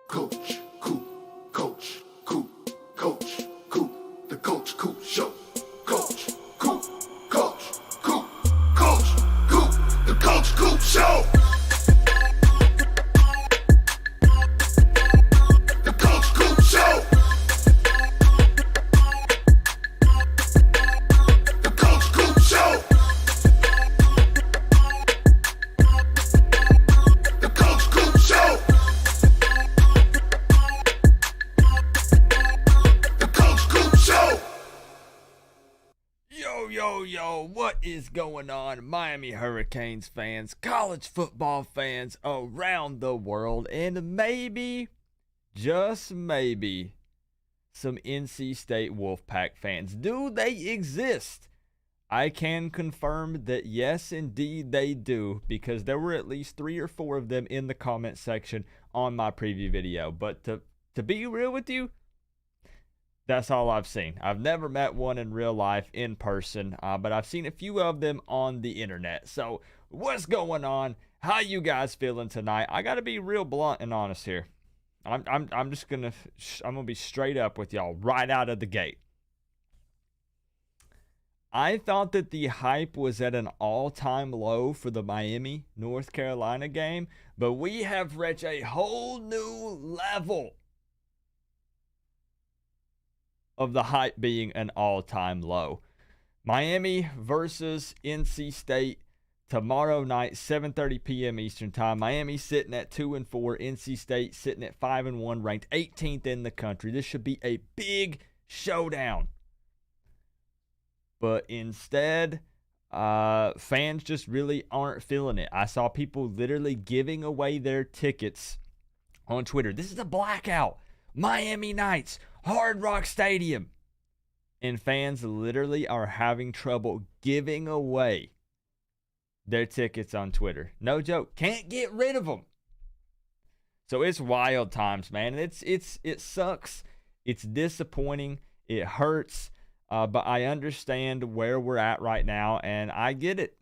Coach, Coop, Coach, Coop, Coach, Coop, the Coach Coop Show. Coach, Coop, Coach, Coop, Coach, Coop, the Coach Coop Show. The Coach Coop Show. The Coach Coop Show. The Coach Coop Show. Yo, what is going on, Miami Hurricanes fans, college football fans around the world, and maybe, just maybe, some NC State Wolfpack fans? Do they exist? I can confirm that yes, indeed they do, because there were at least 3 or 4 of them in the comment section on my preview video. But to be real with you, that's all I've seen. I've never met one in real life, in person, but I've seen a few of them on the internet. So what's going on? How you guys feeling tonight? I got to be real blunt and honest here. I'm gonna be straight up with y'all right out of the gate. I thought that the hype was at an all-time low for the Miami, North Carolina game, but we have reached a whole new level of the hype being an all-time low. Miami versus NC State tomorrow night, 7:30 p.m. Eastern Time. Miami sitting at 2-4, NC State sitting at 5-1, ranked 18th in the country. This should be a big showdown. But instead, fans just really aren't feeling it. I saw people literally giving away their tickets on Twitter. This is a blackout. Miami Knights, Hard Rock Stadium. And fans literally are having trouble giving away their tickets on Twitter. No joke. Can't get rid of them. So it's wild times, man. It sucks. It's disappointing. It hurts. But I understand where we're at right now, and I get it.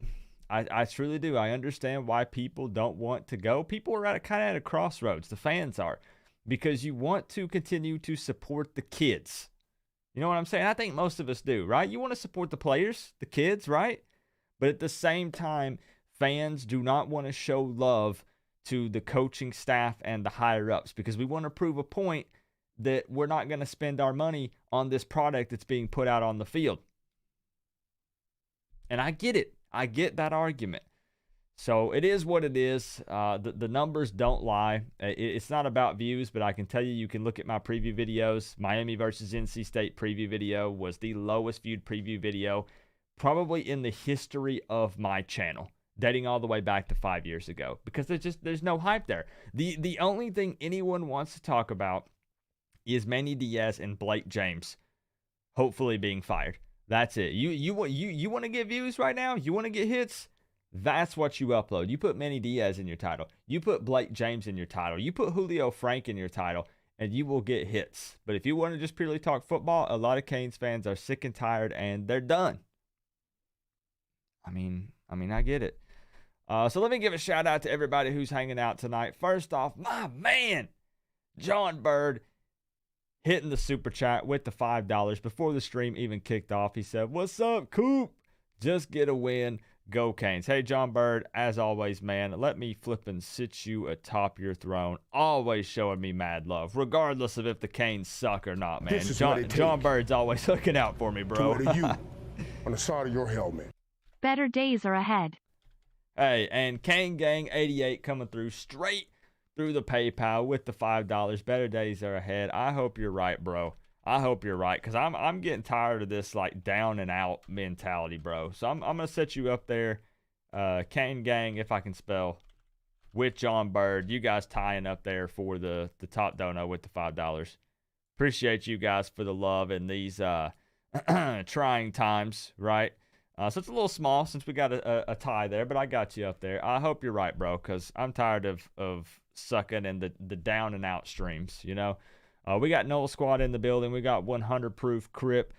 I truly do. I understand why people don't want to go. People are kind of at a crossroads. The fans are. Because you want to continue to support the kids. You know what I'm saying? I think most of us do, right? You want to support the players, the kids, right? But at the same time, fans do not want to show love to the coaching staff and the higher-ups because we want to prove a point that we're not going to spend our money on this product that's being put out on the field. And I get it. I get that argument. So it is what it is. The numbers don't lie. It's not about views, but I can tell you, you can look at my preview videos. Miami versus NC State preview video was the lowest viewed preview video probably in the history of my channel, dating all the way back to 5 years ago, because there's no hype there. The only thing anyone wants to talk about is Manny Diaz and Blake James hopefully being fired. That's it. You want to get views right now? You want to get hits? That's what you upload. You put Manny Diaz in your title. You put Blake James in your title. You put Julio Frank in your title, and you will get hits. But if you want to just purely talk football, a lot of Canes fans are sick and tired, and they're done. I mean, I get it. So let me give a shout out to everybody who's hanging out tonight. First off, my man, John Bird, hitting the super chat with the $5 before the stream even kicked off. He said, "What's up, Coop? Just get a win. Go Canes." Hey, John Bird, as always, man, let me flip and sit you atop your throne. Always showing me mad love, regardless of if the Canes suck or not, man. John Bird's always looking out for me, bro. To you on the side of your helmet. Better days are ahead. Hey, and Cane Gang 88 coming through straight through the PayPal with the $5. Better days are ahead. I hope you're right, bro. I hope you're right, because I'm getting tired of this like down and out mentality, bro. So I'm gonna set you up there, Cane Gang, if I can spell, with John Bird. You guys tying up there for the top dono with the $5. Appreciate you guys for the love in these trying times, right? So it's a little small since we got a tie there, but I got you up there. I hope you're right, bro, because I'm tired of sucking in the down and out streams, you know. We got Noel Squad in the building. We got 100 Proof Crip.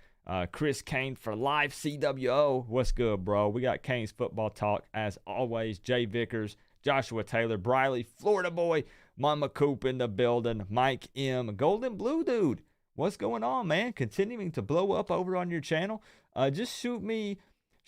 Chris Kane for Live CWO. What's good, bro? We got Canes Football Talk, as always. Jay Vickers, Joshua Taylor, Briley, Florida Boy, Mama Coop in the building. Mike M. Golden Blue Dude. What's going on, man? Continuing to blow up over on your channel. Just shoot me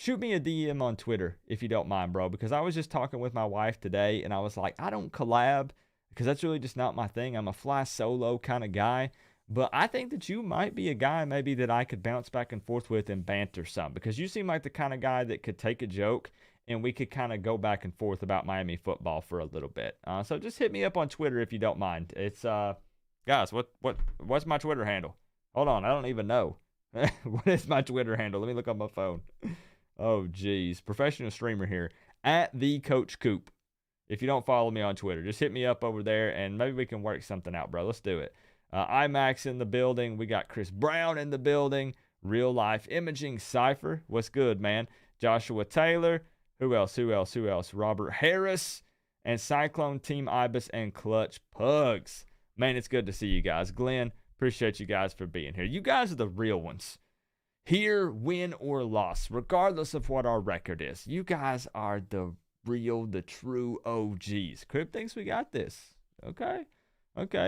a DM on Twitter if you don't mind, bro, because I was just talking with my wife today and I was like, I don't collab because that's really just not my thing. I'm a fly solo kind of guy, but I think that you might be a guy maybe that I could bounce back and forth with and banter some, because you seem like the kind of guy that could take a joke and we could kind of go back and forth about Miami football for a little bit. So just hit me up on Twitter if you don't mind. It's guys, what's my Twitter handle? Hold on, I don't even know. What is my Twitter handle? Let me look on my phone. Oh, geez. Professional streamer here. At the Coach Coop. If you don't follow me on Twitter, just hit me up over there and maybe we can work something out, bro. Let's do it. IMAX in the building. We got Chris Brown in the building. Real Life Imaging Cypher. What's good, man? Joshua Taylor. Who else? Robert Harris. And Cyclone Team Ibis and Clutch Pugs. Man, it's good to see you guys. Glenn, appreciate you guys for being here. You guys are the real ones. Here, win or loss, regardless of what our record is. You guys are the real, the true OGs. Crib thinks we got this. Okay.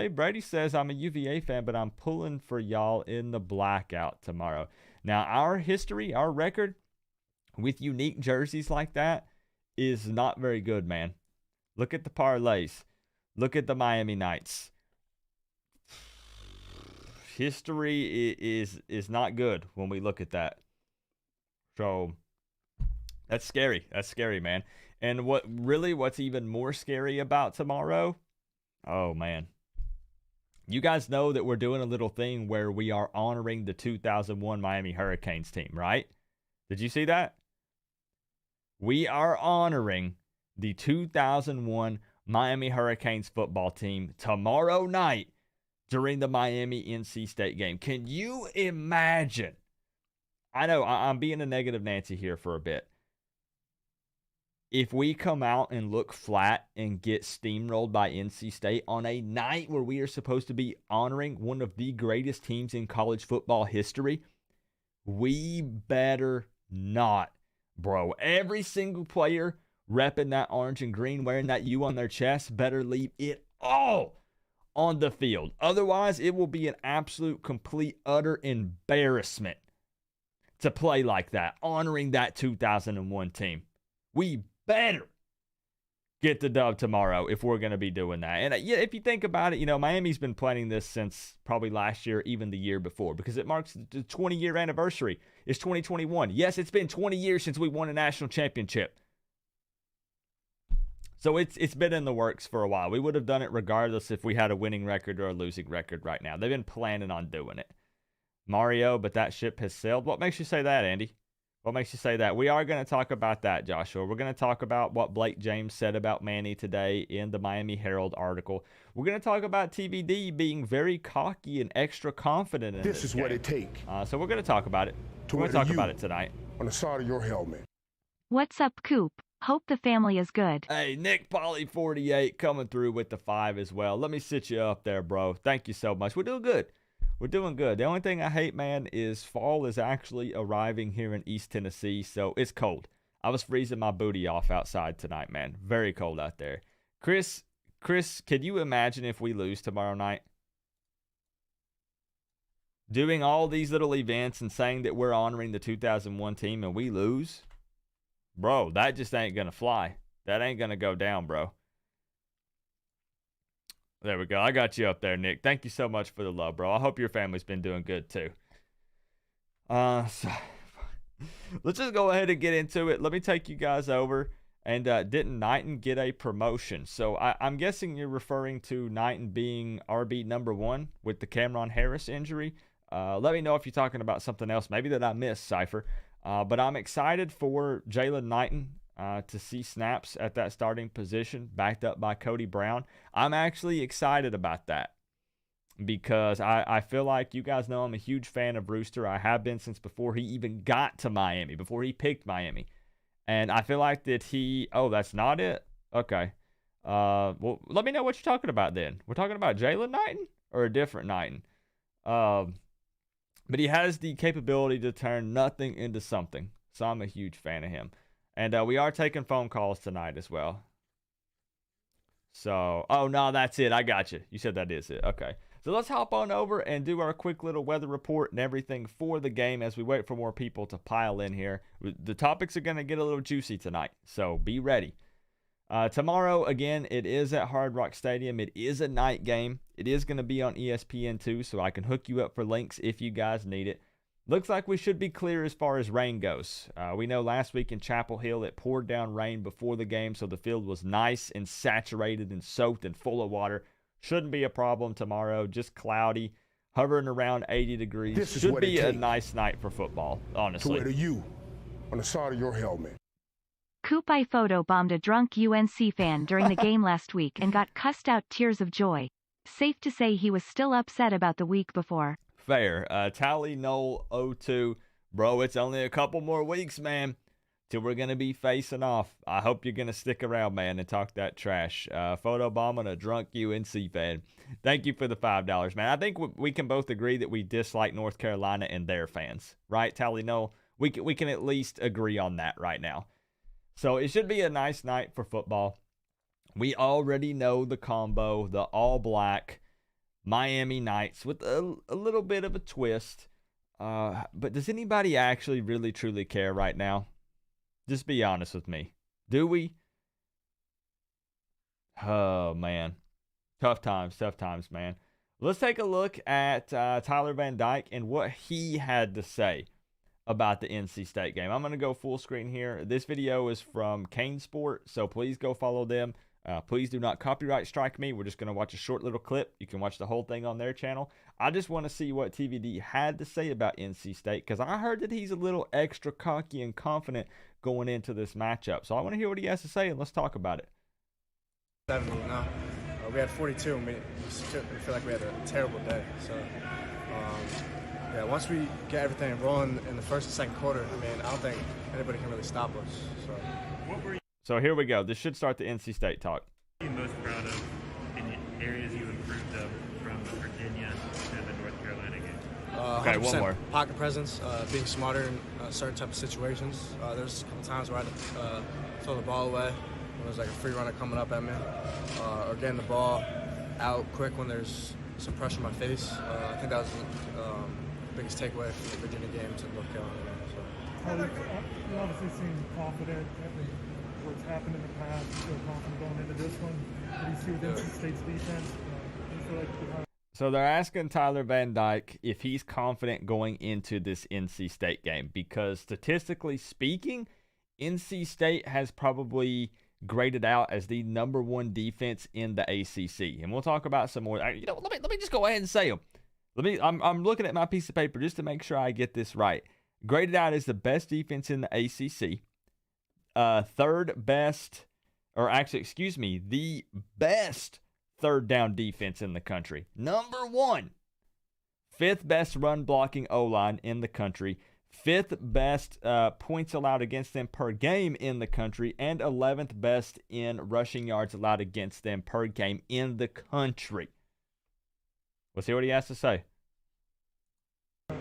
Brady says, I'm a UVA fan, but I'm pulling for y'all in the blackout tomorrow. Now, our history, our record with unique jerseys like that is not very good, man. Look at the parlays. Look at the Miami Knights. History is not good when we look at that. So that's scary. That's scary, man. And what's even more scary about tomorrow? Oh, man. You guys know that we're doing a little thing where we are honoring the 2001 Miami Hurricanes team, right? Did you see that? We are honoring the 2001 Miami Hurricanes football team tomorrow night during the Miami NC State game. Can you imagine? I know I'm being a negative Nancy here for a bit. If we come out and look flat and get steamrolled by NC State on a night where we are supposed to be honoring one of the greatest teams in college football history, we better not, bro. Every single player repping that orange and green, wearing that U on their chest, better leave it all on the field. Otherwise, it will be an absolute, complete, utter embarrassment to play like that, honoring that 2001 team. We better get the dub tomorrow if we're going to be doing that. And yeah, if you think about it, Miami's been planning this since probably last year, even the year before, because it marks the 20-year anniversary. It's 2021. Yes, it's been 20 years since we won a national championship. So it's been in the works for a while. We would have done it regardless if we had a winning record or a losing record right now. They've been planning on doing it. Mario, but that ship has sailed. What makes you say that, Andy? What makes you say that? We are going to talk about that, Joshua. We're going to talk about what Blake James said about Manny today in the Miami Herald article. We're going to talk about TVD being very cocky and extra confident in This is game. what it takes. So we're going to talk about it. We're going to talk about it tonight. On the side of your helmet. What's up, Coop? Hope the family is good. Hey, Nick Polly 48 coming through with the 5 as well. Let me sit you up there, bro. Thank you so much. We're doing good. We're doing good. The only thing I hate, man, is fall is actually arriving here in East Tennessee, so it's cold. I was freezing my booty off outside tonight, man. Very cold out there. Chris, can you imagine if we lose tomorrow night? Doing all these little events and saying that we're honoring the 2001 team and we lose? Bro, that just ain't going to fly. That ain't going to go down, bro. There we go. I got you up there, Nick. Thank you so much for the love, bro. I hope your family's been doing good, too. So let's just go ahead and get into it. Let me take you guys over. And didn't Knighton get a promotion? So I'm guessing you're referring to Knighton being RB number 1 with the Cameron Harris injury. Let me know if you're talking about something else, maybe that I missed, Cypher. But I'm excited for Jaylen Knighton to see snaps at that starting position, backed up by Cody Brown. I'm actually excited about that because I feel like you guys know I'm a huge fan of Rooster. I have been since before he even got to Miami, before he picked Miami. And I feel like that oh, that's not it? Okay. Well, let me know what you're talking about then. We're talking about Jaylen Knighton or a different Knighton? But he has the capability to turn nothing into something. So I'm a huge fan of him. And we are taking phone calls tonight as well. So, oh, no, that's it. I got you. You said that is it. Okay. So let's hop on over and do our quick little weather report and everything for the game as we wait for more people to pile in here. The topics are going to get a little juicy tonight, so be ready. Tomorrow, again, it is at Hard Rock Stadium. It is a night game. It is going to be on ESPN2, so I can hook you up for links if you guys need it. Looks like we should be clear as far as rain goes. We know last week in Chapel Hill it poured down rain before the game, so the field was nice and saturated and soaked and full of water. Shouldn't be a problem tomorrow. Just cloudy, hovering around 80 degrees. This is Should what be it a takes nice night for football, to honestly. wear the U on the side of your helmet. Coop I photobombed a drunk UNC fan during the game last week and got cussed out tears of joy. Safe to say he was still upset about the week before. Fair. Tally Noel 02. Bro, it's only a couple more weeks, man, till we're going to be facing off. I hope you're going to stick around, man, and talk that trash. Photobombing a drunk UNC fan. Thank you for the $5, man. I think we can both agree that we dislike North Carolina and their fans. Right, Tally Noel? We can at least agree on that right now. So it should be a nice night for football. We already know the combo, the all-black Miami Knights with a little bit of a twist. But does anybody actually really, truly care right now? Just be honest with me. Do we? Oh, man. Tough times, man. Let's take a look at Tyler Van Dyke and what he had to say about the NC State game. I'm going to go full screen here. This video is from Kane Sport, so please go follow them. Please do not copyright strike me. We're just going to watch a short little clip. You can watch the whole thing on their channel. I just want to see what TVD had to say about NC State because I heard that he's a little extra cocky and confident going into this matchup. So I want to hear what he has to say, and let's talk about it. 70, you know. We had 42, and we feel like we had a terrible day. So, yeah, once we get everything rolling in the first and second quarter, I mean, I don't think anybody can really stop us. So here we go. This should start the NC State talk. What are you most proud of in the areas you improved of from the Virginia and the North Carolina game? Okay, one more. Pocket presence, being smarter in certain type of situations. There's a couple times where I had to throw the ball away when there's like a free runner coming up at me, or getting the ball out quick when there's some pressure on my face. I think that was the biggest takeaway from the Virginia game to North Carolina game. You obviously seem confident in what's happened in the past. You feel confident going into this one. What do you see with NC State's defense? Do you feel like you have... So they're asking Tyler Van Dyke if he's confident going into this NC State game because statistically speaking, NC State has probably graded out as the #1 defense in the ACC, and we'll talk about some more. You know, let me just go ahead and say them. I'm looking at my piece of paper just to make sure I get this right. Graded out as the best defense in the ACC, third best, or actually, excuse me, the best third down defense in the country. #1, fifth best run blocking O-line in the country, fifth best points allowed against them per game in the country, and 11th best in rushing yards allowed against them per game in the country. Let's see what he has to say. One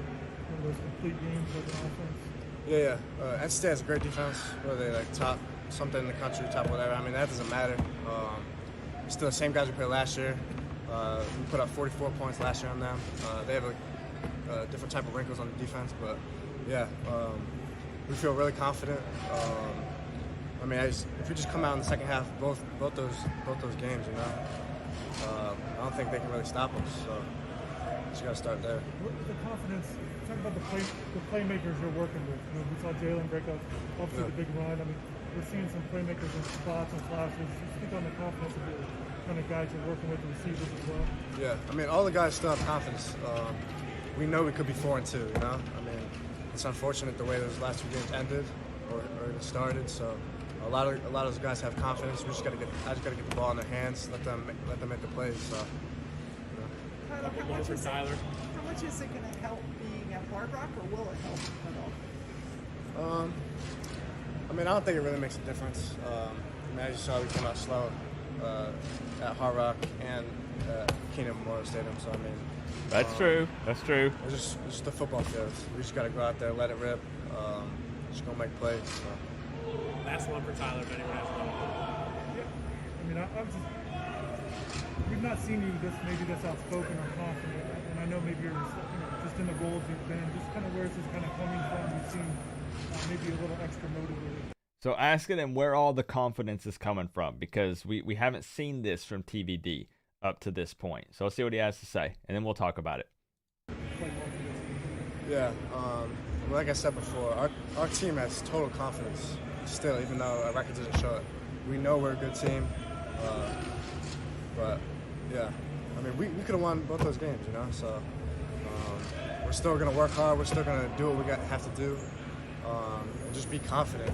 of those complete games with an offense? Yeah. NC State has a great defense. Whether they like top something in the country, top whatever. I mean, that doesn't matter. Still the same guys we played last year. We put up 44 points last year on them. They have a different type of wrinkles on the defense, but yeah, we feel really confident. I mean, if we just come out in the second half, both those games, you know, I don't think they can really stop us. So just gotta start there. The confidence. Talk about the playmakers you're working with. You know, we saw Jaylen break up, obviously the big run. I mean, we're seeing some playmakers in spots and flashes. Speak on the confidence of the kind of guys you're working with, the receivers as well. Yeah, I mean, all the guys still have confidence. We know we could be 4-2. You know, I mean, it's unfortunate the way those last two games ended or it started. So a lot of those guys have confidence. I just gotta get the ball in their hands, let them make the plays. So. How much is it going to help being at Hard Rock, or will it help at all? I mean, I don't think it really makes a difference. I mean, as you saw, we came out slow at Hard Rock and Keenan Memorial Stadium. So I mean, That's true. It's just the football field. We just got to go out there, let it rip, just go make plays. So. Last one for Tyler, if anyone has one. Yeah. I mean, we've not seen you this outspoken or confident, and I know maybe you're just in the roles you've been. Just kind of where is this kind of coming from? You've seen maybe a little extra motivated. So asking him where all the confidence is coming from, because we haven't seen this from TVD up to this point. So let's see what he has to say, and then we'll talk about it. Yeah, like I said before, our team has total confidence still, even though our record doesn't show it. We know we're a good team, but yeah, I mean, we could have won both those games, you know. So we're still gonna work hard. We're still gonna do what we have to do, and just be confident.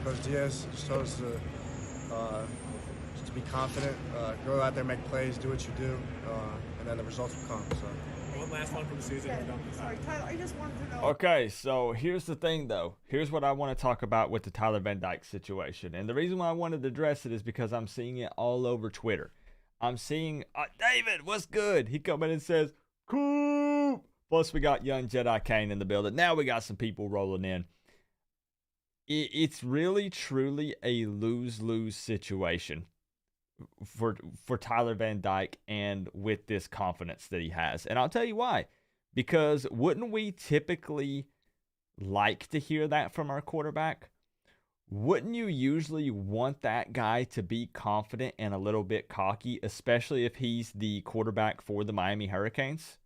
Coach Diaz just told us to be confident, go out there, make plays, do what you do, and then the results will come. So. One last one from the season. Sorry, Tyler, I just wanted to know. Okay, so here's the thing, though. Here's what I want to talk about with the Tyler Van Dyke situation. And the reason why I wanted to address it is because I'm seeing it all over Twitter. I'm seeing, David, what's good? He come in and says, Coop. Plus, we got young Jedi Kane in the building. Now we got some people rolling in. It's really, truly a lose-lose situation for Tyler Van Dyke and with this confidence that he has. And I'll tell you why. Because wouldn't we typically like to hear that from our quarterback? Wouldn't you usually want that guy to be confident and a little bit cocky, especially if he's the quarterback for the Miami Hurricanes?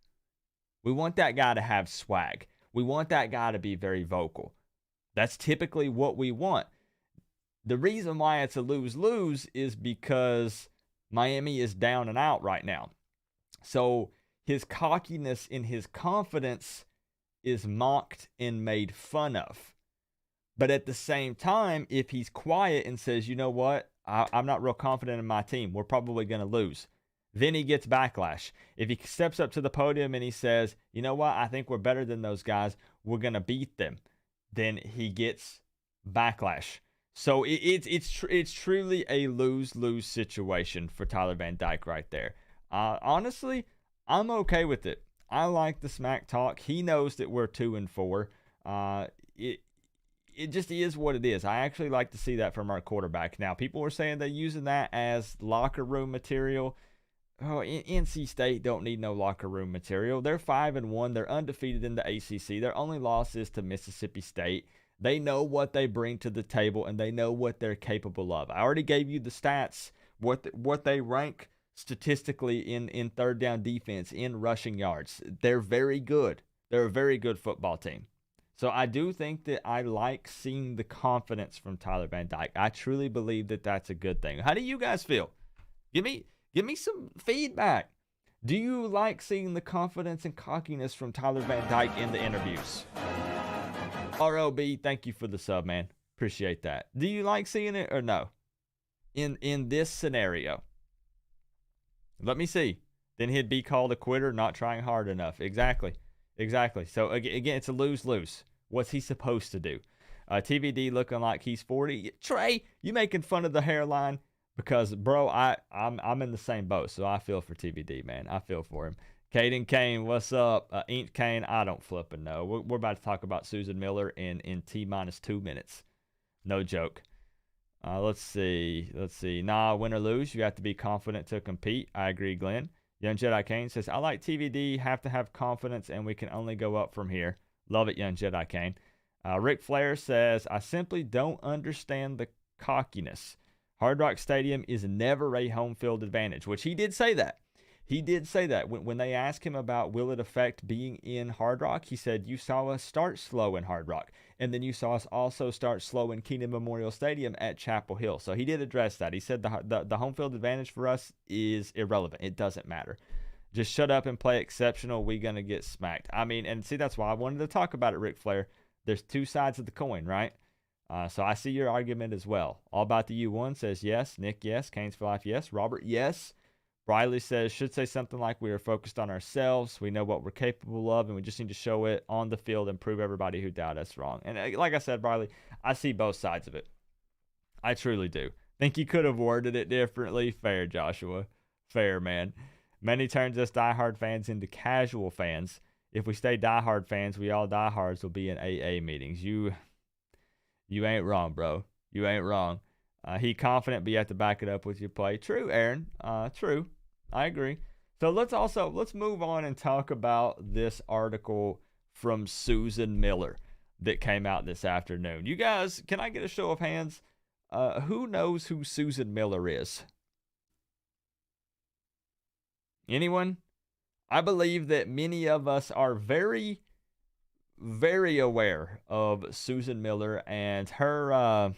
We want that guy to have swag. We want that guy to be very vocal. That's typically what we want. The reason why it's a lose-lose is because Miami is down and out right now. So his cockiness and his confidence is mocked and made fun of. But at the same time, if he's quiet and says, you know what, I'm not real confident in my team, we're probably going to lose, then he gets backlash. If he steps up to the podium and he says, you know what, I think we're better than those guys, we're going to beat them, then he gets backlash. So it's truly a lose-lose situation for Tyler Van Dyke right there. Honestly, I'm okay with it. I like the smack talk. He knows that we're 2-4. It just is what it is. I actually like to see that from our quarterback. Now, people are saying they're using that as locker room material. Oh, NC State don't need no locker room material. They're 5-1. They're undefeated in the ACC. Their only loss is to Mississippi State. They know what they bring to the table, and they know what they're capable of. I already gave you the stats, what they rank statistically in third down defense, in rushing yards. They're very good. They're a very good football team. So I do think that I like seeing the confidence from Tyler Van Dyke. I truly believe that that's a good thing. How do you guys feel? Give me some feedback. Do you like seeing the confidence and cockiness from Tyler Van Dyke in the interviews? ROB, thank you for the sub, man. Appreciate that. Do you like seeing it or no? In this scenario. Let me see. Then he'd be called a quitter, not trying hard enough. Exactly. So, again, it's a lose-lose. What's he supposed to do? TVD looking like he's 40. Trey, you making fun of the hairline? Because, bro, I'm in the same boat, so I feel for TVD, man. I feel for him. Caden Kane, what's up? Inked Kane, I don't flipping know. We're about to talk about Susan Miller in T-2 minutes. No joke. Let's see. Nah, win or lose, you have to be confident to compete. I agree, Glenn. Young Jedi Kane says, I like TVD, have to have confidence, and we can only go up from here. Love it, Young Jedi Kane. Rick Flair says, I simply don't understand the cockiness. Hard Rock Stadium is never a home field advantage, which he did say that. He did say that. When they asked him about will it affect being in Hard Rock, he said, you saw us start slow in Hard Rock, and then you saw us also start slow in Keenan Memorial Stadium at Chapel Hill. So he did address that. He said the home field advantage for us is irrelevant. It doesn't matter. Just shut up and play exceptional. We're going to get smacked. I mean, and see, that's why I wanted to talk about it, Ric Flair. There's two sides of the coin, right? So I see your argument as well. All About the U1 says yes. Nick, yes. Canes for Life, yes. Robert, yes. Briley says, should say something like we are focused on ourselves. We know what we're capable of, and we just need to show it on the field and prove everybody who doubted us wrong. And like I said, Briley, I see both sides of it. I truly do. Think you could have worded it differently? Fair, Joshua. Fair, man. Many turns us diehard fans into casual fans. If we stay diehard fans, we all diehards will be in AA meetings. You ain't wrong, bro. You ain't wrong. He confident, but you have to back it up with your play. True, Aaron. True. I agree. So let's move on and talk about this article from Susan Miller that came out this afternoon. You guys, can I get a show of hands? Who knows who Susan Miller is? Anyone? I believe that many of us are very, very aware of Susan Miller and her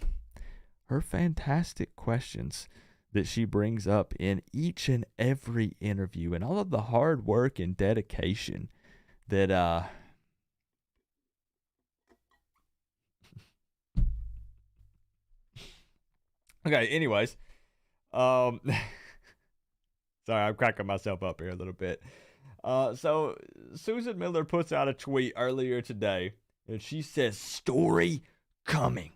fantastic questions that she brings up in each and every interview, and all of the hard work and dedication that okay, anyways. Sorry, I'm cracking myself up here a little bit. So Susan Miller puts out a tweet earlier today, and she says, "Story coming.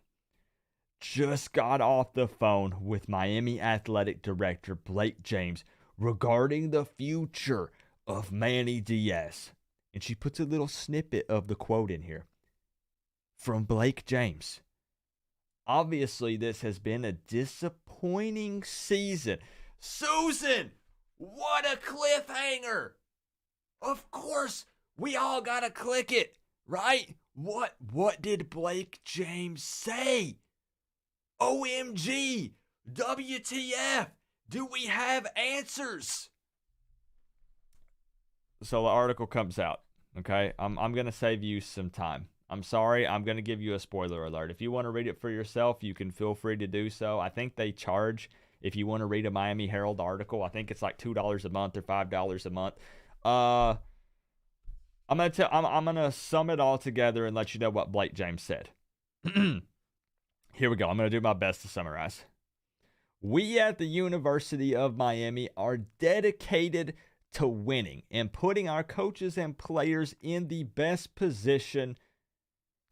Just got off the phone with Miami Athletic Director Blake James regarding the future of Manny Diaz." And she puts a little snippet of the quote in here from Blake James. "Obviously, this has been a disappointing season." Susan, what a cliffhanger! Of course, we all gotta click it, right? What did Blake James say? OMG, WTF, do we have answers? So the article comes out, okay? I'm gonna save you some time. I'm sorry, I'm going to give you a spoiler alert. If you want to read it for yourself, you can feel free to do so. I think they charge, if you want to read a Miami Herald article, I think it's like $2 a month or $5 a month. I'm going to sum it all together and let you know what Blake James said. Here we go. I'm going to do my best to summarize. "We at the University of Miami are dedicated to winning and putting our coaches and players in the best position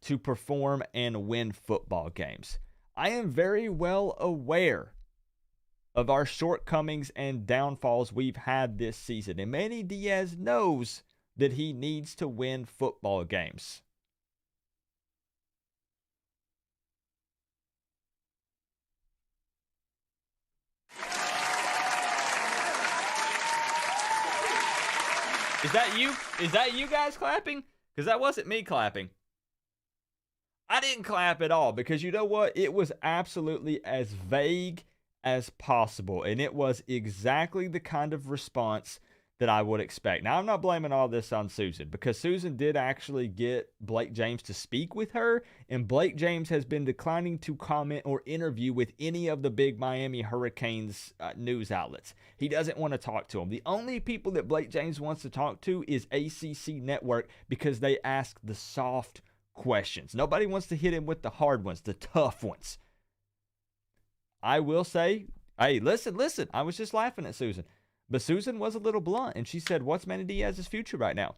to perform and win football games. I am very well aware of our shortcomings and downfalls we've had this season, and Manny Diaz knows that he needs to win football games." Is that you? Is that you guys clapping? Because that wasn't me clapping. I didn't clap at all because you know what? It was absolutely as vague as possible, and it was exactly the kind of response that I would expect. Now, I'm not blaming all this on Susan because Susan did actually get Blake James to speak with her, and Blake James has been declining to comment or interview with any of the big Miami Hurricanes news outlets. He doesn't want to talk to them. The only people that Blake James wants to talk to is ACC Network because they ask the soft questions. Nobody wants to hit him with the hard ones, the tough ones. I will say, hey, listen, I was just laughing at Susan. But Susan was a little blunt, and she said, what's Manny Diaz's future right now?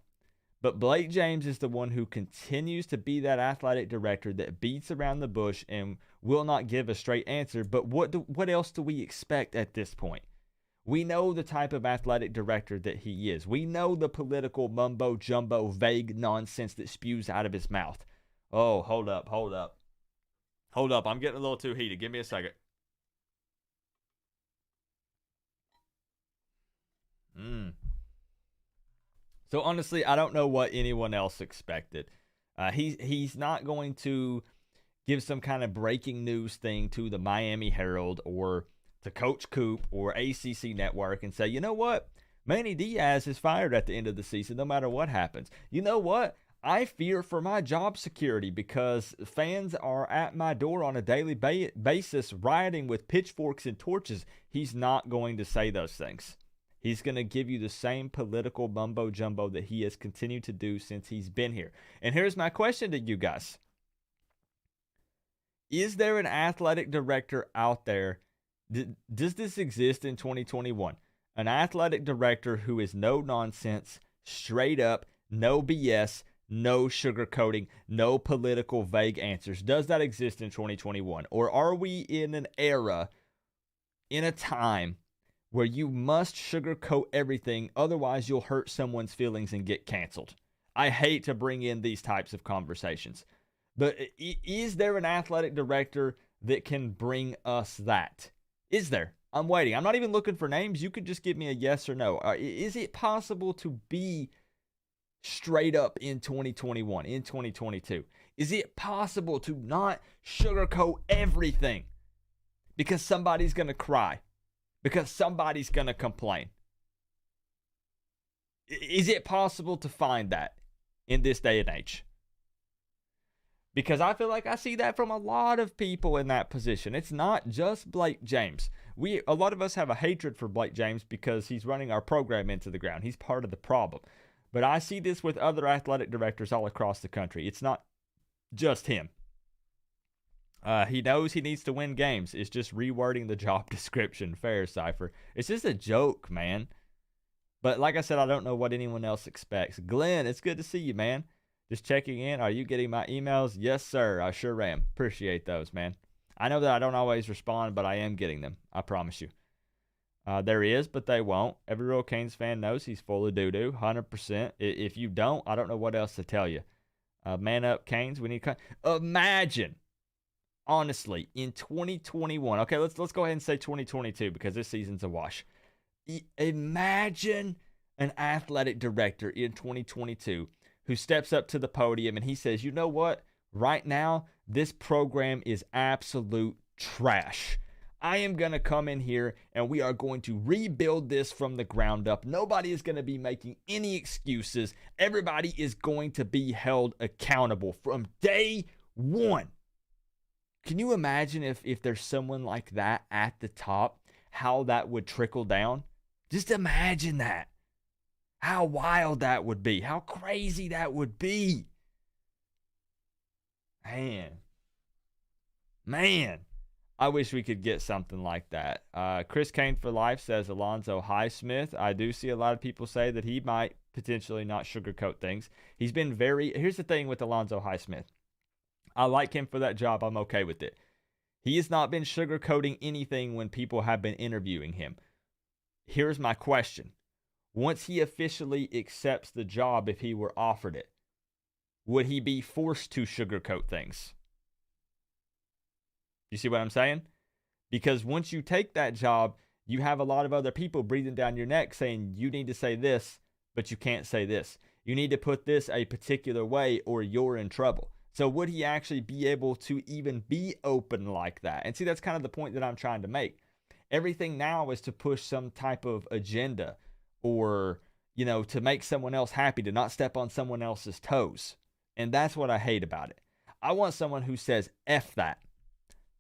But Blake James is the one who continues to be that athletic director that beats around the bush and will not give a straight answer. But what else do we expect at this point? We know the type of athletic director that he is. We know the political mumbo-jumbo, vague nonsense that spews out of his mouth. Oh, hold up. I'm getting a little too heated. Give me a second. So honestly, I don't know what anyone else expected. He's not going to give some kind of breaking news thing to the Miami Herald or to Coach Coop or ACC Network and say, you know what? Manny Diaz is fired at the end of the season no matter what happens. You know what? I fear for my job security because fans are at my door on a daily basis rioting with pitchforks and torches. He's not going to say those things. He's going to give you the same political mumbo-jumbo that he has continued to do since he's been here. And here's my question to you guys. Is there an athletic director out there? Does this exist in 2021? An athletic director who is no nonsense, straight up, no BS, no sugarcoating, no political vague answers. Does that exist in 2021? Or are we in an era, in a time, where you must sugarcoat everything, otherwise you'll hurt someone's feelings and get canceled? I hate to bring in these types of conversations. But is there an athletic director that can bring us that? Is there? I'm waiting. I'm not even looking for names. You could just give me a yes or no. Is it possible to be straight up in 2021, in 2022? Is it possible to not sugarcoat everything because somebody's going to cry, because somebody's going to complain? Is it possible to find that in this day and age? Because I feel like I see that from a lot of people in that position. It's not just Blake James. A lot of us have a hatred for Blake James because he's running our program into the ground. He's part of the problem. But I see this with other athletic directors all across the country. It's not just him. He knows he needs to win games. It's just rewording the job description. Fair, Cypher. It's just a joke, man. But like I said, I don't know what anyone else expects. Glenn, it's good to see you, man. Just checking in. Are you getting my emails? Yes, sir. I sure am. Appreciate those, man. I know that I don't always respond, but I am getting them. I promise you. There is, but they won't. Every real Canes fan knows he's full of doo-doo, 100%. If you don't, I don't know what else to tell you. Man up, Canes. We need. Imagine, honestly, in 2021. Okay, let's go ahead and say 2022 because this season's a wash. Imagine an athletic director in 2022 who steps up to the podium and he says, you know what? Right now, this program is absolute trash. I am going to come in here and we are going to rebuild this from the ground up. Nobody is going to be making any excuses. Everybody is going to be held accountable from day one. Can you imagine if there's someone like that at the top, how that would trickle down? Just imagine that. How wild that would be. How crazy that would be. Man. I wish we could get something like that. Chris Kane for Life says Alonzo Highsmith. I do see a lot of people say that he might potentially not sugarcoat things. He's been here's the thing with Alonzo Highsmith. I like him for that job. I'm okay with it. He has not been sugarcoating anything when people have been interviewing him. Here's my question. Once he officially accepts the job, if he were offered it, would he be forced to sugarcoat things? You see what I'm saying? Because once you take that job, you have a lot of other people breathing down your neck saying you need to say this, but you can't say this. You need to put this a particular way or you're in trouble. So would he actually be able to even be open like that? And see, that's kind of the point that I'm trying to make. Everything now is to push some type of agenda or, to make someone else happy, to not step on someone else's toes. And that's what I hate about it. I want someone who says, F that.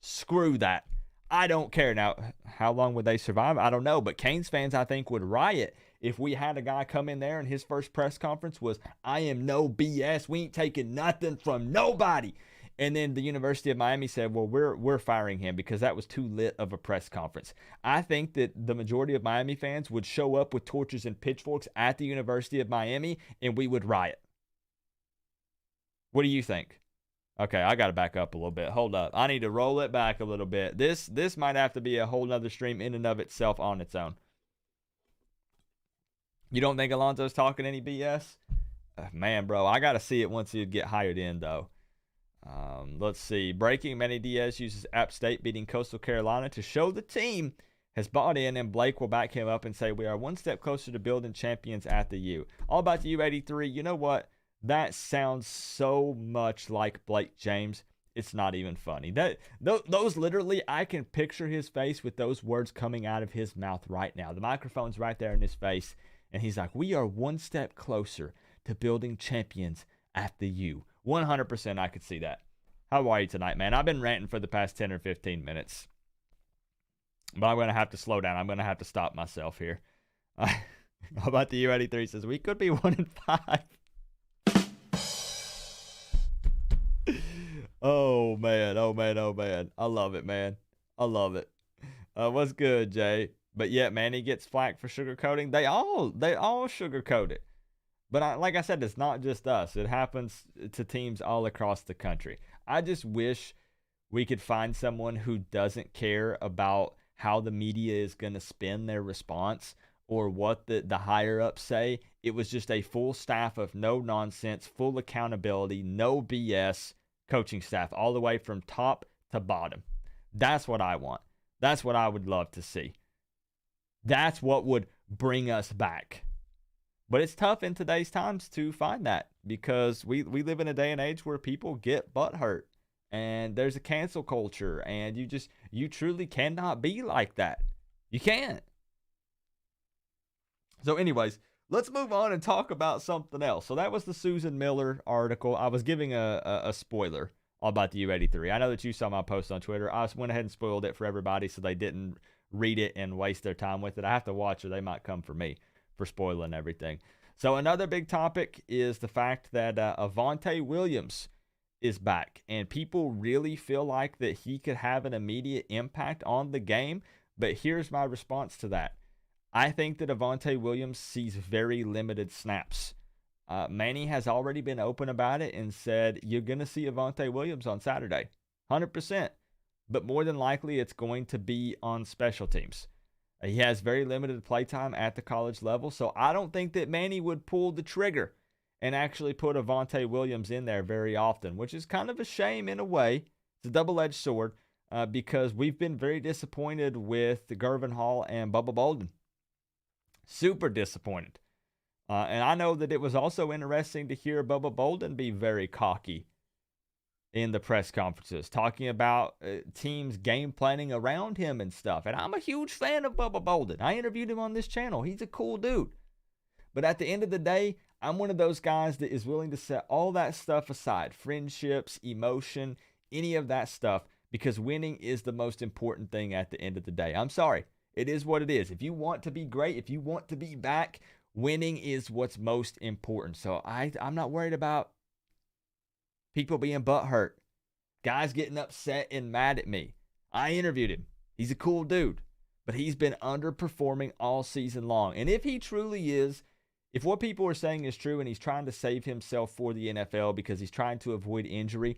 Screw that. I don't care. Now, how long would they survive? I don't know. But Canes fans, I think, would riot if we had a guy come in there and his first press conference was, I am no BS. We ain't taking nothing from nobody. And then the University of Miami said, well, we're firing him because that was too lit of a press conference. I think that the majority of Miami fans would show up with torches and pitchforks at the University of Miami and we would riot. What do you think? Okay, I got to back up a little bit. Hold up. I need to roll it back a little bit. This might have to be a whole nother stream in and of itself on its own. You don't think Alonzo's talking any BS? Man, bro, I got to see it once he'd get hired in, though. Let's see. Breaking, Manny Diaz uses App State beating Coastal Carolina to show the team has bought in, and Blake will back him up and say, we are one step closer to building champions at the U. All about the U83. You know what? That sounds so much like Blake James. It's not even funny. Those literally, I can picture his face with those words coming out of his mouth right now. The microphone's right there in his face, and he's like, we are one step closer to building champions at the U. 100% I could see that. How are you tonight, man? I've been ranting for the past 10 or 15 minutes. But I'm going to have to slow down. I'm going to have to stop myself here. How about the U83 says, we could be 1-5. Oh, man. I love it, man. I love it. What's good, Jay? But yeah, man, he gets flack for sugarcoating. They all sugarcoat it. But like I said, it's not just us. It happens to teams all across the country. I just wish we could find someone who doesn't care about how the media is going to spin their response or what the higher-ups say. It was just a full staff of no nonsense, full accountability, no BS coaching staff, all the way from top to bottom. That's what I want. That's what I would love to see. That's what would bring us back. But it's tough in today's times to find that because we live in a day and age where people get butthurt and there's a cancel culture and you truly cannot be like that. You can't. So anyways, let's move on and talk about something else. So that was the Susan Miller article. I was giving a spoiler all about the U83. I know that you saw my post on Twitter. I went ahead and spoiled it for everybody so they didn't read it and waste their time with it. I have to watch or they might come for me for spoiling everything. So another big topic is the fact that Avonte Williams is back. And people really feel like that he could have an immediate impact on the game. But here's my response to that. I think that Avonte Williams sees very limited snaps. Manny has already been open about it and said, you're going to see Avonte Williams on Saturday. 100%. But more than likely, it's going to be on special teams. He has very limited playtime at the college level, so I don't think that Manny would pull the trigger and actually put Avonte Williams in there very often, which is kind of a shame in a way. It's a double-edged sword because we've been very disappointed with Gervin Hall and Bubba Bolden. Super disappointed. And I know that it was also interesting to hear Bubba Bolden be very cocky in the press conferences, talking about teams game planning around him and stuff. And I'm a huge fan of Bubba Bolden. I interviewed him on this channel. He's a cool dude. But at the end of the day, I'm one of those guys that is willing to set all that stuff aside, friendships, emotion, any of that stuff, because winning is the most important thing at the end of the day. I'm sorry. It is what it is. If you want to be great, if you want to be back, winning is what's most important. So I'm not worried about people being butthurt, guys getting upset and mad at me. I interviewed him. He's a cool dude, but he's been underperforming all season long. And if he truly is, if what people are saying is true and he's trying to save himself for the NFL because he's trying to avoid injury,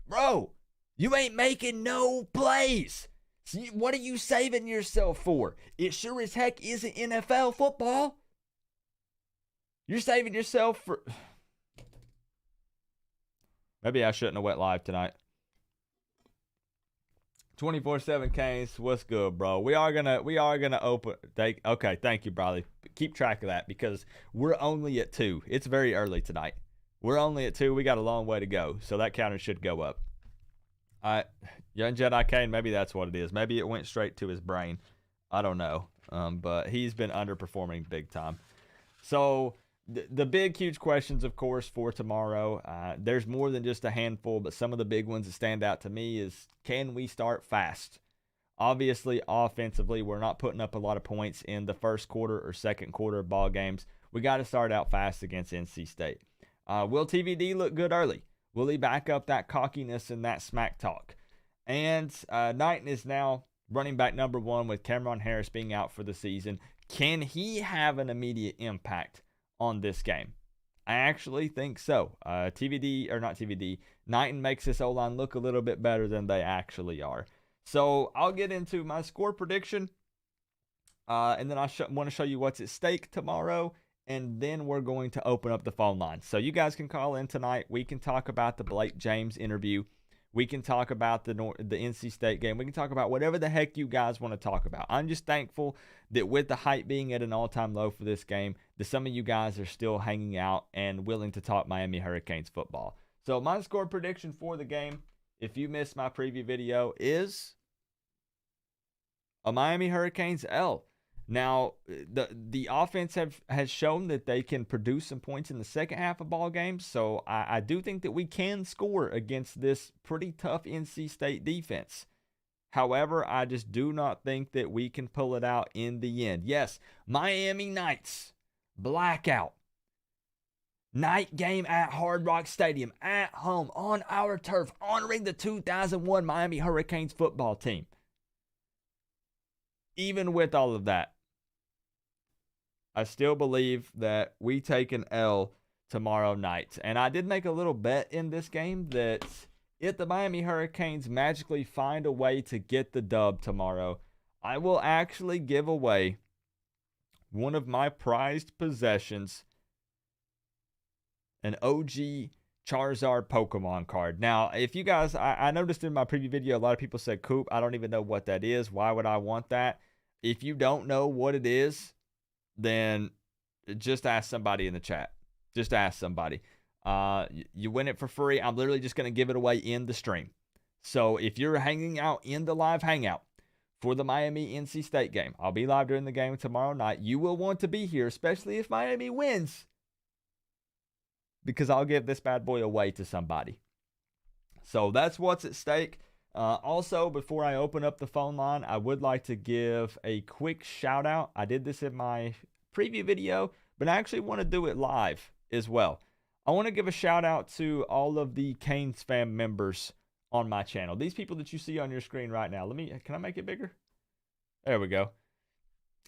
bro, you ain't making no plays. So what are you saving yourself for? It sure as heck isn't NFL football. You're saving yourself for... Maybe I shouldn't have went live tonight. 24/7 Canes, what's good, bro? We are gonna open. Okay, thank you, Bradley. Keep track of that because we're only at 2. It's very early tonight. We're only at 2. We got a long way to go, so that counter should go up. Young Jedi Kane, maybe that's what it is. Maybe it went straight to his brain. I don't know. But he's been underperforming big time. So the big, huge questions, of course, for tomorrow. There's more than just a handful, but some of the big ones that stand out to me is, can we start fast? Obviously, offensively, we're not putting up a lot of points in the first quarter or second quarter of ball games. We got to start out fast against NC State. Will TVD look good early? Will he back up that cockiness and that smack talk? And Knighton is now running back number 1 with Cameron Harris being out for the season. Can he have an immediate impact on this game? I actually think so. Knighton makes this O-line look a little bit better than they actually are. So I'll get into my score prediction, and then I want to show you what's at stake tomorrow, and then we're going to open up the phone line. So you guys can call in tonight. We can talk about the Blake James interview. We can talk about the NC State game. We can talk about whatever the heck you guys want to talk about. I'm just thankful that with the hype being at an all-time low for this game, that some of you guys are still hanging out and willing to talk Miami Hurricanes football. So my score prediction for the game, if you missed my preview video, is a Miami Hurricanes L. Now, the offense has shown that they can produce some points in the second half of ball games, so I do think that we can score against this pretty tough NC State defense. However, I just do not think that we can pull it out in the end. Yes, Miami Knights, blackout. Night game at Hard Rock Stadium, at home, on our turf, honoring the 2001 Miami Hurricanes football team. Even with all of that, I still believe that we take an L tomorrow night. And I did make a little bet in this game that if the Miami Hurricanes magically find a way to get the dub tomorrow, I will actually give away one of my prized possessions, an OG Charizard Pokemon card. Now, if you guys, I noticed in my preview video, a lot of people said Coop. I don't even know what that is. Why would I want that? If you don't know what it is, then just ask somebody in the chat. Just ask somebody. You win it for free. I'm literally just going to give it away in the stream. So if you're hanging out in the live hangout for the Miami NC State game, I'll be live during the game tomorrow night. You will want to be here, especially if Miami wins, because I'll give this bad boy away to somebody. So that's what's at stake. Also, before I open up the phone line, I would like to give a quick shout out. I did this in my preview video, but I actually want to do it live as well. I want to give a shout out to all of the Canes fam members on my channel. These people that you see on your screen right now. Can I make it bigger? There we go.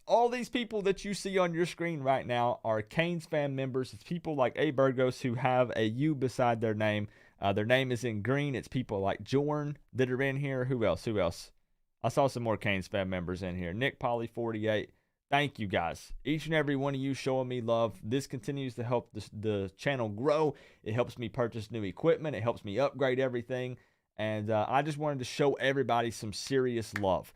All these people that you see on your screen right now are Canes fan members. It's people like A. Burgos who have a U beside their name. Their name is in green. It's people like Jorn that are in here. Who else? I saw some more Canes fan members in here. Nick Polly 48. Thank you guys. Each and every one of you showing me love. This continues to help the channel grow. It helps me purchase new equipment. It helps me upgrade everything. And I just wanted to show everybody some serious love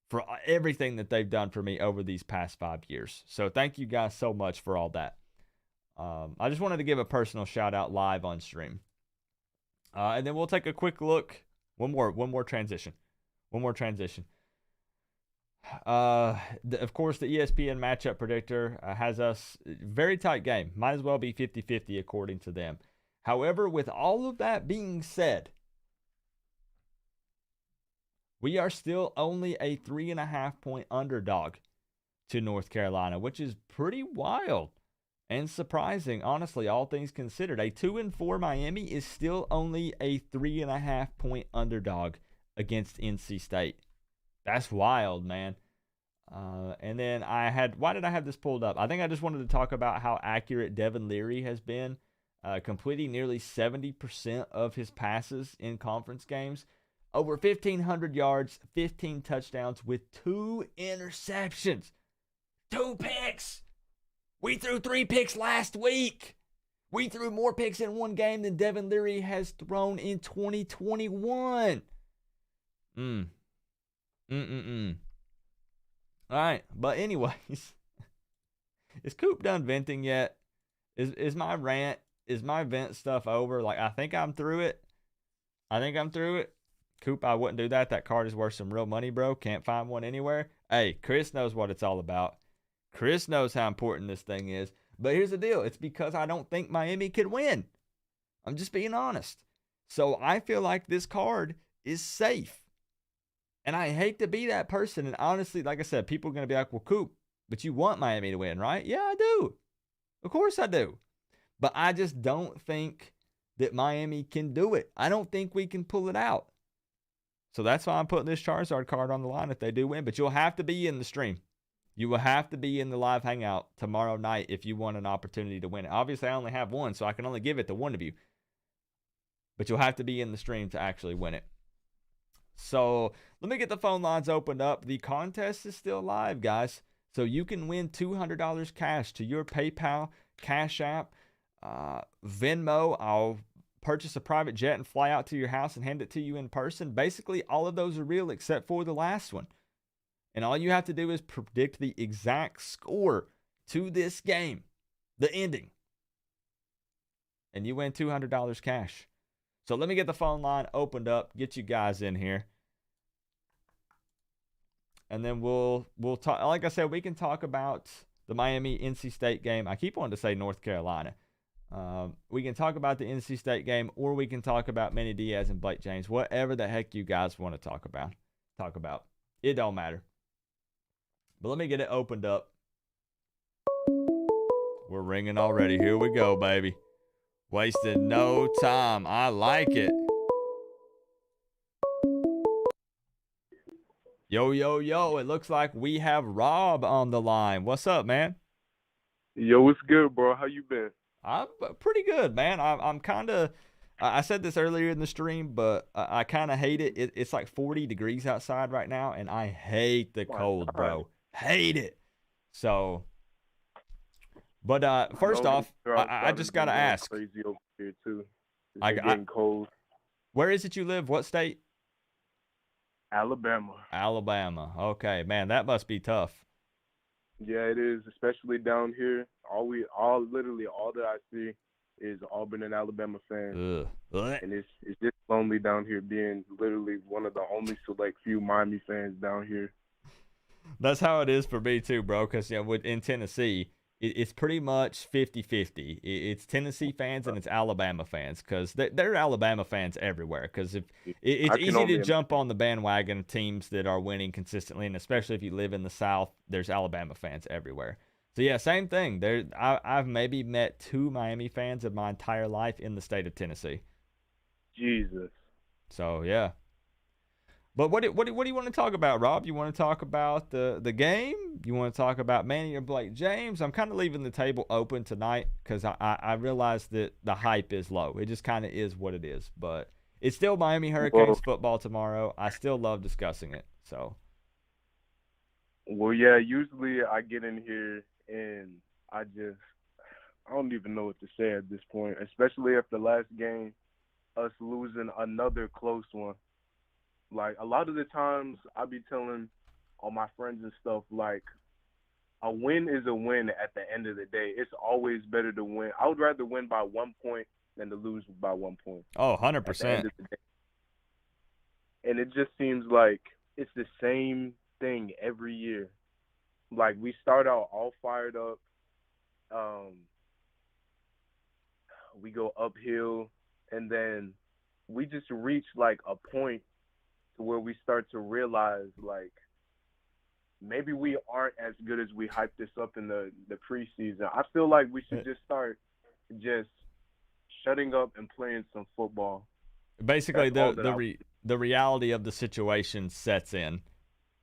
for everything that they've done for me over these past 5 years. So thank you guys so much for all that. I just wanted to give a personal shout out live on stream. And then we'll take a quick look. One more transition. Of course, the ESPN matchup predictor has us very tight game. Might as well be 50-50 according to them. However, with all of that being said, we are still only a 3.5 point underdog to North Carolina, which is pretty wild and surprising, honestly, all things considered. A 2-4 Miami is still only a 3.5 point underdog against NC State. That's wild, man. And then why did I have this pulled up? I think I just wanted to talk about how accurate Devin Leary has been, completing nearly 70% of his passes in conference games. Over 1,500 yards, 15 touchdowns with 2 interceptions. 2 picks. We threw 3 picks last week. We threw more picks in one game than Devin Leary has thrown in 2021. All right, but anyways, is Coop done venting yet? Is my rant, is my vent stuff over? Like, I think I'm through it. Coop, I wouldn't do that. That card is worth some real money, bro. Can't find one anywhere. Hey, Chris knows what it's all about. Chris knows how important this thing is. But here's the deal. It's because I don't think Miami could win. I'm just being honest. So I feel like this card is safe. And I hate to be that person. And honestly, like I said, people are going to be like, well, Coop, but you want Miami to win, right? Yeah, I do. Of course I do. But I just don't think that Miami can do it. I don't think we can pull it out. So that's why I'm putting this Charizard card on the line if they do win. But you'll have to be in the stream. You will have to be in the live hangout tomorrow night if you want an opportunity to win it. Obviously, I only have one, so I can only give it to one of you. But you'll have to be in the stream to actually win it. So let me get the phone lines opened up. The contest is still live, guys. So you can win $200 cash to your PayPal, Cash App, Venmo. I'll purchase a private jet and fly out to your house and hand it to you in person. Basically, all of those are real except for the last one. And all you have to do is predict the exact score to this game, the ending. And you win $200 cash. So let me get the phone line opened up, get you guys in here. And then we'll talk. Like I said, we can talk about the Miami NC State game. I keep wanting to say North Carolina. We can talk about the NC State game, or we can talk about Manny Diaz and Blake James. Whatever the heck you guys want to talk about. It don't matter. But let me get it opened up. We're ringing already. Here we go, baby. Wasted no time. I like it. Yo, yo, yo. It looks like we have Rob on the line. What's up, man? Yo, what's good, bro? How you been? I'm pretty good, man. I'm kind of, I said this earlier in the stream, but I kind of hate it. It's like 40 degrees outside right now, and I hate the cold, bro. Hate it. So, but first off, I just got to ask. Crazy over here too. It's been getting cold. Where is it you live? What state? Alabama. Alabama. Okay, man, that must be tough. Yeah, it is, especially down here. Literally all that I see is Auburn and Alabama fans. Ugh. And it's just lonely down here being literally one of the only select few Miami fans down here. That's how it is for me too, bro, because in Tennessee, it's pretty much 50-50. It's Tennessee fans and it's Alabama fans, because there are Alabama fans everywhere, because it's easy to jump on the bandwagon of teams that are winning consistently, and especially if you live in the South, there's Alabama fans everywhere. So yeah, same thing. I've maybe met 2 Miami fans in my entire life in the state of Tennessee. Jesus. So yeah. But what do you want to talk about, Rob? You want to talk about the game? You want to talk about Manny or Blake James? I'm kind of leaving the table open tonight because I realize that the hype is low. It just kind of is what it is. But it's still Miami Hurricanes football tomorrow. I still love discussing it. So. Well, yeah, usually I get in here and I don't even know what to say at this point, especially after the last game, us losing another close one. Like, a lot of the times I be telling all my friends and stuff, like, a win is a win at the end of the day. It's always better to win. I would rather win by 1 point than to lose by 1 point. Oh, 100%. At the end of the day. And it just seems like it's the same thing every year. Like, we start out all fired up. We go uphill, and then we just reach, like, a point to where we start to realize, like, maybe we aren't as good as we hyped this up in the preseason. I feel like we should just start just shutting up and playing some football. Basically, the reality of the situation sets in,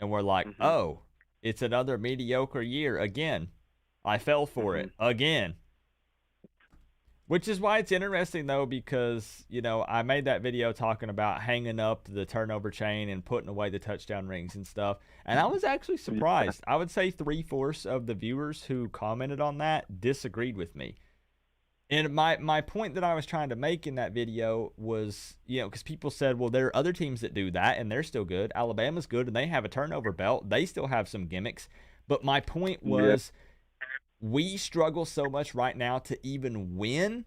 and we're like, oh, it's another mediocre year again. I fell for it again. Which is why it's interesting, though, because, I made that video talking about hanging up the turnover chain and putting away the touchdown rings and stuff. And I was actually surprised. I would say 3/4 of the viewers who commented on that disagreed with me. And my point that I was trying to make in that video was, because people said, well, there are other teams that do that, and they're still good. Alabama's good, and they have a turnover belt. They still have some gimmicks. But my point was, we struggle so much right now to even win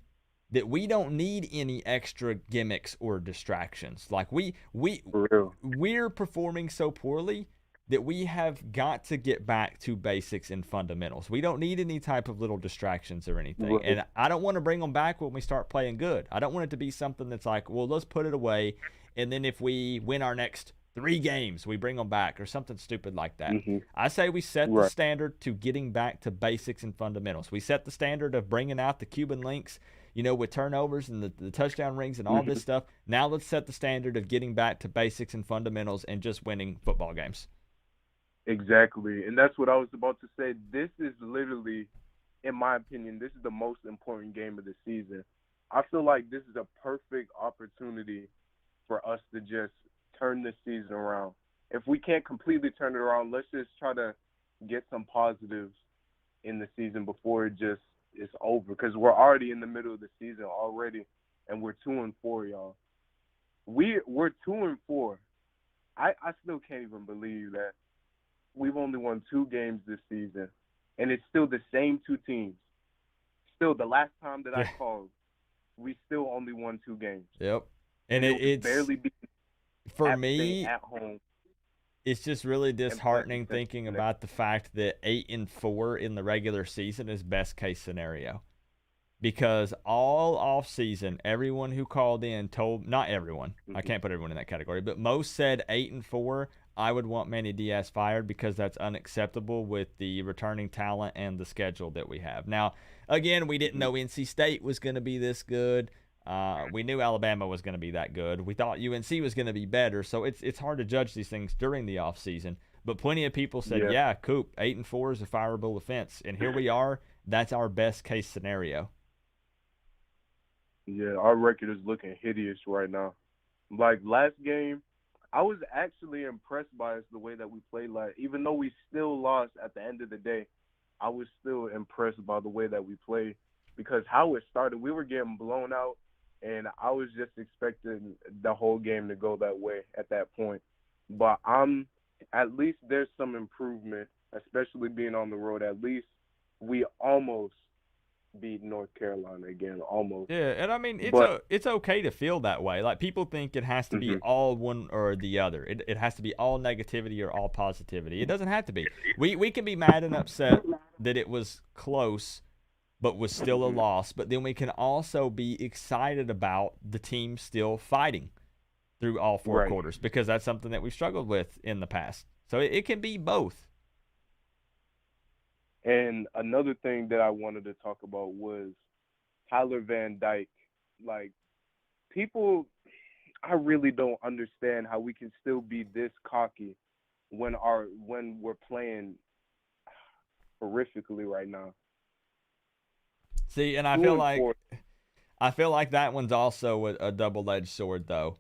that we don't need any extra gimmicks or distractions. Like, we're performing so poorly that we have got to get back to basics and fundamentals. We don't need any type of little distractions or anything. Right. And I don't want to bring them back when we start playing good. I don't want it to be something that's like, well, let's put it away, and then if we win our next 3 games, we bring them back, or something stupid like that. I say we set the standard to getting back to basics and fundamentals. We set the standard of bringing out the Cuban links, with turnovers and the touchdown rings and all this stuff. Now let's set the standard of getting back to basics and fundamentals and just winning football games. Exactly. And that's what I was about to say. This is literally, in my opinion, this is the most important game of the season. I feel like this is a perfect opportunity for us to just turn this season around. If we can't completely turn it around, let's just try to get some positives in the season before it's over, because we're already in the middle of the season already, and we're 2-4, y'all. We're 2-4. I still can't even believe that we've only won 2 games this season, and it's still the same 2 teams. Still, the last time that I called, we still only won 2 games. Yep. And it's barely beat for me at home. It's just really disheartening thinking about the fact that 8-4 in the regular season is best case scenario. Because all off season, everyone who called in told, not everyone, I can't put everyone in that category, but most said 8-4, I would want Manny Diaz fired because that's unacceptable with the returning talent and the schedule that we have. Now, again, we didn't know NC State was going to be this good. We knew Alabama was going to be that good. We thought UNC was going to be better. So it's hard to judge these things during the offseason. But plenty of people said, yeah, Coop, 8-4 is a fireable offense. And here we are. That's our best case scenario. Yeah, our record is looking hideous right now. Like, last game, I was actually impressed by us the way that we played. Like, even though we still lost at the end of the day, I was still impressed by the way that we played, because how it started, we were getting blown out, and I was just expecting the whole game to go that way at that point. But at least there's some improvement, especially being on the road. At least we almost beat North Carolina again, almost. Yeah, and I mean it's okay to feel that way. Like people think it has to be all one or the other. It has to be all negativity or all positivity. It doesn't have to be. We can be mad and upset that it was close, but was still a loss. But then we can also be excited about the team still fighting through all four quarters, because that's something that we've struggled with in the past. So it can be both. And another thing that I wanted to talk about was Tyler Van Dyke. Like, people, I really don't understand how we can still be this cocky when we're playing horrifically right now. See, and I feel like that one's also a double-edged sword, though.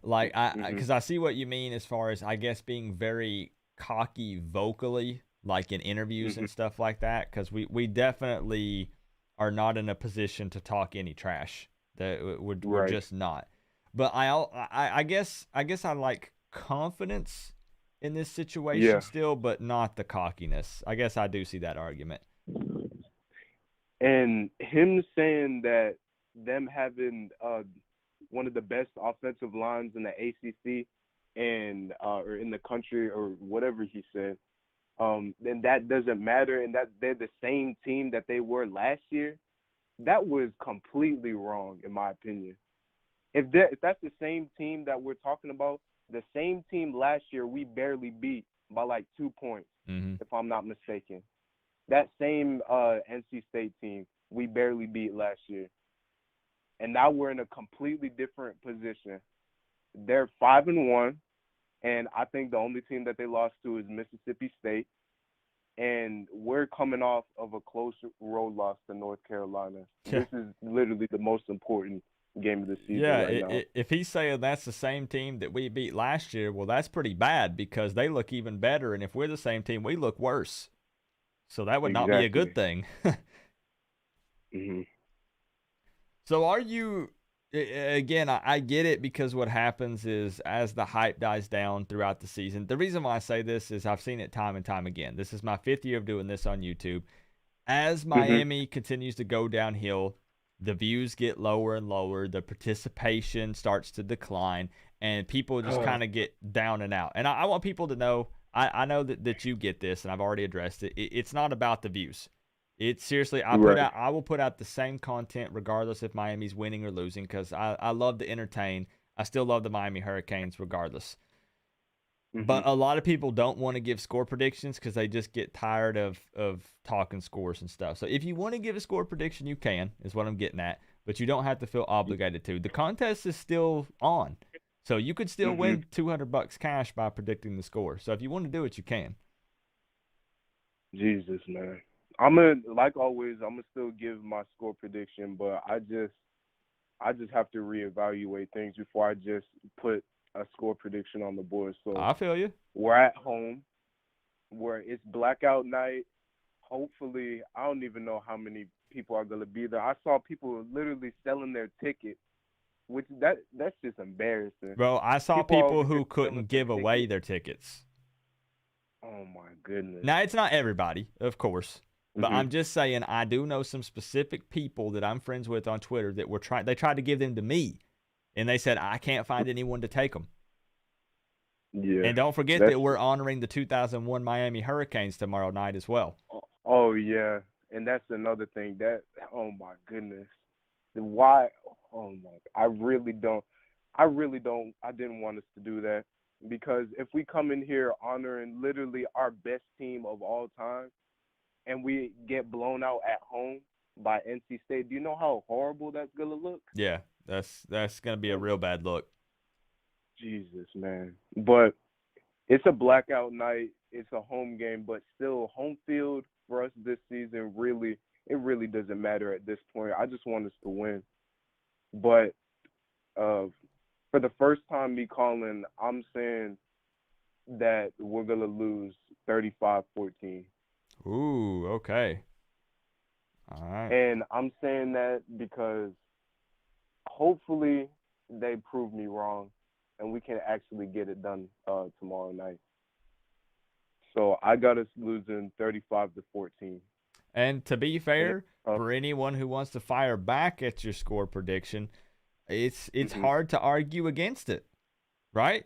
Like, because I see what you mean as far as, I guess, being very cocky vocally, like in interviews and stuff like that, because we definitely are not in a position to talk any trash. That we're just not. But I guess I like confidence in this situation still, but not the cockiness. I guess I do see that argument. And him saying that them having one of the best offensive lines in the ACC and or in the country or whatever he said, then that doesn't matter, and that they're the same team that they were last year. That was completely wrong, in my opinion. If that's the same team that we're talking about, the same team last year we barely beat by like 2 points, if I'm not mistaken. That same NC State team we barely beat last year. And now we're in a completely different position. They're 5-1, and I think the only team that they lost to is Mississippi State. And we're coming off of a close road loss to North Carolina. This is literally the most important game of the season right now. If he's saying that's the same team that we beat last year, well, that's pretty bad, because they look even better. And if we're the same team, we look worse. So that would not be a good thing. So are you, again, I get it, because what happens is as the hype dies down throughout the season, the reason why I say this is I've seen it time and time again. This is my 5th year of doing this on YouTube. As Miami continues to go downhill, the views get lower and lower, the participation starts to decline, and people just kind of get down and out. And I want people to know, I know that you get this, and I've already addressed it. It's not about the views. It's seriously, I will put out the same content regardless if Miami's winning or losing, because I love to entertain. I still love the Miami Hurricanes regardless. But a lot of people don't want to give score predictions because they just get tired of talking scores and stuff. So if you want to give a score prediction, you can, is what I'm getting at. But you don't have to feel obligated to. The contest is still on. So you could still win $200 cash by predicting the score. So if you want to do it, you can. Jesus, man. I'm gonna, like always, I'm gonna still give my score prediction, but I just have to reevaluate things before I just put a score prediction on the board. So I feel you. We're at home, where it's blackout night. Hopefully, I don't even know how many people are gonna be there. I saw people literally selling their tickets, which that's just embarrassing. Bro, I saw people who couldn't give away their tickets. Oh my goodness. Now, it's not everybody, of course. But I'm just saying, I do know some specific people that I'm friends with on Twitter that they tried to give them to me, and they said, I can't find anyone to take them. Yeah. And don't forget that we're honoring the 2001 Miami Hurricanes tomorrow night as well. Oh, yeah. And that's another thing. Oh, my goodness. Why? Oh, my. I didn't want us to do that, because if we come in here honoring literally our best team of all time, and we get blown out at home by NC State, do you know how horrible that's going to look? Yeah, that's going to be a real bad look. Jesus, man. But it's a blackout night. It's a home game, but still, home field for us this season, it really doesn't matter at this point. I just want us to win. But for the first time me calling, I'm saying that we're going to lose 35-14. Ooh, okay. All right. And I'm saying that because hopefully they prove me wrong and we can actually get it done tomorrow night. So I got us losing 35-14. And to be fair, for anyone who wants to fire back at your score prediction, it's hard to argue against it, right?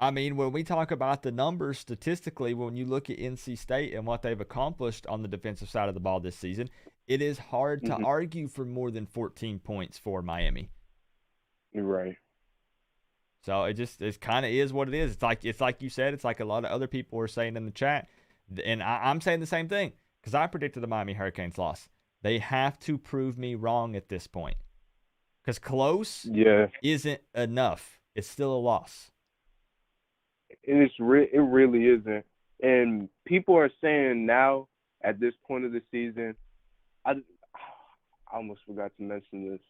I mean, when we talk about the numbers statistically, when you look at NC State and what they've accomplished on the defensive side of the ball this season, it is hard to argue for more than 14 points for Miami. You're right. So it kind of is what it is. It's like you said. It's like a lot of other people are saying in the chat, and I'm saying the same thing because I predicted the Miami Hurricanes loss. They have to prove me wrong at this point because close isn't enough. It's still a loss. It really isn't. And people are saying now at this point of the season, I almost forgot to mention this.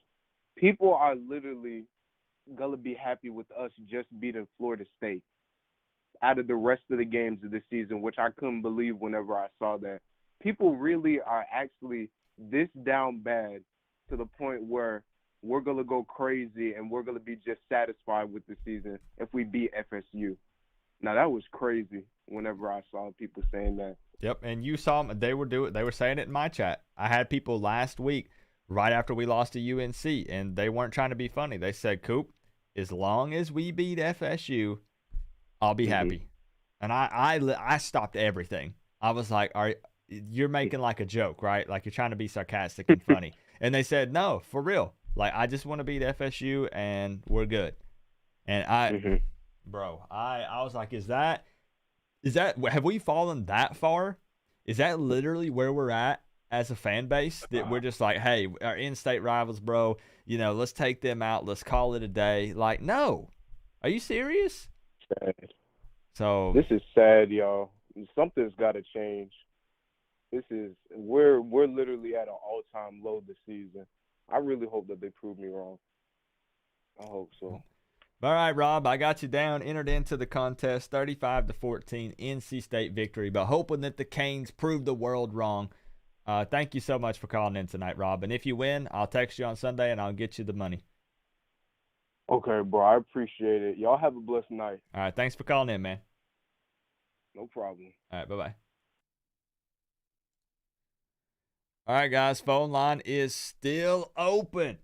People are literally gonna be happy with us just beating Florida State out of the rest of the games of the season, which I couldn't believe whenever I saw that. People really are actually this down bad to the point where we're gonna go crazy and we're gonna be just satisfied with the season if we beat FSU. Now that was crazy whenever I saw people saying that. Yep, and you saw them. They were saying it in my chat. I had people last week right after we lost to UNC, and they weren't trying to be funny. They said, Coop, as long as we beat FSU, I'll be happy. And I stopped everything. I was like, you're making like a joke, right? Like you're trying to be sarcastic and funny. And they said, no, for real. Like, I just want to beat FSU, and we're good. And I was like, is that, have we fallen that far? Is that literally where we're at as a fan base? That we're just like, hey, our in-state rivals, bro, let's take them out. Let's call it a day. Like, no. Are you serious? Sad. So this is sad, y'all. Something's got to change. We're literally at an all-time low this season. I really hope that they prove me wrong. I hope so. All right, Rob, I got you down, entered into the contest, 35-14, NC State victory, but hoping that the Canes prove the world wrong. Thank you so much for calling in tonight, Rob. And if you win, I'll text you on Sunday, and I'll get you the money. Okay, bro. I appreciate it. Y'all have a blessed night. All right, thanks for calling in, man. No problem. All right, bye-bye. All right, guys, phone line is still open.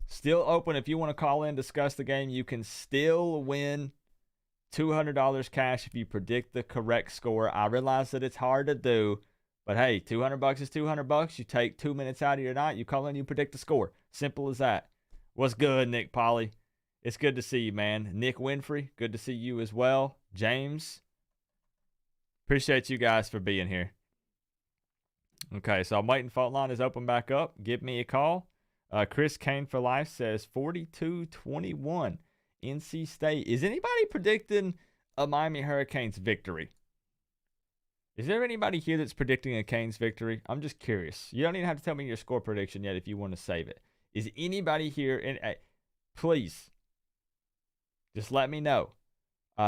Still open. If you want to call in, discuss the game, you can still win $200 cash if you predict the correct score. I realize that it's hard to do, but hey, $200 is $200. You take 2 minutes out of your night, you call in, you predict the score. Simple as that. What's good, Nick Polly? It's good to see you, man. Nick Winfrey, good to see you as well. James, appreciate you guys for being here. Okay, so I'm waiting. Phone line is open back up. Give me a call. Chris Kane for Life says 42-21 NC State. Is anybody predicting a Miami Hurricanes victory? Is there anybody here that's predicting a Canes victory? I'm just curious. You don't even have to tell me your score prediction yet if you want to save it. Is anybody here? Please, just let me know.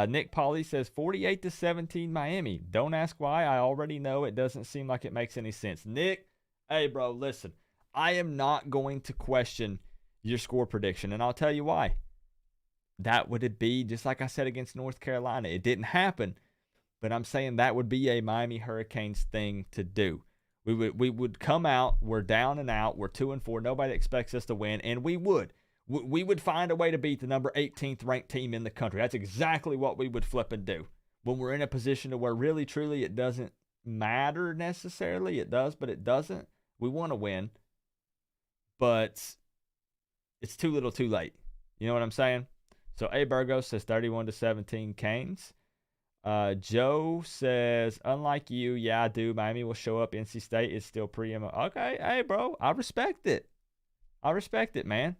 Nick Polly says 48-17 Miami. Don't ask why. I already know. It doesn't seem like it makes any sense. Nick, hey, bro, listen. I am not going to question your score prediction, and I'll tell you why. That would be, just like I said against North Carolina. It didn't happen, but I'm saying that would be a Miami Hurricanes thing to do. We would come out, we're down and out, we're 2-4, nobody expects us to win, and we would. We would find a way to beat the number 18th ranked team in the country. That's exactly what we would flip and do. When we're in a position to where really, truly, it doesn't matter necessarily. It does, but it doesn't. We want to win. But it's too little too late. You know what I'm saying? So A. Burgos says 31-17 Canes. Joe says, unlike you, yeah, I do. Miami will show up. NC State is still Okay, hey, bro, I respect it. I respect it, man.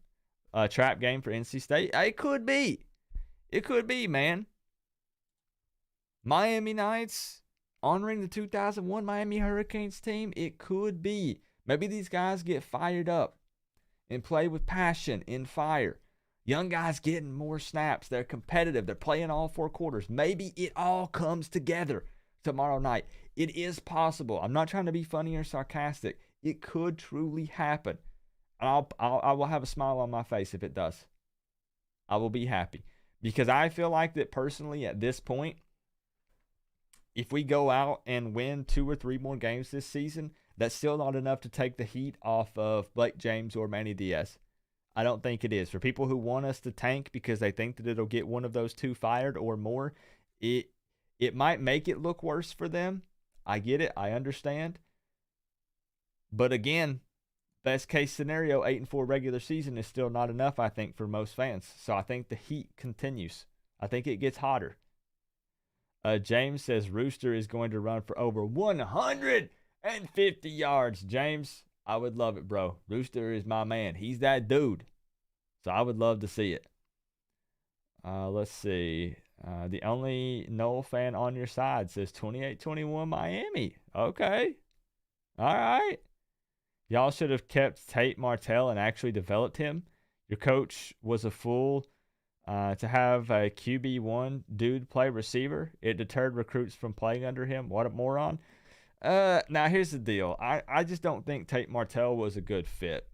Trap game for NC State. It could be. It could be, man. Miami Knights honoring the 2001 Miami Hurricanes team. It could be. Maybe these guys get fired up and play with passion and fire. Young guys getting more snaps. They're competitive. They're playing all 4 quarters. Maybe it all comes together tomorrow night. It is possible. I'm not trying to be funny or sarcastic. It could truly happen. I will have a smile on my face if it does. I will be happy because I feel like that personally at this point, if we go out and win 2 or 3 more games this season, that's still not enough to take the heat off of Blake James or Manny Diaz. I don't think it is. For people who want us to tank because they think that it'll get one of those 2 fired or more, it might make it look worse for them. I get it. I understand. But again, best case scenario, 8-4 regular season is still not enough, I think, for most fans. So I think the heat continues. I think it gets hotter. James says Rooster is going to run for over 150 yards. James, I would love it, bro. Rooster is my man. He's that dude. So I would love to see it. Let's see. The only Noel fan on your side says 28-21 Miami. Okay. All right. Y'all should have kept Tate Martell and actually developed him. Your coach was a fool to have a QB1 dude play receiver. It deterred recruits from playing under him. What a moron. Now, here's the deal. I just don't think Tate Martell was a good fit.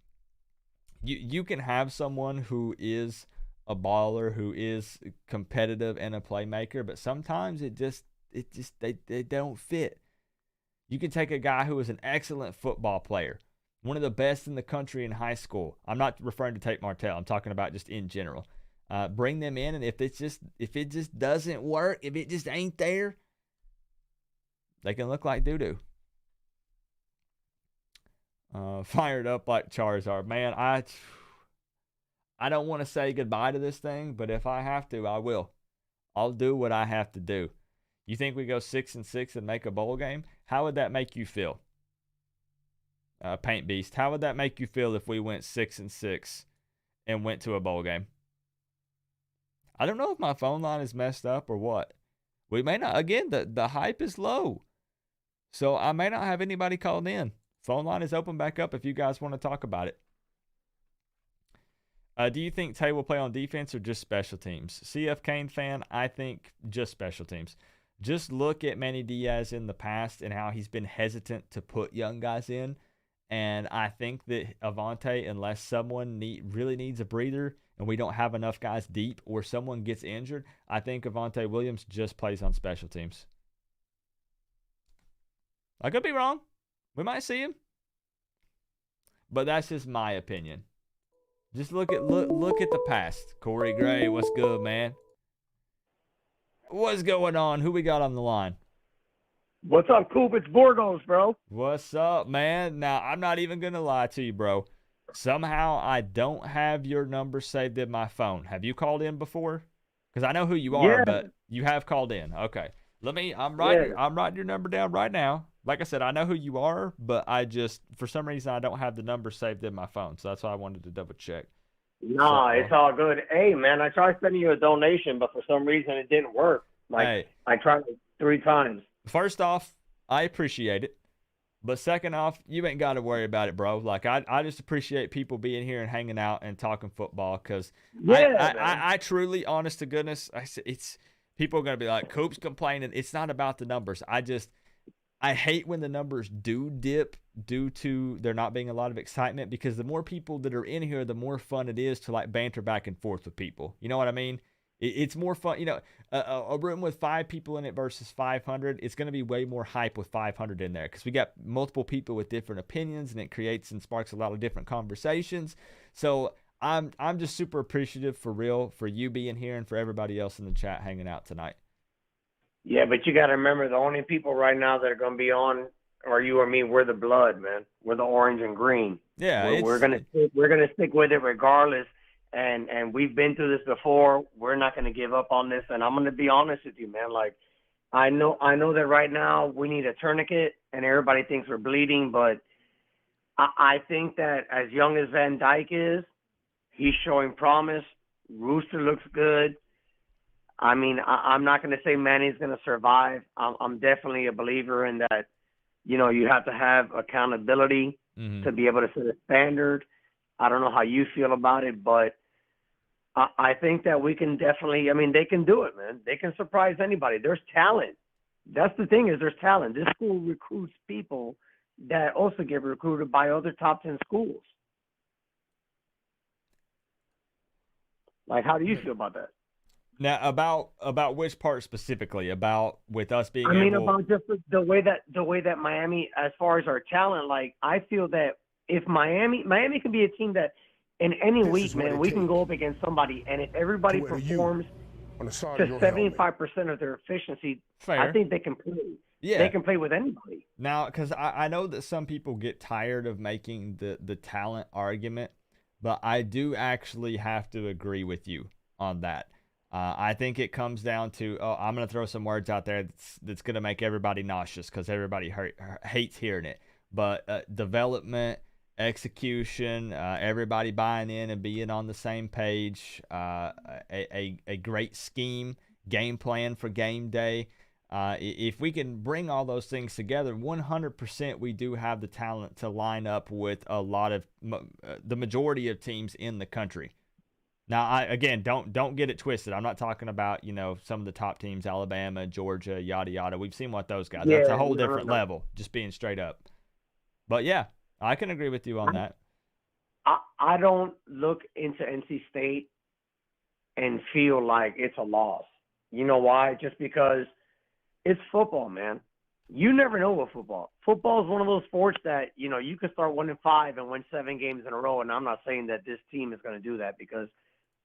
You can have someone who is a baller, who is competitive and a playmaker, but sometimes they don't fit. You can take a guy who is an excellent football player, one of the best in the country in high school. I'm not referring to Tate Martell. I'm talking about just in general. Bring them in, and if it just doesn't work, if it just ain't there, they can look like doo-doo. Fired up like Charizard. Man, I don't want to say goodbye to this thing, but if I have to, I will. I'll do what I have to do. You think we go 6-6 and make a bowl game? How would that make you feel? Paint Beast, how would that make you feel if we went 6-6 and went to a bowl game? I don't know if my phone line is messed up or what. We may not. Again, the hype is low. So I may not have anybody called in. Phone line is open back up if you guys want to talk about it. Do you think Tay will play on defense or just special teams? CF Kane fan, I think just special teams. Just look at Manny Diaz in the past and how he's been hesitant to put young guys in. And I think that Avante, unless someone really needs a breather and we don't have enough guys deep or someone gets injured, I think Avante Williams just plays on special teams. I could be wrong. We might see him. But that's just my opinion. Just look at the past. Corey Gray, what's good, man? What's going on? Who we got on the line? What's up, Coop? It's Borgos, bro. What's up, man? Now, I'm not even going to lie to you, bro. Somehow, I don't have your number saved in my phone. Have you called in before? Because I know who you are, but you have called in. Okay. I'm writing your number down right now. Like I said, I know who you are, but for some reason, I don't have the number saved in my phone. So that's why I wanted to double check. Nah, it's all good. Hey, man, I tried sending you a donation, but for some reason it didn't work. I tried it 3 times. First off, I appreciate it. But second off, you ain't got to worry about it, bro. Like, I just appreciate people being here and hanging out and talking football because I truly, honest to goodness, it's people are going to be like, Coop's complaining. It's not about the numbers. I hate when the numbers do dip due to there not being a lot of excitement because the more people that are in here, the more fun it is to like banter back and forth with people. You know what I mean? It's more fun. You know, a room with 5 people in it versus 500, it's going to be way more hype with 500 in there because we got multiple people with different opinions and it creates and sparks a lot of different conversations. So I'm just super appreciative for real for you being here and for everybody else in the chat hanging out tonight. Yeah, but you got to remember the only people right now that are going to be on are you or me. We're the blood, man. We're the orange and green. Yeah, we're gonna stick with it regardless. And we've been through this before. We're not going to give up on this. And I'm going to be honest with you, man. Like, I know that right now we need a tourniquet and everybody thinks we're bleeding, but I think that as young as Van Dyke is, he's showing promise. Rooster looks good. I mean, I'm not going to say Manny's going to survive. I'm definitely a believer in that, you know, you have to have accountability to be able to set a standard. I don't know how you feel about it, but I think that we can definitely, I mean, they can do it, man. They can surprise anybody. There's talent. That's the thing is there's talent. This school recruits people that also get recruited by other top 10 schools. Like, how do you feel about that? Now, about which part specifically? About with us being I mean, able... about just the way that Miami, as far as our talent, like, I feel that if Miami can be a team that in any week, man, we can go up against somebody, and if everybody performs to 75% of their efficiency, Fair. I think they can play. Yeah. They can play with anybody. Now, because I know that some people get tired of making the talent argument, but I do actually have to agree with you on that. I think it comes down to, I'm going to throw some words out there that's going to make everybody nauseous because everybody hates hearing it. But development, execution, everybody buying in and being on the same page, a great scheme, game plan for game day. If we can bring all those things together, 100% we do have the talent to line up with a lot of the majority of teams in the country. Now, again, don't get it twisted. I'm not talking about, some of the top teams, Alabama, Georgia, yada, yada. We've seen what those guys. That's a whole different level, just being straight up. But, yeah, I can agree with you on that. I don't look into NC State and feel like it's a loss. You know why? Just because it's football, man. You never know with football. Football is one of those sports that, you can start 1-5 and win 7 games in a row. And I'm not saying that this team is going to do that because,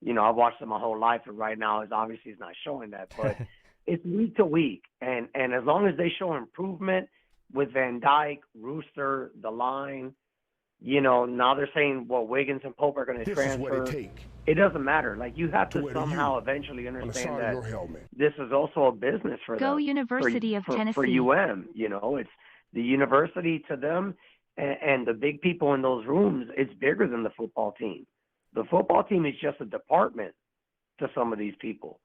I've watched them my whole life, and right now is obviously not showing that. But it's week to week, and as long as they show improvement with Van Dyke, Rooster, the line, now they're saying, Wiggins and Pope are going to transfer. It doesn't matter. Like, you have to somehow eventually understand that this is also a business for them. Go University of Tennessee. For UM, it's the university to them, and the big people in those rooms, it's bigger than the football team. The football team is just a department to some of these people.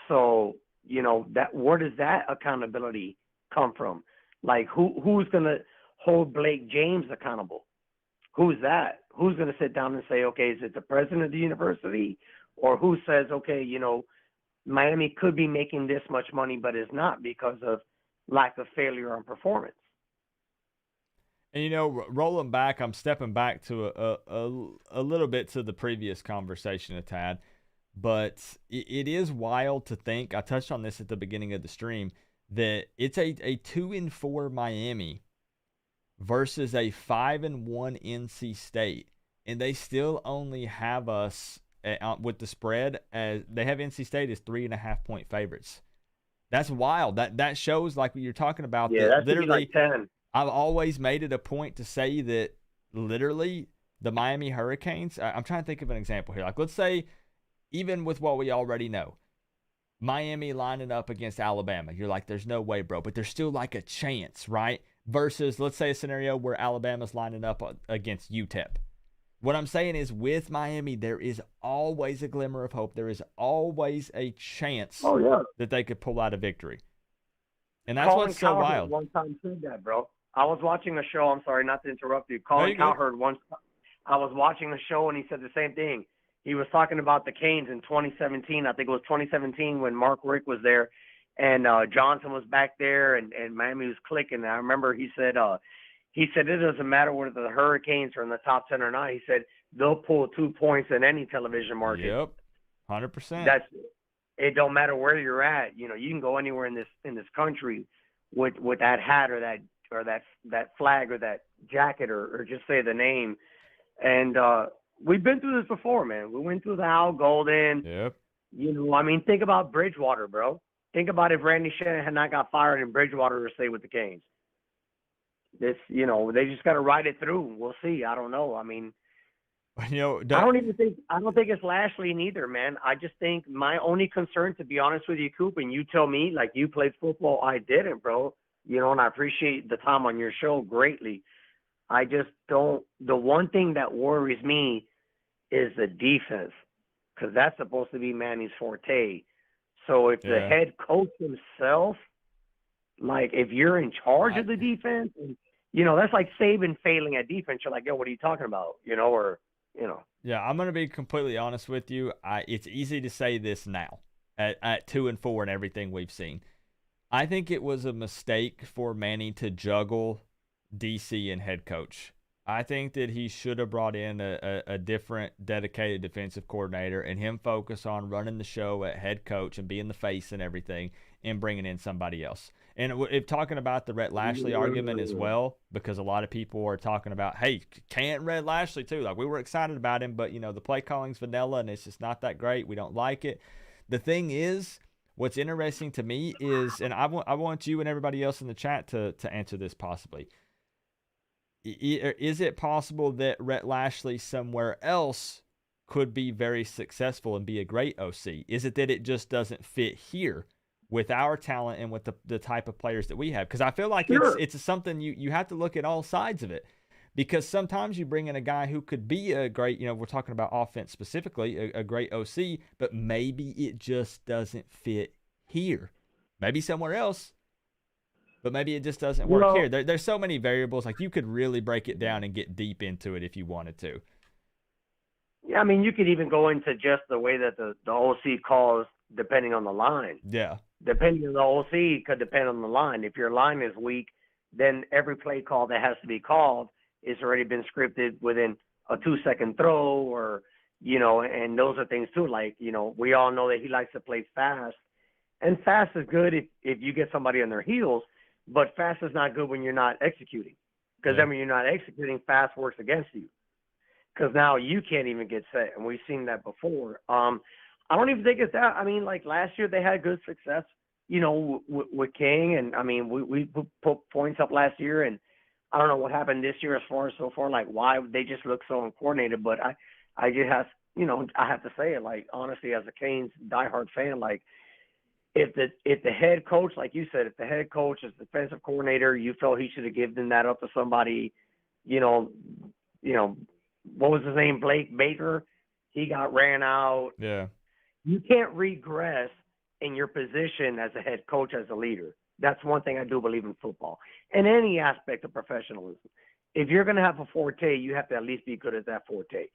So, that where does that accountability come from? Like, who's going to hold Blake James accountable? Who's that? Who's going to sit down and say, okay, is it the president of the university? Or who says, okay, Miami could be making this much money, but is not because of lack of failure on performance. And, rolling back, I'm stepping back to a little bit to the previous conversation a tad, but it is wild to think, I touched on this at the beginning of the stream, that it's a 2-4 Miami versus a 5-1 NC State, and they still only have us with the spread as they have NC State as 3.5-point favorites. That's wild. That shows, like you're talking about. Yeah, that's literally like 10. I've always made it a point to say that literally the Miami Hurricanes. I'm trying to think of an example here. Like, let's say, even with what we already know, Miami lining up against Alabama. You're like, there's no way, bro. But there's still like a chance, right? Versus, let's say, a scenario where Alabama's lining up against UTEP. What I'm saying is, with Miami, there is always a glimmer of hope. There is always a chance that they could pull out a victory. And that's Colin what's so Cowherd wild. One time said that, bro. I was watching a show. I'm sorry, not to interrupt you. Colin Cowherd once. I was watching a show, and he said the same thing. He was talking about the Canes in 2017. I think it was 2017 when Mark Richt was there, and Johnson was back there, and Miami was clicking. I remember he said it doesn't matter whether the Hurricanes are in the top 10 or not. He said they'll pull 2 points in any television market. Yep, 100%. It don't matter where you're at. You can go anywhere in this country with that hat or that flag or that jacket or just say the name. And we've been through this before, man. We went through the Al Golden. Yep. Think about Bridgewater, bro. Think about if Randy Shanahan had not got fired and Bridgewater to stay with the Canes. They just got to ride it through. We'll see. I don't know. I mean, I don't think it's Lashley neither, man. I just think my only concern, to be honest with you, Coop, and you tell me, like, you played football, I didn't, bro. And I appreciate the time on your show greatly. I just don't. The one thing that worries me is the defense, because that's supposed to be Manny's forte. So if the head coach himself, like, if you're in charge of the defense, and, that's like Saban failing at defense. You're like, yo, what are you talking about? Yeah, I'm going to be completely honest with you. It's easy to say this now at 2-4 and everything we've seen. I think it was a mistake for Manny to juggle DC and head coach. I think that he should have brought in a different dedicated defensive coordinator and him focus on running the show at head coach and being the face and everything and bringing in somebody else. And if talking about the Rhett Lashley argument as well, because a lot of people are talking about, hey, can't Rhett Lashley too? Like, we were excited about him, but, the play calling's vanilla and it's just not that great. We don't like it. The thing is, what's interesting to me is, and I want you and everybody else in the chat to answer this possibly. Is it possible that Rhett Lashley somewhere else could be very successful and be a great OC? Is it that it just doesn't fit here with our talent and with the type of players that we have? Because I feel like it's something you have to look at all sides of it. Because sometimes you bring in a guy who could be a great, we're talking about offense specifically, a great OC, but maybe it just doesn't fit here. Maybe somewhere else. But maybe it just doesn't work here. There's so many variables. Like, you could really break it down and get deep into it if you wanted to. Yeah, I mean, you could even go into just the way that the OC calls depending on the line. Yeah. Depending on the OC could depend on the line. If your line is weak, then every play call that has to be called is already been scripted within a 2-second throw or, and those are things too. Like, we all know that he likes to play fast. And fast is good if you get somebody on their heels. But fast is not good when you're not executing. Because then when you're not executing, fast works against you. Because now you can't even get set. And we've seen that before. I don't even think it's that. I mean, like last year they had good success, with King. And, I mean, we put points up last year. And I don't know what happened this year as far as so far, like why they just look so uncoordinated. But I just have, I have to say it, like, honestly, as a Canes diehard fan, like, if the head coach, like you said, if the head coach is defensive coordinator, you felt he should have given that up to somebody, what was his name? Blake Baker. He got ran out. Yeah. You can't regress in your position as a head coach, as a leader. That's one thing I do believe in football and any aspect of professionalism. If you're going to have a forte, you have to at least be good at that forte.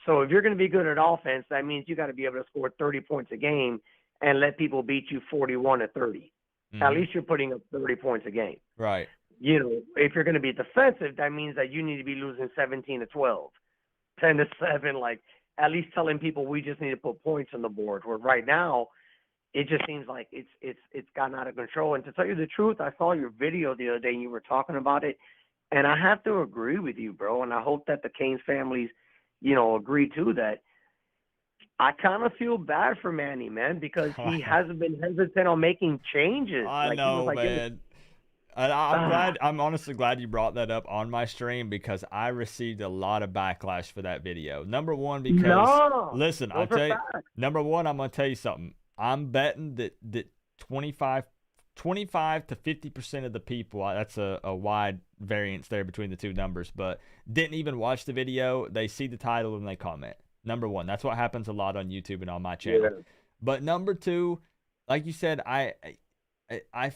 So if you're going to be good at offense, that means you got to be able to score 30 points a game and let people beat you 41-30. Mm-hmm. At least you're putting up 30 points a game. Right. If you're going to be defensive, that means that you need to be losing 17-12, 10-7. Like, at least telling people we just need to put points on the board. Where right now, it just seems like it's gotten out of control. And to tell you the truth, I saw your video the other day and you were talking about it, and I have to agree with you, bro. And I hope that the Canes families, agree too that. I kind of feel bad for Manny, man, because he hasn't been hesitant on making changes. I know, man. I'm honestly glad you brought that up on my stream because I received a lot of backlash for that video. Number one, because listen, I'll tell you. Number one, I'm gonna tell you something. I'm betting that 25 to 50% of the people, that's a wide variance there between the two numbers, but didn't even watch the video. They see the title and they comment. Number one, that's what happens a lot on YouTube and on my channel. Yeah. But number two, like you said, I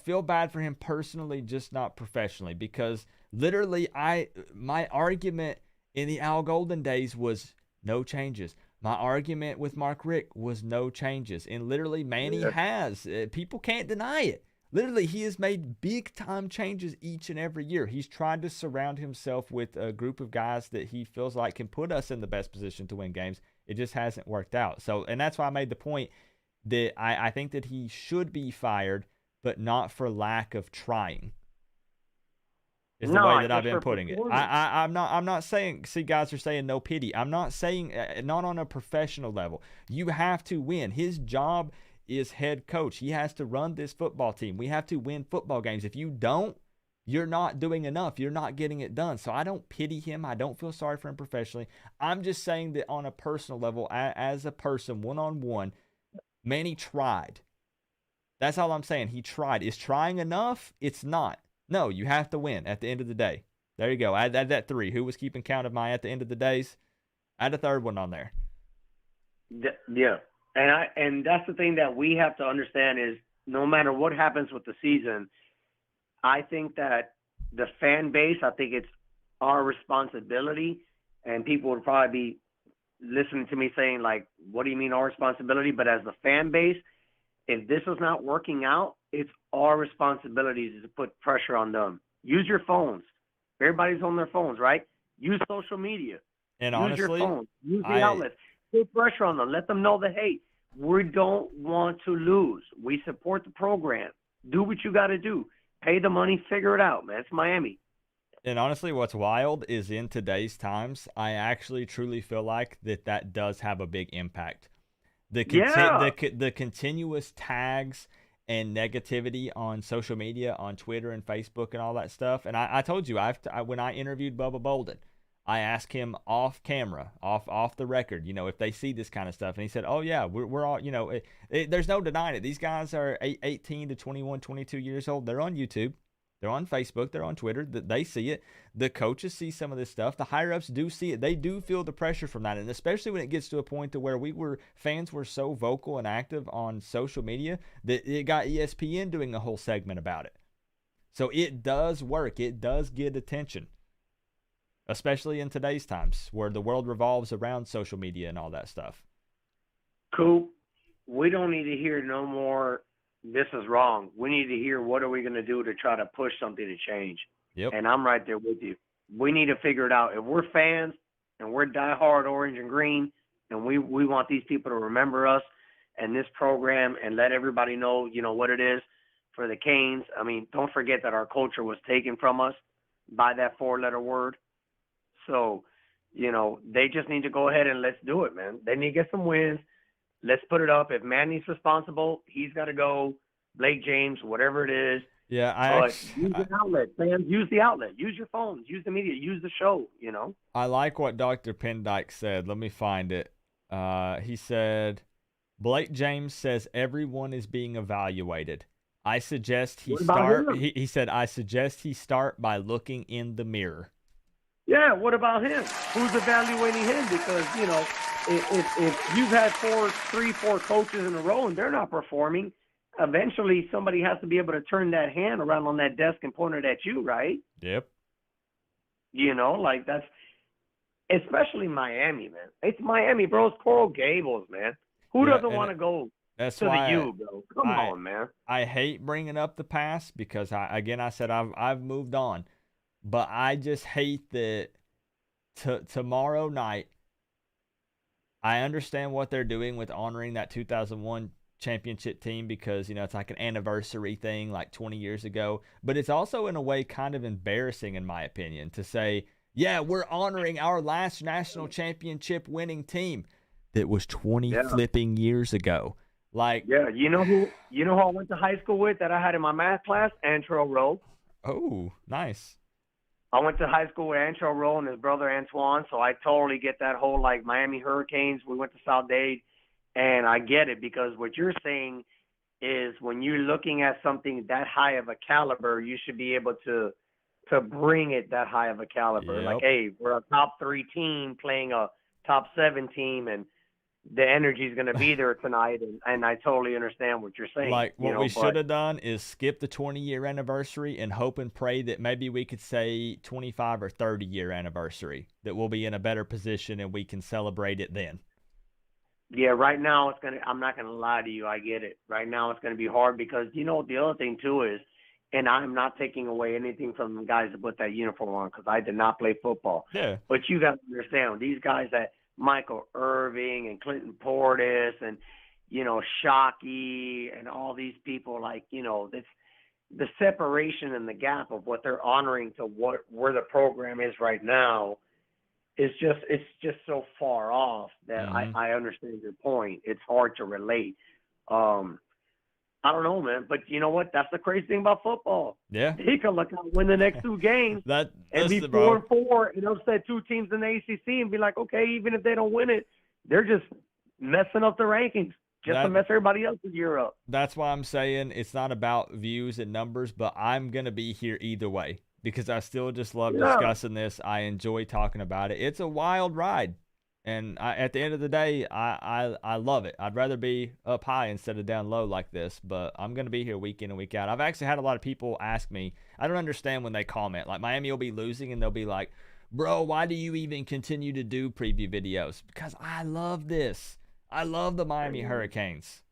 feel bad for him personally, just not professionally, because literally my argument in the Al Golden days was no changes. My argument with Mark Richt was no changes. And literally Manny has. People can't deny it. Literally, he has made big-time changes each and every year. He's tried to surround himself with a group of guys that he feels like can put us in the best position to win games. It just hasn't worked out. So, and that's why I made the point that I think that he should be fired, but not for lack of trying. Is the way that I've been putting it. I'm not saying, see, guys are saying no pity. I'm not saying, not on a professional level. You have to win. His job is head coach. He has to run this football team. We have to win football games. If you don't, you're not doing enough. You're not getting it done. So I don't pity him. I don't feel sorry for him professionally. I'm just saying that on a personal level, as a person, one-on-one, Manny tried. That's all I'm saying. He tried. Is trying enough? It's not. No, you have to win at the end of the day. There you go. Add that 3. Who was keeping count of my at the end of the days? Add a third one on there. Yeah. And that's the thing that we have to understand is no matter what happens with the season, I think that the fan base, I think it's our responsibility, and people would probably be listening to me saying, like, what do you mean our responsibility? But as the fan base, if this is not working out, it's our responsibility to put pressure on them. Use your phones. Everybody's on their phones, right? Use social media. And use your honestly, phone. Use the outlets. Put pressure on them. Let them know that, hey, we don't want to lose. We support the program. Do what you got to do. Pay the money. Figure it out, man. It's Miami. And honestly, what's wild is in today's times, I actually truly feel like that does have a big impact. The continuous tags and negativity on social media, on Twitter and Facebook and all that stuff. And I told you, when I interviewed Bubba Bolden, I asked him off camera, off the record, if they see this kind of stuff. And he said, oh, yeah, we're all, there's no denying it. These guys are 18 to 21, 22 years old. They're on YouTube. They're on Facebook. They're on Twitter. They see it. The coaches see some of this stuff. The higher-ups do see it. They do feel the pressure from that. And especially when it gets to a point to where fans were so vocal and active on social media that it got ESPN doing a whole segment about it. So it does work. It does get attention, especially in today's times where the world revolves around social media and all that stuff. Coop, we don't need to hear no more, this is wrong. We need to hear, what are we going to do to try to push something to change? Yep. And I'm right there with you. We need to figure it out. If we're fans and we're diehard orange and green, and we want these people to remember us and this program and let everybody know, what it is for the Canes. I mean, don't forget that our culture was taken from us by that 4-letter word. So, they just need to go ahead and let's do it, man. They need to get some wins. Let's put it up. If Manny's responsible, he's got to go. Blake James, whatever it is. Yeah, use an outlet. Fans, use the outlet. Use your phones. Use the media. Use the show, I like what Dr. Pendyke said. Let me find it. He said, Blake James says everyone is being evaluated. I suggest he start. He said, I suggest he start by looking in the mirror. Yeah, what about him? Who's evaluating him? Because, if you've had 4 coaches in a row and they're not performing, eventually somebody has to be able to turn that hand around on that desk and point it at you, right? Yep. That's especially Miami, man. It's Miami, bro. It's Coral Gables, man. Who doesn't want to go to the U, bro? Come on, man. I hate bringing up the past because, I said I've moved on. But I just hate that tomorrow night, I understand what they're doing with honoring that 2001 championship team because, it's like an anniversary thing like 20 years ago. But it's also in a way kind of embarrassing, in my opinion, to say, yeah, we're honoring our last national championship winning team that was 20 flipping years ago. Like, yeah, you know who I went to high school with that I had in my math class? Antrell Rowe. Oh, nice. I went to high school with Antrell Rowe and his brother Antoine, so I totally get that whole, Miami Hurricanes. We went to South Dade, and I get it because what you're saying is when you're looking at something that high of a caliber, you should be able to bring it that high of a caliber. Yep. Like, hey, we're a top 3 team playing a top 7 team, and the energy is going to be there tonight, and I totally understand what you're saying. Like, what we should have done is skip the 20-year anniversary and hope and pray that maybe we could say 25 or 30-year anniversary, that we'll be in a better position and we can celebrate it then. Yeah, right now I'm not going to lie to you. I get it. Right now it's going to be hard because, the other thing too is, and I'm not taking away anything from the guys that put that uniform on because I did not play football. Yeah. But you got to understand, these guys that Michael Irving and Clinton Portis and, Shockey and all these people, it's the separation and the gap of what they're honoring to where the program is right now it's just so far off that I understand your point. It's hard to relate. I don't know, man, but you know what? That's the crazy thing about football. Yeah, he can look out, win the next 2 games, and be 4-4, and upset 2 teams in the ACC, and be like, okay, even if they don't win it, they're just messing up the rankings just to mess everybody else's year up. That's why I'm saying it's not about views and numbers, but I'm gonna be here either way because I still just love discussing this. I enjoy talking about it. It's a wild ride. And at the end of the day, I love it. I'd rather be up high instead of down low like this, but I'm going to be here week in and week out. I've actually had a lot of people ask me, I don't understand when they comment. Like, Miami will be losing, and they'll be like, bro, why do you even continue to do preview videos? Because I love this. I love the Miami Hurricanes.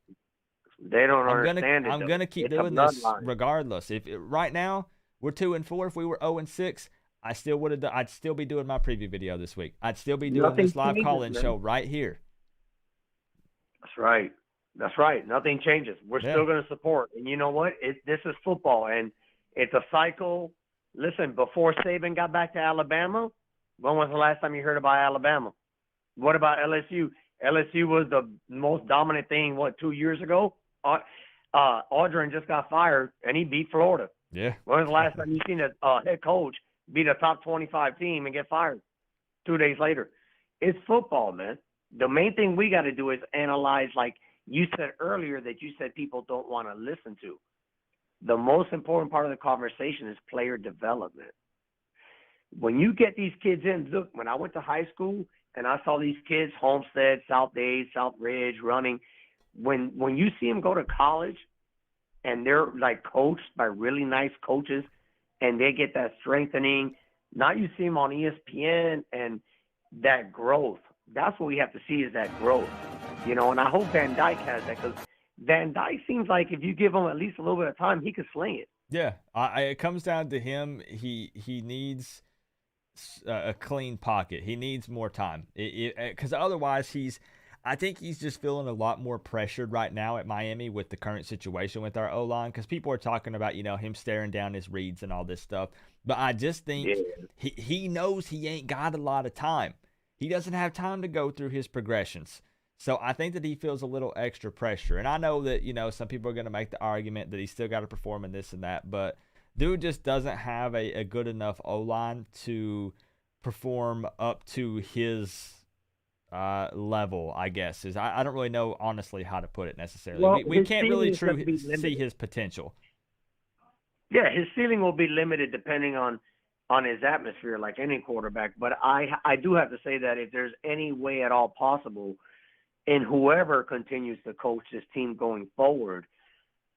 They don't understand it. I'm going to keep doing this regardless. Right now, we're 2-4. If we were 0-6, I still would have. I'd still be doing my preview video this week. I'd still be doing Nothing this live changes, call-in man. show right here. That's right. That's right. Nothing changes. We're Yeah. still going to support. And you know what? This is football, and it's a cycle. Listen, before Saban got back to Alabama, when was the last time you heard about Alabama? What about LSU? LSU was the most dominant thing, 2 years ago? Audrin just got fired, and he beat Florida. Yeah. When was the last time you seen a head coach beat a top 25 team and get fired 2 days later? It's football, man. The main thing we got to do is analyze, like you said earlier, that you said people don't want to listen to. The most important part of the conversation is player development. When you get these kids in, look, when I went to high school and I saw these kids, Homestead, South Dade, South Ridge, running, when you see them go to college and they're like coached by really nice coaches and they get that strengthening, now you see them on ESPN and that growth. That's what we have to see, is that growth. You know, and I hope Van Dyke has that, because Van Dyke seems like if you give him at least a little bit of time, he could sling it. Yeah, it comes down to him. He needs a clean pocket. He needs more time, because otherwise I think he's just feeling a lot more pressured right now at Miami with the current situation with our O-line, because people are talking about, him staring down his reads and all this stuff. But I just think he knows he ain't got a lot of time. He doesn't have time to go through his progressions. So I think that he feels a little extra pressure. And I know that, some people are going to make the argument that he's still got to perform in this and that, but dude just doesn't have a good enough O-line to perform up to his level, I guess. I don't really know, honestly, how to put it necessarily. Well, we can't really see his potential. Yeah, his ceiling will be limited depending on his atmosphere, like any quarterback. But I do have to say that if there's any way at all possible, and whoever continues to coach this team going forward,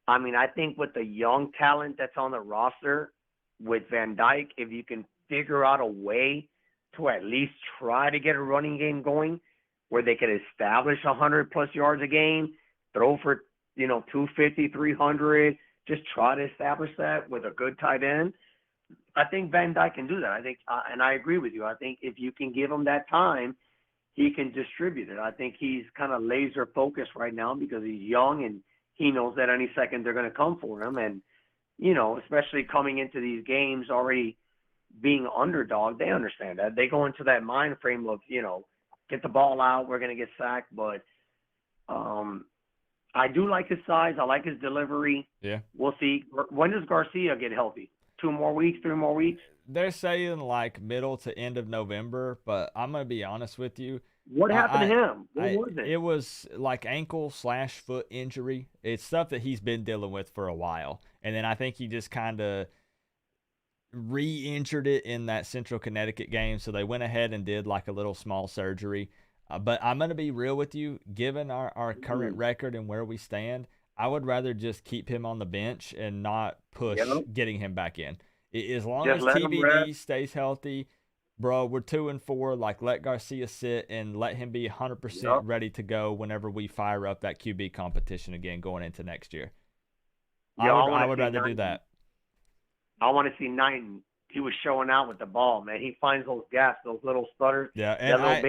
I mean, I think with the young talent that's on the roster with Van Dyke, if you can figure out a way to at least try to get a running game going where they could establish 100+ yards a game, throw for, 250, 300, just try to establish that with a good tight end. I think Van Dyke can do that. I think, and I agree with you. I think if you can give him that time, he can distribute it. I think he's kind of laser focused right now because he's young and he knows that any second they're going to come for him. And, especially coming into these games already being underdog, they understand that. They go into that mind frame of, get the ball out, we're going to get sacked. But I do like his size. I like his delivery. Yeah. We'll see. When does Garcia get healthy? 2 more weeks, 3 more weeks? They're saying like middle to end of November, but I'm going to be honest with you. What happened to him? What was it? It was like ankle/foot injury. It's stuff that he's been dealing with for a while. And then I think he just kind of re-injured it in that Central Connecticut game. So they went ahead and did like a little small surgery. But I'm going to be real with you. Given our current record and where we stand, I would rather just keep him on the bench and not push getting him back in. As long as TVD stays healthy, bro, we're 2-4. Like, let Garcia sit and let him be 100% ready to go whenever we fire up that QB competition again going into next year. I would rather do that. I want to see Knighton. He was showing out with the ball, man. He finds those gaps, those little stutters. Yeah, and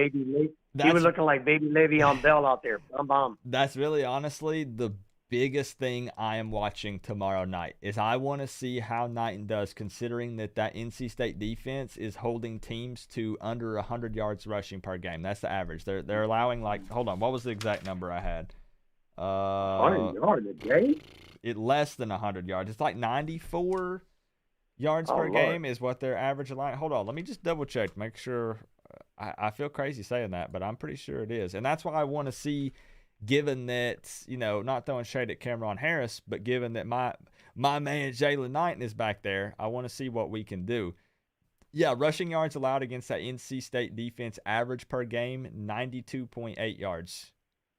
he was looking like baby Le'Veon Bell out there. Bomb. That's really, honestly, the biggest thing I am watching tomorrow night is I want to see how Knighton does, considering that NC State defense is holding teams to under 100 yards rushing per game. That's the average. They're allowing, like, hold on, what was the exact number I had? 100 yards a game? It less than 100 yards. It's like 94 yards per game is what they're averaging. Like, hold on, let me just double check, make sure. I feel crazy saying that, but I'm pretty sure it is, and that's why I want to see. Given that, not throwing shade at Cameron Harris, but given that my man Jaylen Knighton is back there, I want to see what we can do. Yeah, rushing yards allowed against that NC State defense average per game, 92.8 yards.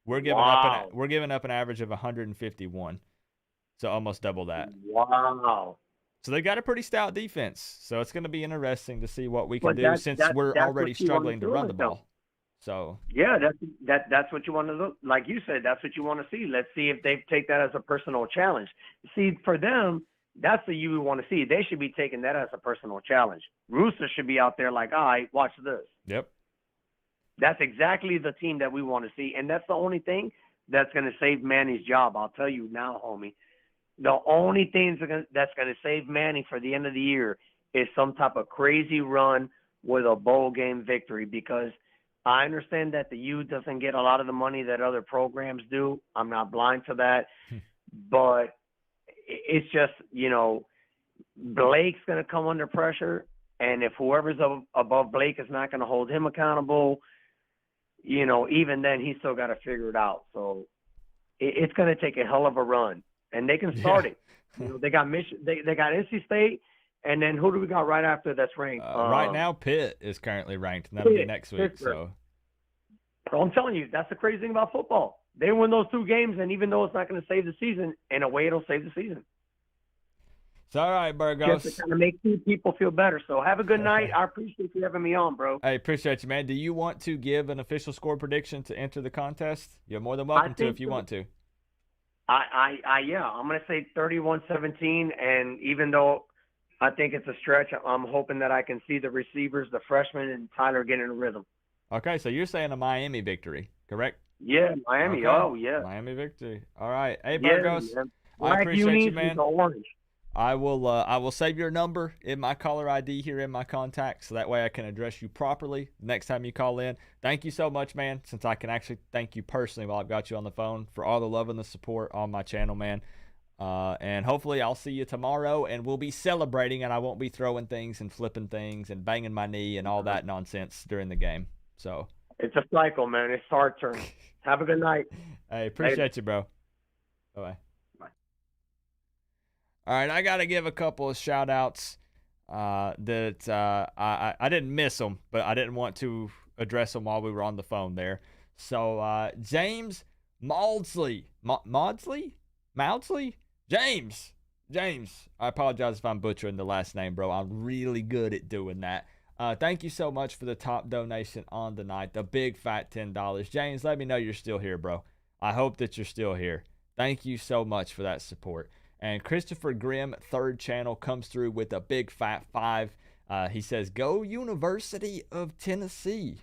We're giving up an average of 151, so almost double that. Wow. So they got a pretty stout defense, so it's going to be interesting to see what we can do since we're already struggling to run the ball. So yeah, that's what you want to look. Like you said, that's what you want to see. Let's see if they take that as a personal challenge. See, for them, That's the you we want to see. They should be taking that as a personal challenge. Rooster should be out there like, all right, watch this. Yep. That's exactly the team that we want to see, and that's the only thing that's going to save Manny's job. I'll tell you now, homie. The only thing that's going to save Manny for the end of the year is some type of crazy run with a bowl game victory, because I understand that the U doesn't get a lot of the money that other programs do. I'm not blind to that. But it's just, Blake's going to come under pressure, and if whoever's above Blake is not going to hold him accountable, even then he's still got to figure it out. So it's going to take a hell of a run, and they can start it. They got they got NC State, and then who do we got right after that's ranked? Right now, Pitt is currently ranked, and that'll be next week. Pittsburgh. So I'm telling you, that's the crazy thing about football. They win those 2 games, and even though it's not going to save the season, in a way it'll save the season. It's all right, Burgos. Just to kind of make people feel better. So have a good night. I appreciate you having me on, bro. Hey, appreciate you, man. Do you want to give an official score prediction to enter the contest? You're more than welcome to if you want to. Yeah, I'm going to say 31-17, and even though I think it's a stretch, I'm hoping that I can see the receivers, the freshmen, and Tyler get in a rhythm. Okay, so you're saying a Miami victory, correct? Yeah, Miami. Okay. Oh, yeah. Miami victory. All right. Hey, Burgos, yeah, I appreciate you, man. Orange. I will save your number in my caller ID here in my contacts, so that way I can address you properly next time you call in. Thank you so much, man, since I can actually thank you personally while I've got you on the phone for all the love and the support on my channel, man. And hopefully I'll see you tomorrow, and we'll be celebrating, and I won't be throwing things and flipping things and banging my knee and all that nonsense during the game. So it's a cycle, man. It's our turn. Have a good night. Hey, appreciate you, bro. Bye-bye. All right, I got to give a couple of shout-outs that I didn't miss them, but I didn't want to address them while we were on the phone there. So James Maudsley. James. I apologize if I'm butchering the last name, bro. I'm really good at doing that. Thank you so much for the top donation on the night, the big fat $10. James, let me know you're still here, bro. I hope that you're still here. Thank you so much for that support. And Christopher Grimm, third channel, comes through with a big fat $5. He says, go University of Tennessee.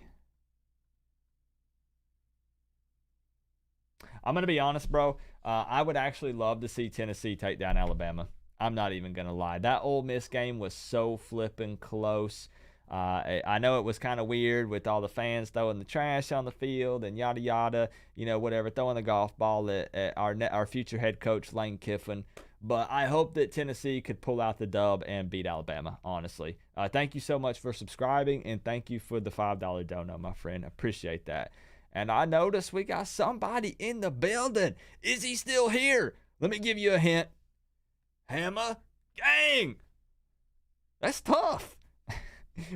I'm going to be honest, bro. I would actually love to see Tennessee take down Alabama. I'm not even going to lie. That Ole Miss game was so flipping close. I know it was kind of weird with all the fans throwing the trash on the field and yada yada, whatever, throwing the golf ball at our future head coach Lane Kiffin. But I hope that Tennessee could pull out the dub and beat Alabama, honestly. Thank you so much for subscribing, and thank you for the $5 dono, my friend. Appreciate that. And I noticed we got somebody in the building. Is he still here? Let me give you a hint. Hammer Gang. That's tough.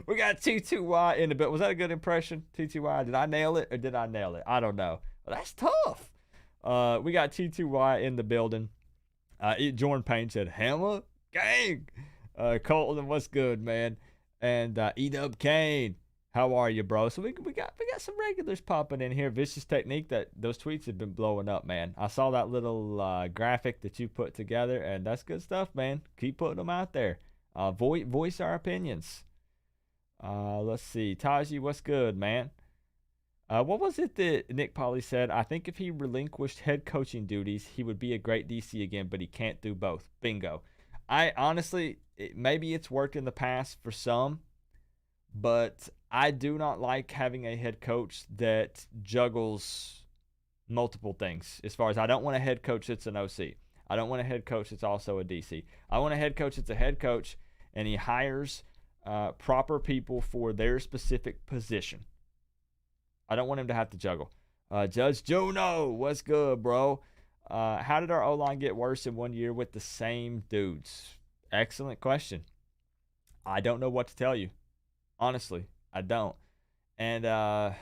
We got T2Y in the building. Was that a good impression, T2Y? Did I nail it or did I nail it? I don't know. Well, that's tough. We got T2Y in the building. Jordan Payne said, Hammer Gang. Colton, what's good, man? And E-Dub Kane, how are you, bro? So we got some regulars popping in here. Vicious Technique, that those tweets have been blowing up, man. I saw that little graphic that you put together, and that's good stuff, man. Keep putting them out there. Voice our opinions. Let's see. Taji, what's good, man? What was it that Nick Polly said? I think if he relinquished head coaching duties, he would be a great DC again, but he can't do both. Bingo. I honestly, maybe it's worked in the past for some, but I do not like having a head coach that juggles multiple things. As far as I don't want a head coach that's an OC. I don't want a head coach that's also a DC. I want a head coach that's a head coach, and he hires proper people for their specific position. I don't want him to have to juggle. Judge Juno, what's good, bro? How did our O-line get worse in 1 year with the same dudes? Excellent question. I don't know what to tell you. Honestly, I don't. And I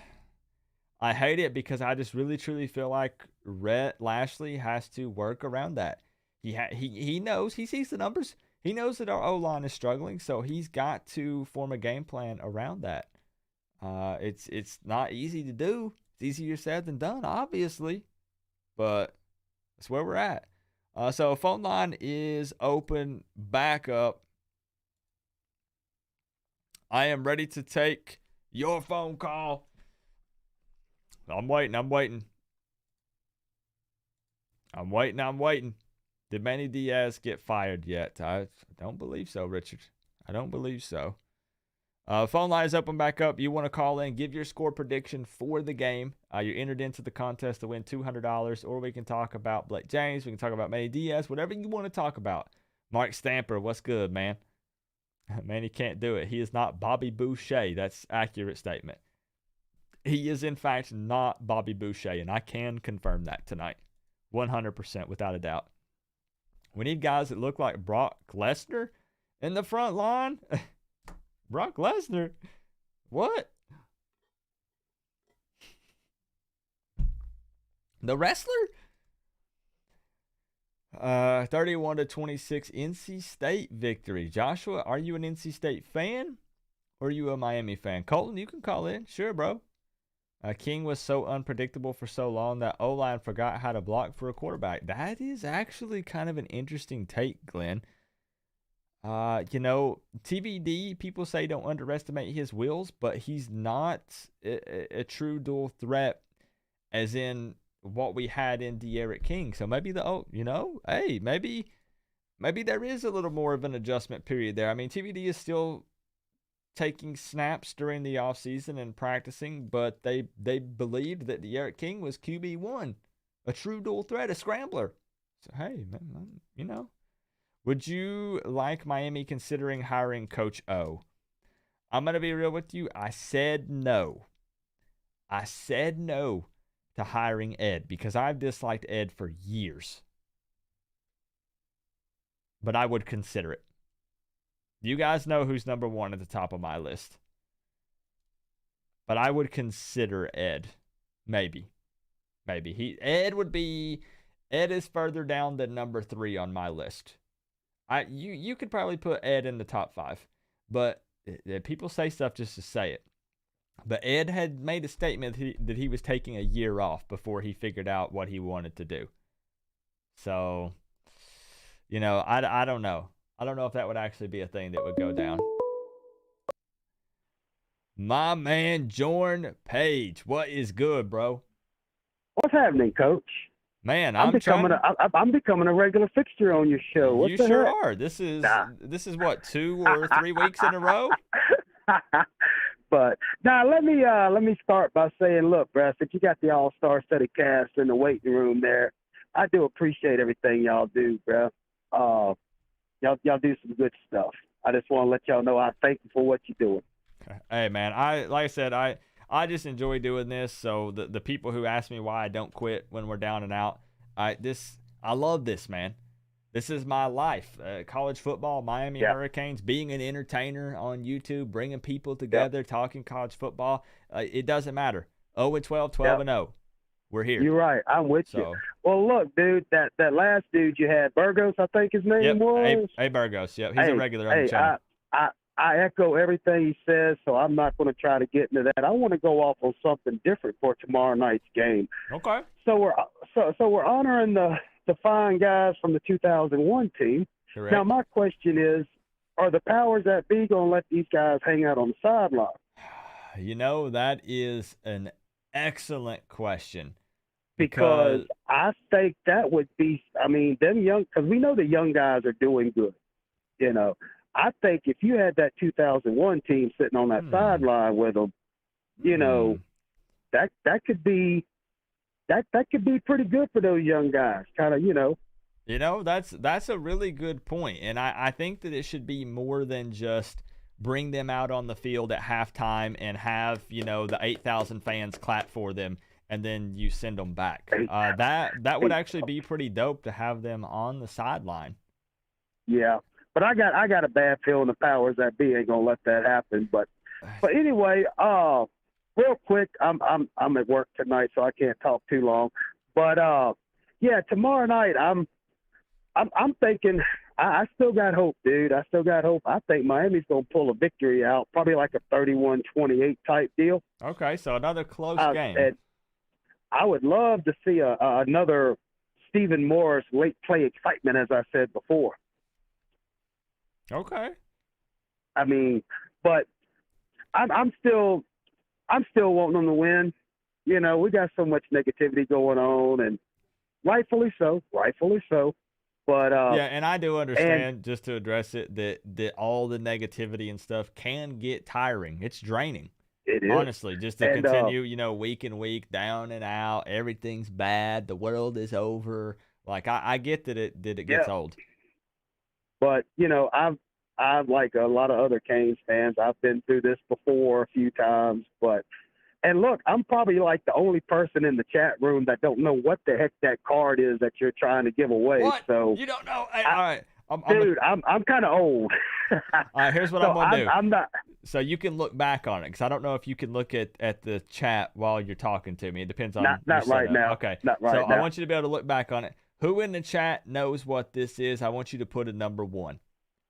hate it because I just really, truly feel like Rhett Lashley has to work around that. He knows. He sees the numbers. He knows that our O-line is struggling, so he's got to form a game plan around that. It's not easy to do. It's easier said than done, obviously, but that's where we're at. So phone line is open back up. I am ready to take your phone call. I'm waiting. Did Manny Diaz get fired yet? I don't believe so, Richard. I don't believe so. Phone line is open back up. You want to call in, give your score prediction for the game. You're entered into the contest to win $200, or we can talk about Blake James. We can talk about Manny Diaz, whatever you want to talk about. Mark Stamper, what's good, man? Manny can't do it. He is not Bobby Boucher. That's accurate statement. He is, in fact, not Bobby Boucher, and I can confirm that tonight. 100% without a doubt. We need guys that look like Brock Lesnar in the front line. Brock Lesnar? What? The wrestler? 31-26 NC State victory. Joshua, are you an NC State fan or are you a Miami fan? Colton, you can call in. Sure, bro. King was so unpredictable for so long that O-line forgot how to block for a quarterback. That is actually kind of an interesting take, Glenn. TVD, people say don't underestimate his wheels, but he's not a true dual threat as in what we had in De'Aaron King. So maybe maybe there is a little more of an adjustment period there. I mean, TVD is still taking snaps during the offseason and practicing, but they believed that De'Aaron King was QB1, a true dual threat, a scrambler. So, hey, man, would you like Miami considering hiring Coach O? I'm going to be real with you. I said no. I said no to hiring Ed because I've disliked Ed for years. But I would consider it. You guys know who's number one at the top of my list. But I would consider Ed. Maybe. Ed is further down than number 3 on my list. You could probably put Ed in the top 5. But people say stuff just to say it. But Ed had made a statement that he was taking a year off before he figured out what he wanted to do. So, I don't know. I don't know if that would actually be a thing that would go down. My man, Jorn Page. What is good, bro? What's happening, Coach? Man, I'm becoming a regular fixture on your show. What you the sure heck? are. This is what, 2 or 3 weeks in a row? But now let me start by saying, look, bro, since you got the all-star study cast in the waiting room there, I do appreciate everything y'all do, bro. Y'all do some good stuff. I just want to let y'all know I thank you for what you're doing. Hey, man, like I said, I just enjoy doing this. So the people who ask me why I don't quit when we're down and out, I love this, man. This is my life. College football, Miami Hurricanes, being an entertainer on YouTube, bringing people together, talking college football. It doesn't matter. 0-12, 12-0. We're here. You're right. I'm with you. Well, look, dude, that last dude you had, Burgos, I think his name was. Hey, Burgos. Yep, he's a regular on the channel. I echo everything he says, so I'm not going to try to get into that. I want to go off on something different for tomorrow night's game. Okay. So we're honoring the fine guys from the 2001 team. Correct. Now, my question is, are the powers that be going to let these guys hang out on the sideline? That is an excellent question. Because I think that would be, them young, because we know the young guys are doing good. I think if you had that 2001 team sitting on that sideline with them, that could be pretty good for those young guys. That's a really good point. And I think that it should be more than just bring them out on the field at halftime and have, the 8,000 fans clap for them and then you send them back. That would actually be pretty dope to have them on the sideline. Yeah. But I got a bad feeling the powers that be ain't gonna let that happen. But anyway, real quick, I'm at work tonight, so I can't talk too long. But tomorrow night I'm thinking I still got hope, dude. I still got hope. I think Miami's gonna pull a victory out, probably like a 31-28 type deal. Okay, so another close game. And I would love to see another Stephen Moore's late play excitement, as I said before. Okay. I mean, but I'm still wanting them to win. You know, we got so much negativity going on, and rightfully so. But yeah, and I do understand, just to address it, that all the negativity and stuff can get tiring. It's draining. It is. Honestly, just to continue, you know, week and week, down and out, everything's bad, the world is over. Like I get that it gets old. But, you know, I've like a lot of other Canes fans, I've been through this before a few times, and look, I'm probably like the only person in the chat room that don't know what the heck that card is that you're trying to give away. What? So You don't know? Hey, all right. I'm kind of old. All right, here's what I'm going to do. I'm not. So you can look back on it, because I don't know if you can look at the chat while you're talking to me. It depends on not right now. Okay. Not right so now. I want you to be able to look back on it. Who in the chat knows what this is? I want you to put a number 1.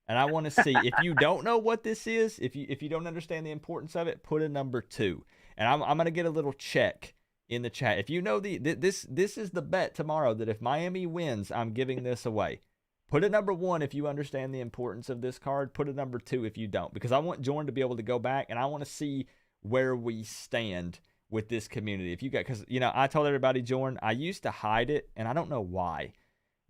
And I want to see, if you don't know what this is, if you don't understand the importance of it, put a number 2. And I'm going to get a little check in the chat. If you know this is the bet tomorrow, that if Miami wins, I'm giving this away. Put a number 1 if you understand the importance of this card. Put a number 2 if you don't, because I want Jordan to be able to go back, and I want to see where we stand with this community. If you got, because, you know, I told everybody, Jordan, I used to hide it, and I don't know why,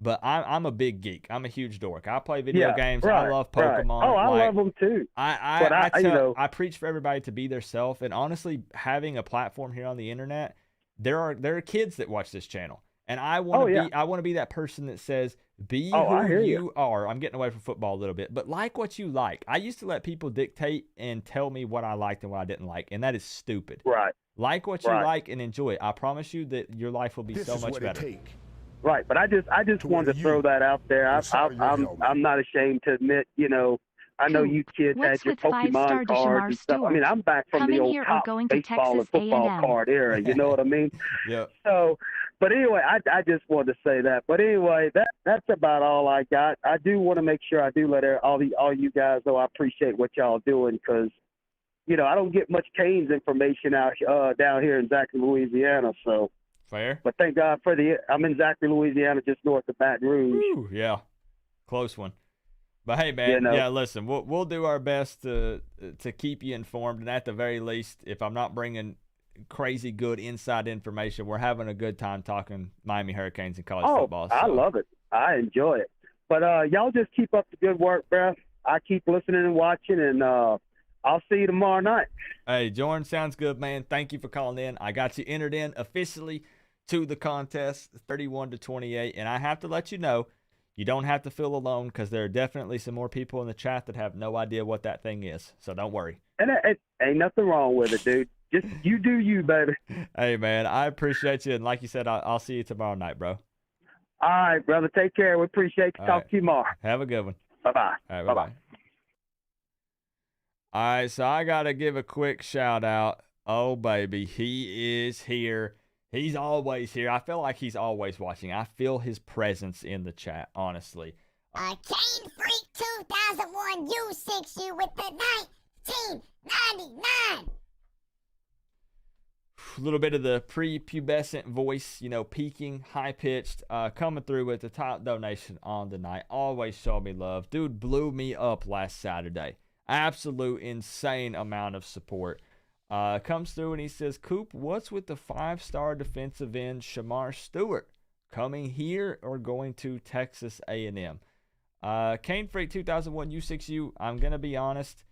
but I'm a big geek. I'm a huge dork. I play video games. Right, I love Pokemon. Right. Oh, I love them too. I preach for everybody to be their self, and honestly, having a platform here on the internet, there are kids that watch this channel, and I want to be that person that says, be who you are. I'm getting away from football a little bit, but like what you like. I used to let people dictate and tell me what I liked and what I didn't like, and that is stupid. Right. Like what you like and enjoy it. I promise you that your life will be so much better. Right, but I just wanted to throw that out there. I'm not ashamed to admit, you know, I know you kids had your Pokemon cards and stuff. I mean, I'm back from the old top baseball and football card era. You know what I mean? Yeah. So, but anyway, I just wanted to say that. But anyway, that's about all I got. I do want to make sure I do let all you guys know I appreciate what y'all doing, because, you know, I don't get much Canes information out down here in Zachary, Louisiana. So. Fair. But thank God I'm in Zachary, Louisiana, just north of Baton Rouge. Ooh, yeah, close one. But hey, man, yeah, listen, we'll do our best to keep you informed, and at the very least, if I'm not bringing crazy good inside information, we're having a good time talking Miami Hurricanes and college football. So. I love it. I enjoy it. But y'all just keep up the good work, bruh. I keep listening and watching, and I'll see you tomorrow night. Hey, Jordan, sounds good, man. Thank you for calling in. I got you entered in officially to the contest, 31-28, and I have to let you know, you don't have to feel alone, because there are definitely some more people in the chat that have no idea what that thing is, so don't worry. And it ain't nothing wrong with it, dude. Just you do you, baby. Hey, man, I appreciate you, and like you said, I'll see you tomorrow night, bro. All right, brother. Take care. We appreciate you. Talk to you tomorrow. Have a good one. Bye-bye. All right, bye-bye. All right, so I got to give a quick shout-out. Oh, baby, he is here. He's always here. I feel like he's always watching. I feel his presence in the chat, honestly. Cane Freak 2001 U6U with the 1999. A little bit of the prepubescent voice, you know, peaking, high-pitched, coming through with the top donation on the night. Always show me love. Dude blew me up last Saturday. Absolute insane amount of support. Comes through and he says, Coop, what's with the 5-star defensive end Shamar Stewart? Coming here or going to Texas A&M? Cane Freak 2001 U6U, I'm going to be honest,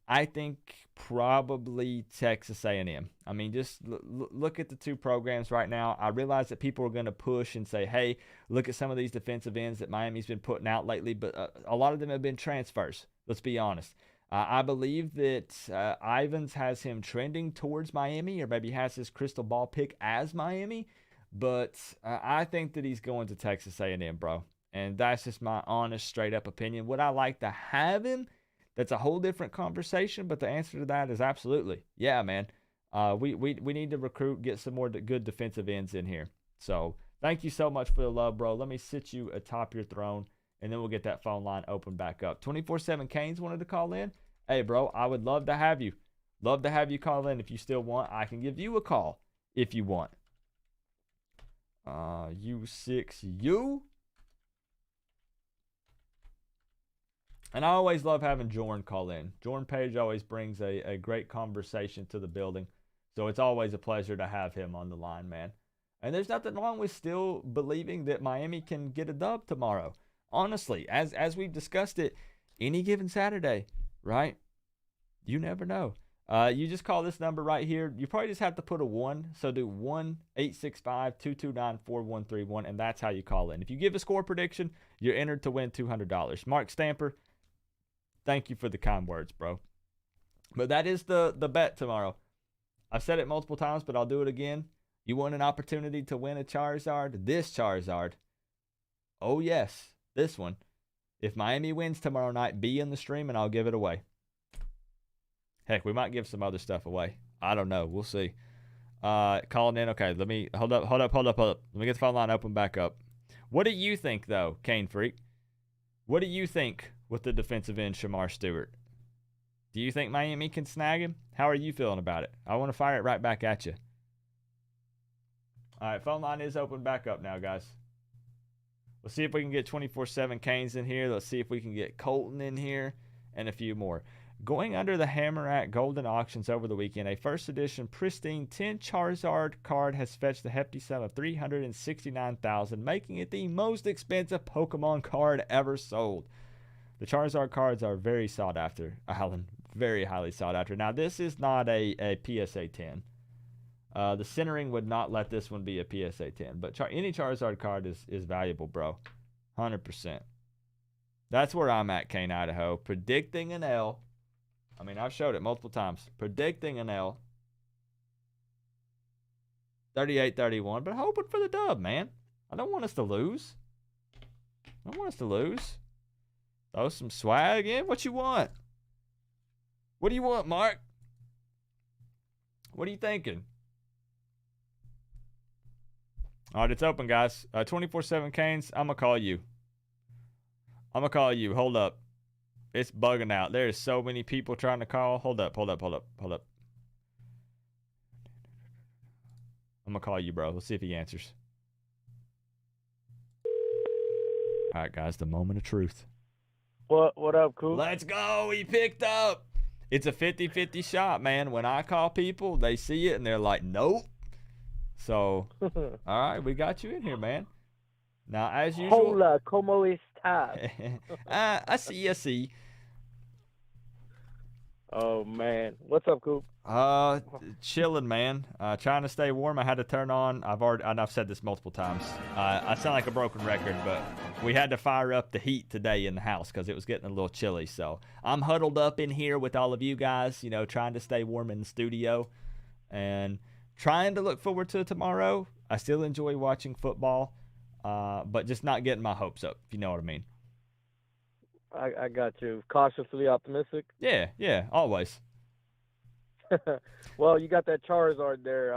I think probably Texas A&M. I mean, just look at the two programs right now. I realize that people are going to push and say, hey, look at some of these defensive ends that Miami's been putting out lately, but a lot of them have been transfers. Let's be honest. I believe that Ivans has him trending towards Miami, or maybe has his crystal ball pick as Miami, but I think that he's going to Texas A&M, bro. And that's just my honest, straight-up opinion. Would I like to have him? That's a whole different conversation, but the answer to that is absolutely. Yeah, man. We need to recruit, get some more good defensive ends in here. So thank you so much for the love, bro. Let me sit you atop your throne, and then we'll get that phone line open back up. 24/7 Canes wanted to call in. Hey, bro, I would love to have you. Love to have you call in if you still want. I can give you a call if you want. U6U. And I always love having Jordan call in. Jordan Page always brings a great conversation to the building. So it's always a pleasure to have him on the line, man. And there's nothing wrong with still believing that Miami can get a dub tomorrow. Honestly, as we've discussed it, any given Saturday, right? You never know. You just call this number right here. You probably just have to put a 1. So do 1-865-229-4131, and that's how you call in. If you give a score prediction, you're entered to win $200. Mark Stamper, thank you for the kind words, bro. But that is the bet tomorrow. I've said it multiple times, but I'll do it again. You want an opportunity to win a Charizard? This Charizard. Oh, yes. This one. If Miami wins tomorrow night, be in the stream, and I'll give it away. Heck, we might give some other stuff away. I don't know. We'll see. Calling in. Okay, let me hold up. Let me get the phone line open back up. What do you think, though, Kane Freak? What do you think with the defensive end, Shamar Stewart? Do you think Miami can snag him? How are you feeling about it? I want to fire it right back at you. All right, phone line is open back up now, guys. Let's see if we can get 24/7 Canes in here. Let's see if we can get Colton in here and a few more. Going under the Hammer at Golden Auctions over the weekend, a first edition pristine 10 Charizard card has fetched a hefty sum of $369,000, making it the most expensive Pokemon card ever sold. The Charizard cards are very sought after, Alan. Very highly sought after. Now, this is not a PSA 10. The centering would not let this one be a PSA 10, but any Charizard card is valuable, bro. 100%. That's where I'm at, Kane, Idaho. Predicting an L. I mean, I've showed it multiple times. Predicting an L. 38-31, but hoping for the dub, man. I don't want us to lose. Throw some swag in. What you want? What do you want, Mark? What are you thinking? All right, it's open, guys. 24/7 Canes, I'm going to call you. Hold up. It's bugging out. There's so many people trying to call. Hold up. I'm going to call you, bro. Let's see if he answers. All right, guys, the moment of truth. What up, Coop? Let's go. He picked up. It's a 50-50 shot, man. When I call people, they see it, and they're like, nope. So, all right, we got you in here, man. Now, as usual. Hola, ¿cómo estás? I see. Oh, man. What's up, Coop? Chilling, man. Trying to stay warm. I had to turn on. I've said this multiple times. I sound like a broken record, but we had to fire up the heat today in the house because it was getting a little chilly. So I'm huddled up in here with all of you guys, trying to stay warm in the studio and trying to look forward to tomorrow. I still enjoy watching football, but just not getting my hopes up, if you know what I mean. I got you. Cautiously optimistic? Yeah, always. Well, you got that Charizard there.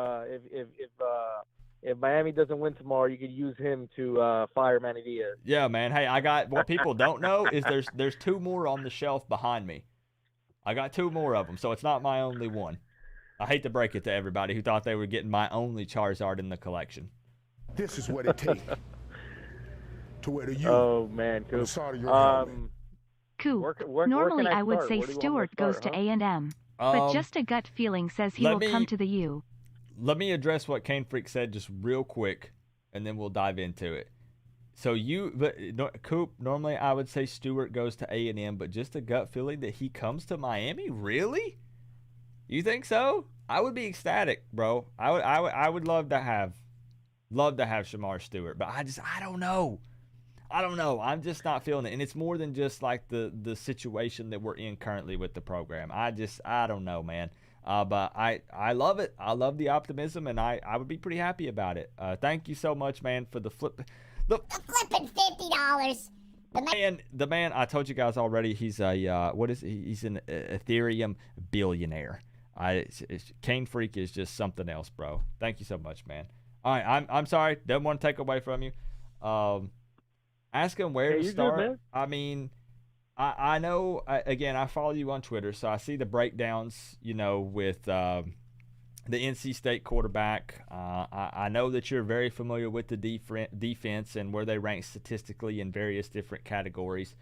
If Miami doesn't win tomorrow, you could use him to fire Manny Diaz. Yeah, man. Hey, I got what people don't know is there's 2 more on the shelf behind me. I got 2 more of them, so it's not my only one. I hate to break it to everybody who thought they were getting my only Charizard in the collection. This is what it takes to wear the U. Oh man, Coop. Coop. Normally I would say Stewart goes to A&M, but just a gut feeling says he will come to the U. Let me address what Kane Freak said just real quick, and then we'll dive into it. So Coop, normally I would say Stewart goes to A&M, but just a gut feeling that he comes to Miami? Really? You think so? I would be ecstatic, bro. I would love to have Shamar Stewart, but I don't know. I'm just not feeling it. And it's more than just like the situation that we're in currently with the program. I don't know, man. But I love it. I love the optimism, and I would be pretty happy about it. Thank you so much, man, for the flip. The flipping $50. The man, I told you guys already, he's he's an Ethereum billionaire. Kane Freak is just something else, bro. Thank you so much, man. All right, I'm sorry. Don't want to take away from you. Ask him where to start. Good, I mean, I know, again, I follow you on Twitter, so I see the breakdowns, with the NC State quarterback. I know that you're very familiar with the defense and where they rank statistically in various different categories.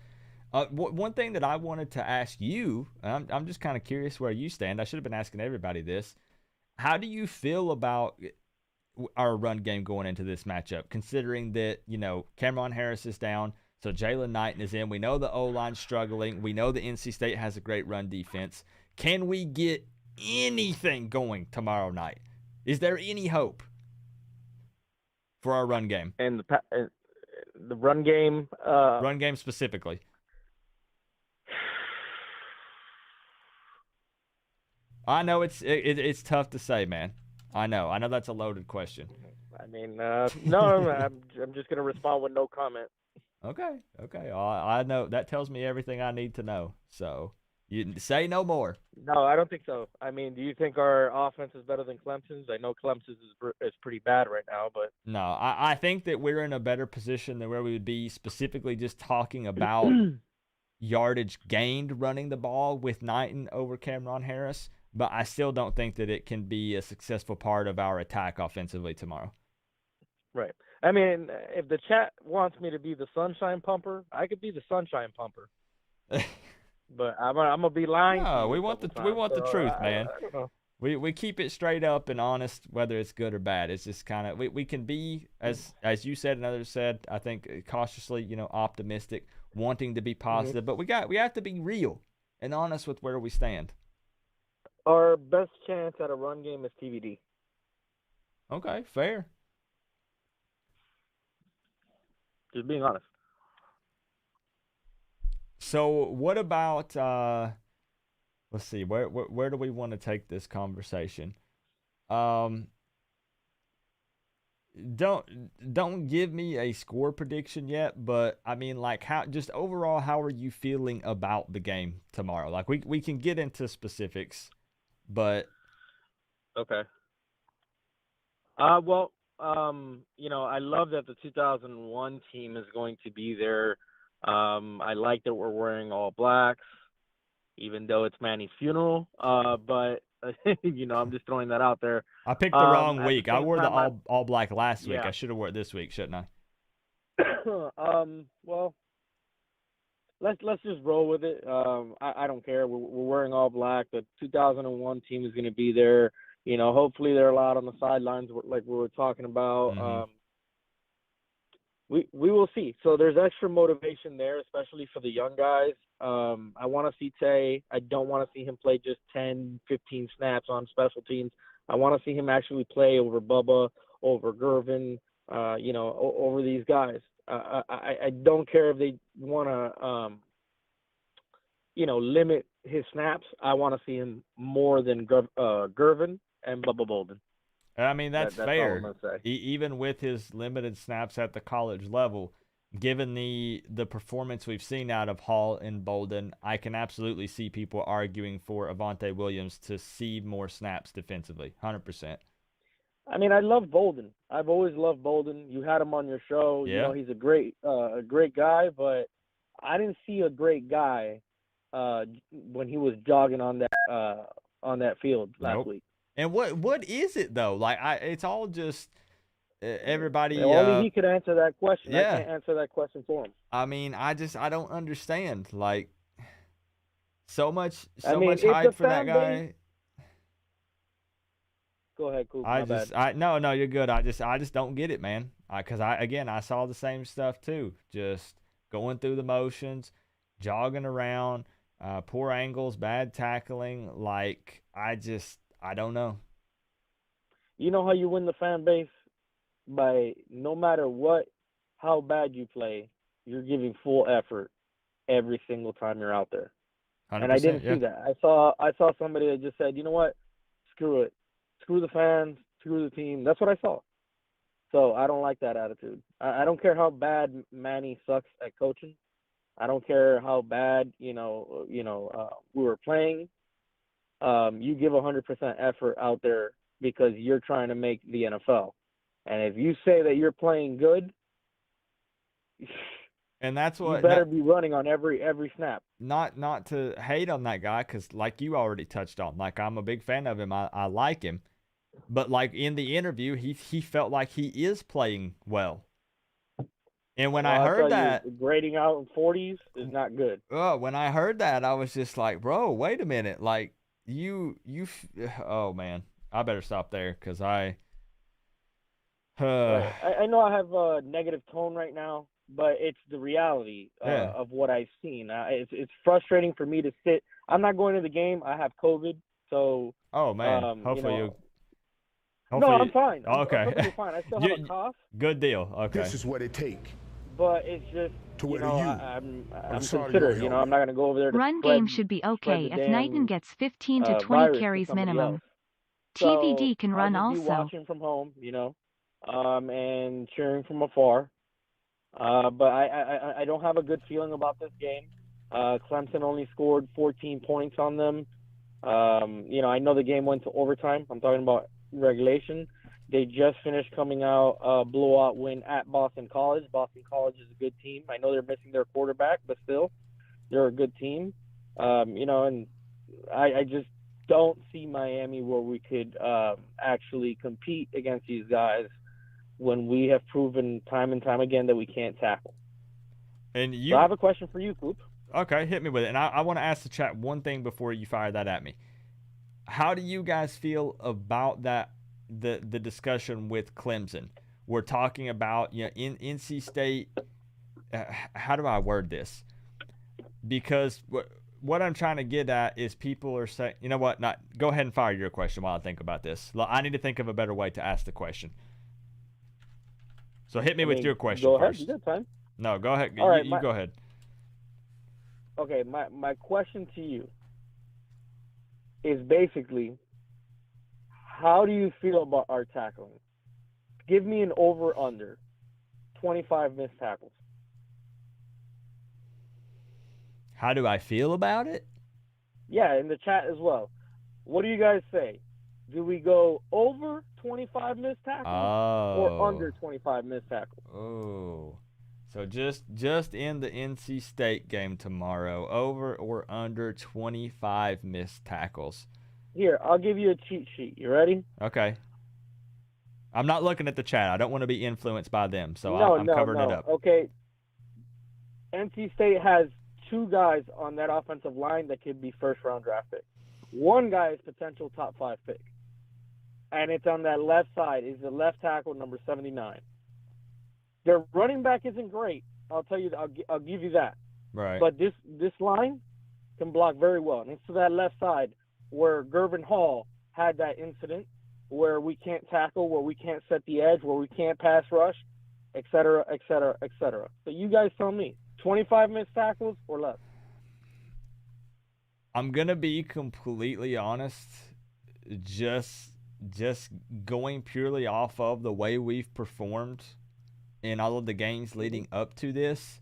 One thing that I wanted to ask you, I'm just kind of curious where you stand. I should have been asking everybody this. How do you feel about our run game going into this matchup, considering that, Cameron Harris is down, so Jaylen Knighton is in. We know the O-line's struggling. We know the NC State has a great run defense. Can we get anything going tomorrow night? Is there any hope for our run game? And the run game? Run game specifically. I know it's tough to say, man. I know that's a loaded question. I mean, no, I'm just gonna respond with no comment. Okay. I know that tells me everything I need to know. So you say no more. No, I don't think so. I mean, do you think our offense is better than Clemson's? I know Clemson's is pretty bad right now, but no, I think that we're in a better position than where we would be specifically just talking about yardage gained running the ball with Knighton over Cameron Harris. But I still don't think that it can be a successful part of our attack offensively tomorrow. Right. I mean, if the chat wants me to be the sunshine pumper, I could be the sunshine pumper. But I'm gonna be lying. No, we want the truth, man. I don't know. We keep it straight up and honest, whether it's good or bad. It's just kind of we can be as you said and others said. I think cautiously, optimistic, wanting to be positive, but we have to be real and honest with where we stand. Our best chance at a run game is TVD. Okay, fair. Just being honest. So what about let's see, where do we want to take this conversation? Don't give me a score prediction yet, but I mean, like, how just overall, how are you feeling about the game tomorrow? Like, we can get into specifics, but okay. Well, I love that the 2001 team is going to be there. I like that we're wearing all blacks, even though it's Manny's funeral. But I'm just throwing that out there. I picked the wrong week. I wore the all black last week. I should have worn it this week, shouldn't I? Well, let's just roll with it. I don't care. We're wearing all black. The 2001 team is going to be there. Hopefully they're allowed on the sidelines, like we were talking about. Mm-hmm. We will see. So there's extra motivation there, especially for the young guys. I want to see Tay. I don't want to see him play just 10, 15 snaps on special teams. I want to see him actually play over Bubba, over Gervin, over these guys. I don't care if they want to, limit his snaps. I want to see him more than Gervin and Bubba Bolden. I mean, that's fair. All I'm gonna say. Even with his limited snaps at the college level, given the performance we've seen out of Hall and Bolden, I can absolutely see people arguing for Avante Williams to see more snaps defensively, 100%. I mean, I love Bolden. I've always loved Bolden. You had him on your show. Yeah. He's a great guy, but I didn't see a great guy when he was jogging on that field last week. And what is it though? Like it's all just everybody. Only he could answer that question. Yeah. I can't answer that question for him. I mean, I don't understand. Like so much it's hype a for that fan guy. base. Go ahead, Coop. No, you're good. I just don't get it, man. Because I saw the same stuff too. Just going through the motions, jogging around, poor angles, bad tackling. Like I don't know. You know how you win the fan base? By no matter how bad you play, you're giving full effort every single time you're out there. And I didn't see that. I saw somebody that just said, you know what? Screw it. Screw the fans. Screw the team. That's what I saw. So I don't like that attitude. I don't care how bad Manny sucks at coaching. I don't care how bad we were playing. You give 100% effort out there because you're trying to make the NFL. And if you say that you're playing good, and that's what you better be running on every snap. Not to hate on that guy, because like you already touched on, like I'm a big fan of him. I like him. But like in the interview, he felt like he is playing well. And when I I'll heard tell that, you, grading out in 40s is not good. when I heard that, I was just like, bro, wait a minute. Like oh man, I better stop there because Right. I know I have a negative tone right now, but it's the reality Yeah. of what I've seen. It's frustrating for me to sit. I'm not going to the game. I have COVID, so. Oh man, hopefully you know, you. no, I'm fine. I'm Okay. perfectly fine. I still have a cough, Good deal. Okay. This is what it take. but it's just To you whether know you- I'm sorry, considerate. go You know, ahead. I'm not going to go over there to Run spread, game should be okay spread the if Knighton damn, gets 15 to 20 virus to carries somebody minimum. else. TVD can So run I'll just be also. watching from home, you know, and cheering from afar. But I don't have a good feeling about this game. Clemson only scored 14 points on them. You know, I know the game went to overtime. I'm talking about regulation. They just finished coming out a blowout win at Boston College. Boston College is a good team. I know they're missing their quarterback, but still, they're a good team. You know, and I just don't see Miami where we could actually compete against these guys when we have proven time and time again that we can't tackle. And you. So I have a question for you, Coop. Okay, hit me with it. And I want to ask the chat one thing before you fire that at me. How do you guys feel about that? The discussion with Clemson. We're talking about, you know, in NC State. How do I word this? Because what I'm trying to get at is people are saying, you know what? Not go ahead and fire your question while I think about this. I need to think of a better way to ask the question. So hit me with your question go first. Ahead, you got time. No, go ahead. All right, you go ahead. Okay, my question to you is basically, how do you feel about our tackling? Give me an over-under, 25 missed tackles. How do I feel about it? Yeah, in the chat as well. What do you guys say? Do we go over 25 missed tackles or under 25 missed tackles? Oh. So just in the NC State game tomorrow, over or under 25 missed tackles. Here, I'll give you a cheat sheet. You ready? Okay. I'm not looking at the chat. I don't want to be influenced by them, so I'm covering it up. Okay. NC State has two guys on that offensive line that could be first-round draft picks. One guy is potential top 5 pick, and it's on that left side. Is the left tackle, number 79. Their running back isn't great. I'll tell you. I'll give you that. Right. But this line can block very well, and it's to that left side where Gervin Hall had that incident where we can't tackle, where we can't set the edge, where we can't pass rush, et cetera, et cetera, et cetera. So you guys tell me, 25 missed tackles or less? I'm going to be completely honest, just going purely off of the way we've performed in all of the games leading up to this,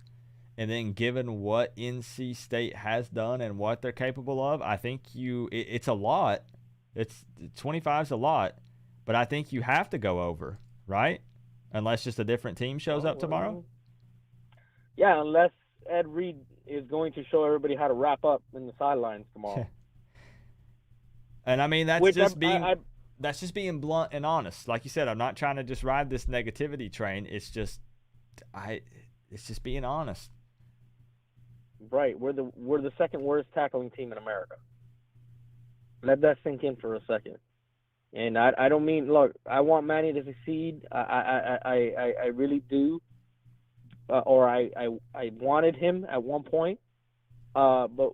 and then given what NC State has done and what they're capable of, I think it's a lot. 25 is a lot, but I think you have to go over, right? Unless just a different team shows up tomorrow. Yeah, unless Ed Reed is going to show everybody how to wrap up in the sidelines tomorrow. And I mean, that's just being blunt and honest. Like you said, I'm not trying to just ride this negativity train. It's just being honest. Right. We're the second worst tackling team in America. Let that sink in for a second. And I don't mean, look, I want Manny to succeed. I really do. Or I wanted him at one point. But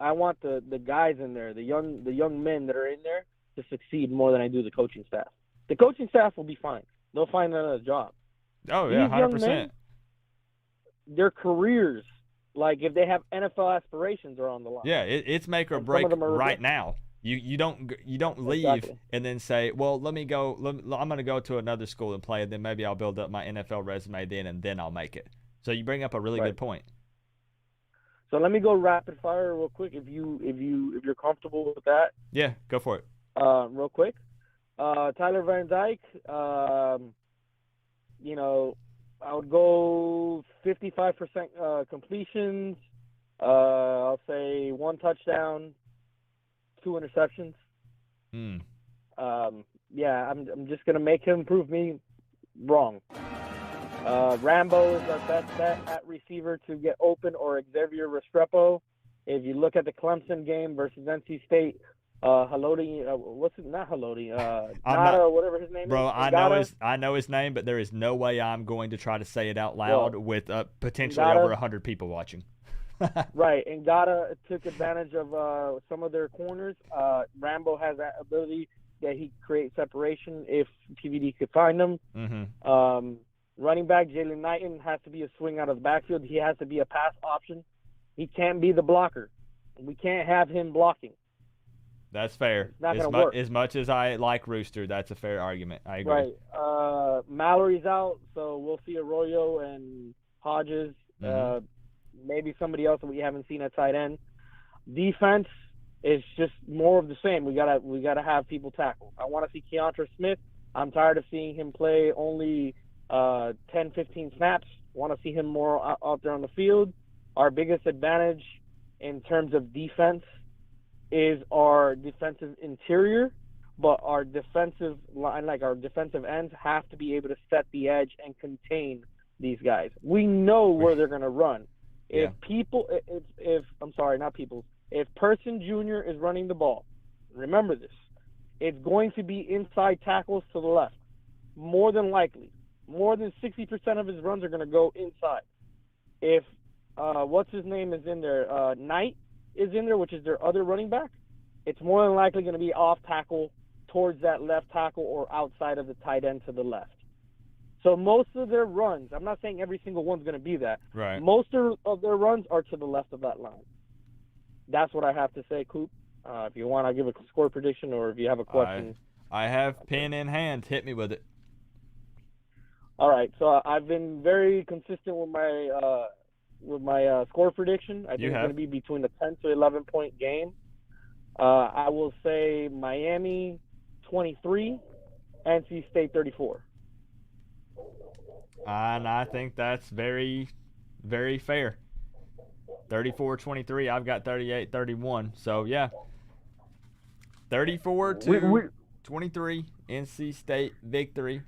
I want the guys in there, the young men that are in there, to succeed more than I do the coaching staff. The coaching staff will be fine. They'll find another job. Oh yeah, 100%. Their careers, like if they have NFL aspirations, are on the line. Yeah, it's make or break right now. You don't leave and then say, well, let me go. I'm going to go to another school and play, and then maybe I'll build up my NFL resume and then I'll make it. So you bring up a really good point. So let me go rapid fire real quick, if you're comfortable with that. Yeah, go for it. Real quick, Tyler Van Dyke. You know, I would go 55% completions. I'll say 1 touchdown, 2 interceptions. Yeah, I'm just gonna make him prove me wrong. Rambo is our best bet at receiver to get open, or Xavier Restrepo. If you look at the Clemson game versus NC State, Haloti, not Haloti, Nada, whatever his name bro, is. I know his name, but there is no way I'm going to try to say it out loud with potentially Ngata, over 100 people watching. Right, and Ngata took advantage of some of their corners. Rambo has that ability that he creates separation if TVD could find them. Mm-hmm. Running back Jaylen Knighton has to be a swing out of the backfield. He has to be a pass option. He can't be the blocker. We can't have him blocking. That's fair. It's not going to work. As much as I like Rooster, that's a fair argument. I agree. Right. Mallory's out, so we'll see Arroyo and Hodges. Mm-hmm. Maybe somebody else that we haven't seen at tight end. Defense is just more of the same. We gotta have people tackle. I want to see Keontra Smith. I'm tired of seeing him play only 10, 15 snaps. Want to see him more out there on the field. Our biggest advantage in terms of defense is our defensive interior, but our defensive line, like our defensive ends, have to be able to set the edge and contain these guys. We know where they're going to run. If Person Jr. is running the ball, remember this, it's going to be inside tackles to the left. More than likely. More than 60% of his runs are going to go inside. If what's his name is in there, Knight is in there, which is their other running back, it's more than likely going to be off tackle towards that left tackle or outside of the tight end to the left. So most of their runs, I'm not saying every single one's going to be that. Right. Most of their runs are to the left of that line. That's what I have to say, Coop. If you want, I'll give a score prediction, or if you have a question. I have pen in hand. Hit me with it. All right. So I've been very consistent with my score prediction. I think it's going to be between a 10 to 11 point game. I will say Miami 23, NC State 34. And I think that's very, very fair. 34-23. I've got 38-31. So, yeah. 34-23 NC State victory.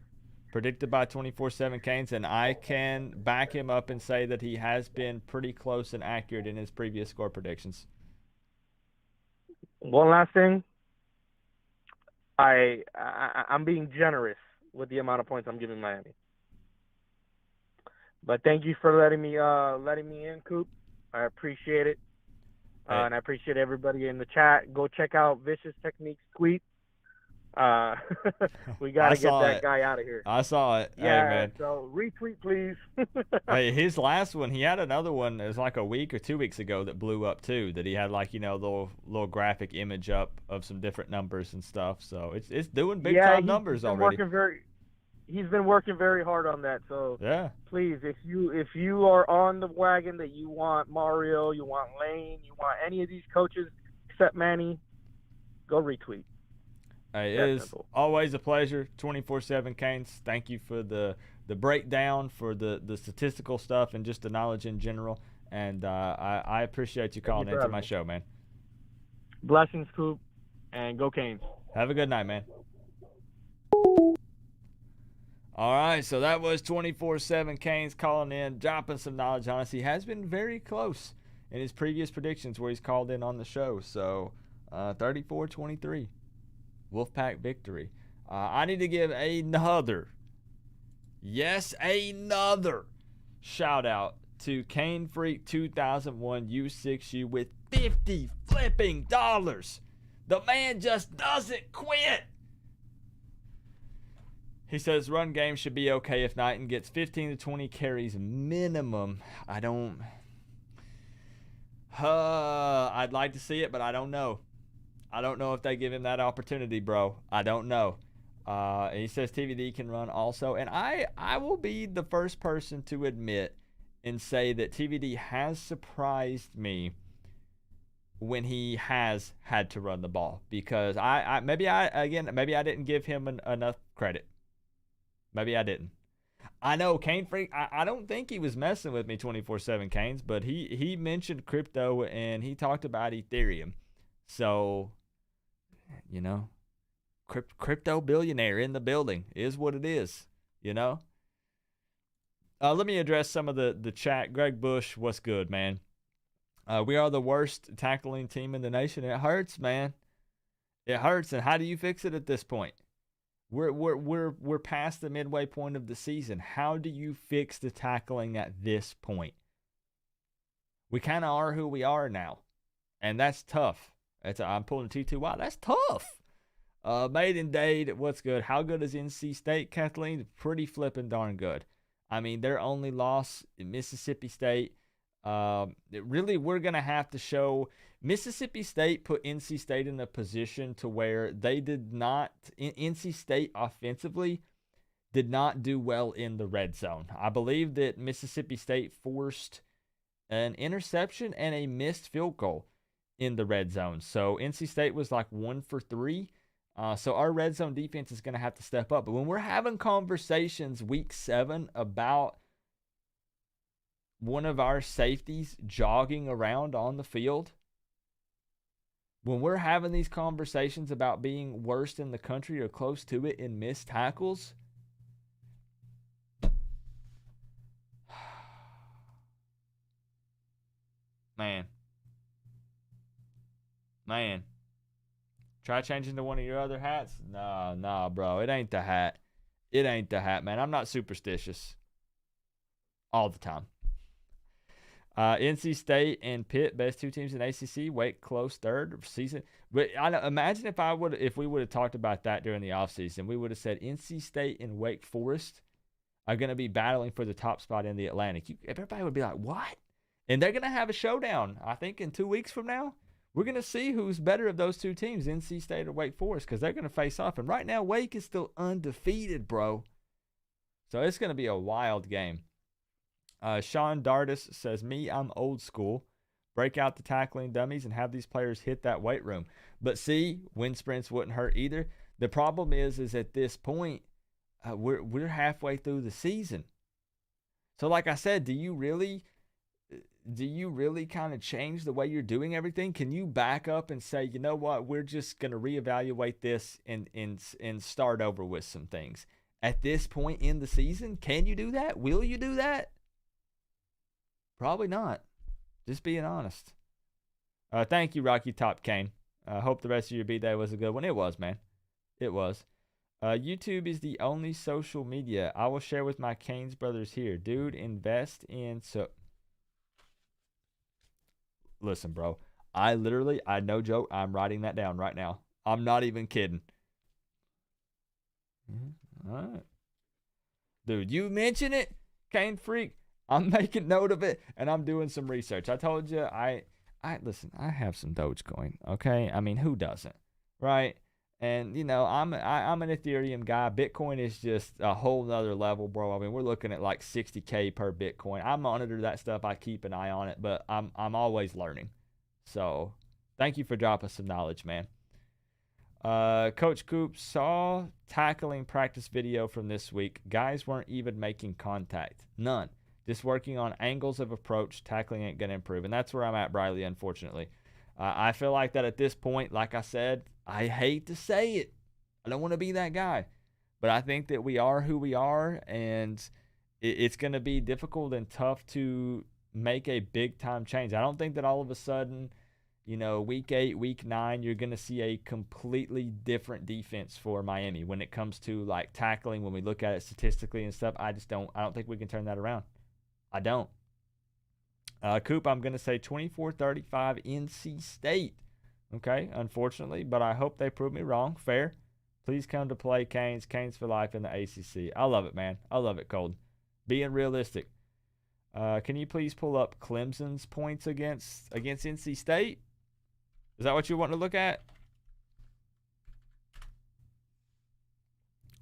Predicted by 24/7 Canes. And I can back him up and say that he has been pretty close and accurate in his previous score predictions. One last thing. I'm being generous with the amount of points I'm giving Miami. But thank you for letting me in, Coop. I appreciate it. And I appreciate everybody in the chat. Go check out Vicious Techniques tweet. We got to get that guy out of here. I saw it. Yeah, hey, man. So retweet, please. Hey, his last one, he had another one. It was like a week or 2 weeks ago that blew up too. That he had like little graphic image up of some different numbers and stuff. So it's doing big time numbers already. He's been working very hard on that. So yeah, please, if you are on the wagon that you want Mario, you want Lane, you want any of these coaches except Manny, go retweet. Hey, it is always a pleasure. 24/7 Canes. Thank you for the breakdown, for the statistical stuff, and just the knowledge in general. And I appreciate you calling into my show, man. Blessings, Coop, and go Canes. Have a good night, man. All right, so that was 24/7 Canes calling in, dropping some knowledge on us. He has been very close in his previous predictions where he's called in on the show. So 34-23, Wolfpack victory. I need to give another shout out to Cane Freak 2001 U6U with $50 flipping dollars. The man just doesn't quit. He says run game should be okay if Knighton gets 15 to 20 carries minimum. I'd like to see it, but I don't know. I don't know if they give him that opportunity, bro. I don't know. He says TVD can run also. And I will be the first person to admit and say that TVD has surprised me when he has had to run the ball. Because maybe I didn't give him enough credit. Maybe I didn't. I know Cane Freak, I don't think he was messing with me 24/7 Canes, but he mentioned crypto and he talked about Ethereum. So, crypto billionaire in the building. Is what it is, you know. Let me address some of the chat. Greg Bush, what's good, man? We are the worst tackling team in the nation. It hurts, man. It hurts. And how do you fix it at this point? We're past the midway point of the season. How do you fix the tackling at this point? We kind of are who we are now, and that's tough. I'm pulling T2Y. That's tough. Maiden Dade, what's good? How good is NC State, Kathleen? Pretty flipping darn good. I mean, their only loss in Mississippi State. Really, we're going to have to show. Mississippi State put NC State in a position to where they did not, NC State offensively did not do well in the red zone. I believe that Mississippi State forced an interception and a missed field goal in the red zone. So NC State was like 1 for 3. So our red zone defense is going to have to step up. But when we're having conversations week 7 about one of our safeties jogging around on the field, when we're having these conversations about being worst in the country or close to it in missed tackles, man, try changing to one of your other hats. Nah, bro, it ain't the hat. It ain't the hat, man. I'm not superstitious all the time. NC State and Pitt, best 2 teams in ACC. Wake close third season. But imagine if we would have talked about that during the offseason. We would have said NC State and Wake Forest are going to be battling for the top spot in the Atlantic. Everybody would be like, what? And they're going to have a showdown, I think, in 2 weeks from now. We're going to see who's better of those 2 teams, NC State or Wake Forest, because they're going to face off. And right now, Wake is still undefeated, bro. So it's going to be a wild game. Sean Dardis says, I'm old school. Break out the tackling dummies and have these players hit that weight room. But see, wind sprints wouldn't hurt either. The problem is at this point, we're halfway through the season. So like I said, do you really kind of change the way you're doing everything? Can you back up and say, you know what, we're just going to reevaluate this and start over with some things? At this point in the season, can you do that? Will you do that? Probably not. Just being honest. Thank you, Rocky Top Kane. Hope the rest of your B-Day was a good one. It was, man. It was. YouTube is the only social media I will share with my Canes brothers here. Dude, invest in... Listen, bro. I no joke, I'm writing that down right now. I'm not even kidding. All right. Dude, you mention it, Kane Freak. I'm making note of it, and I'm doing some research. I told you, listen, I have some Dogecoin, okay? I mean, who doesn't, right? And, you know, I'm an Ethereum guy. Bitcoin is just a whole nother level, bro. I mean, we're looking at like 60K per Bitcoin. I monitor that stuff. I keep an eye on it, but I'm always learning. So thank you for dropping some knowledge, man. Coach Coop saw tackling practice video from this week. Guys weren't even making contact. None. Just working on angles of approach. Tackling ain't going to improve. And that's where I'm at, Briley, unfortunately. I feel like that at this point, like I said, I hate to say it. I don't want to be that guy. But I think that we are who we are, and it's going to be difficult and tough to make a big-time change. I don't think that all of a sudden, you know, week 8, week 9, you're going to see a completely different defense for Miami when it comes to, like, tackling, when we look at it statistically and stuff. I don't think we can turn that around. I don't. Coop, I'm going to say 24-35 NC State. Okay, unfortunately, but I hope they prove me wrong. Fair. Please come to play, Canes. Canes for life in the ACC. I love it, man. I love it, Cold. Being realistic. Can you please pull up Clemson's points against NC State? Is that what you want to look at?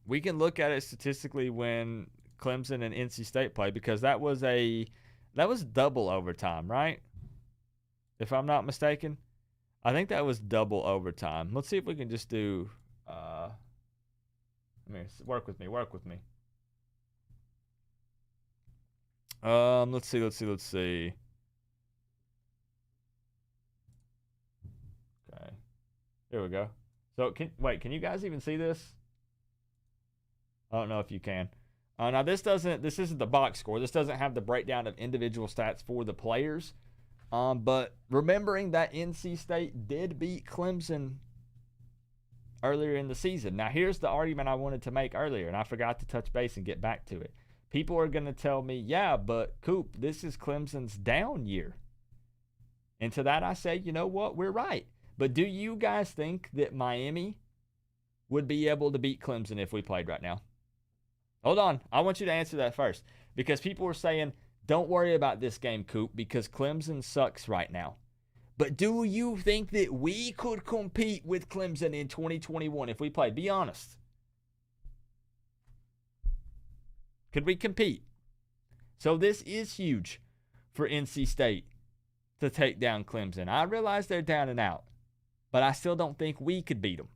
We can look at it statistically when Clemson and NC State play, because that was double overtime, right? If I'm not mistaken. I think that was double overtime. Let's see if we can just do work with me. Let's see. Okay. Here we go. So can you guys even see this? I don't know if you can. Now this isn't the box score. This doesn't have the breakdown of individual stats for the players. But remembering that NC State did beat Clemson earlier in the season. Now here's the argument I wanted to make earlier, and I forgot to touch base and get back to it. People are going to tell me, yeah, but Coop, this is Clemson's down year. And to that I say, you know what? We're right. But do you guys think that Miami would be able to beat Clemson if we played right now? Hold on. I want you to answer that first. Because people are saying, don't worry about this game, Coop, because Clemson sucks right now. But do you think that we could compete with Clemson in 2021 if we played? Be honest. Could we compete? So this is huge for NC State to take down Clemson. I realize they're down and out, but I still don't think we could beat them.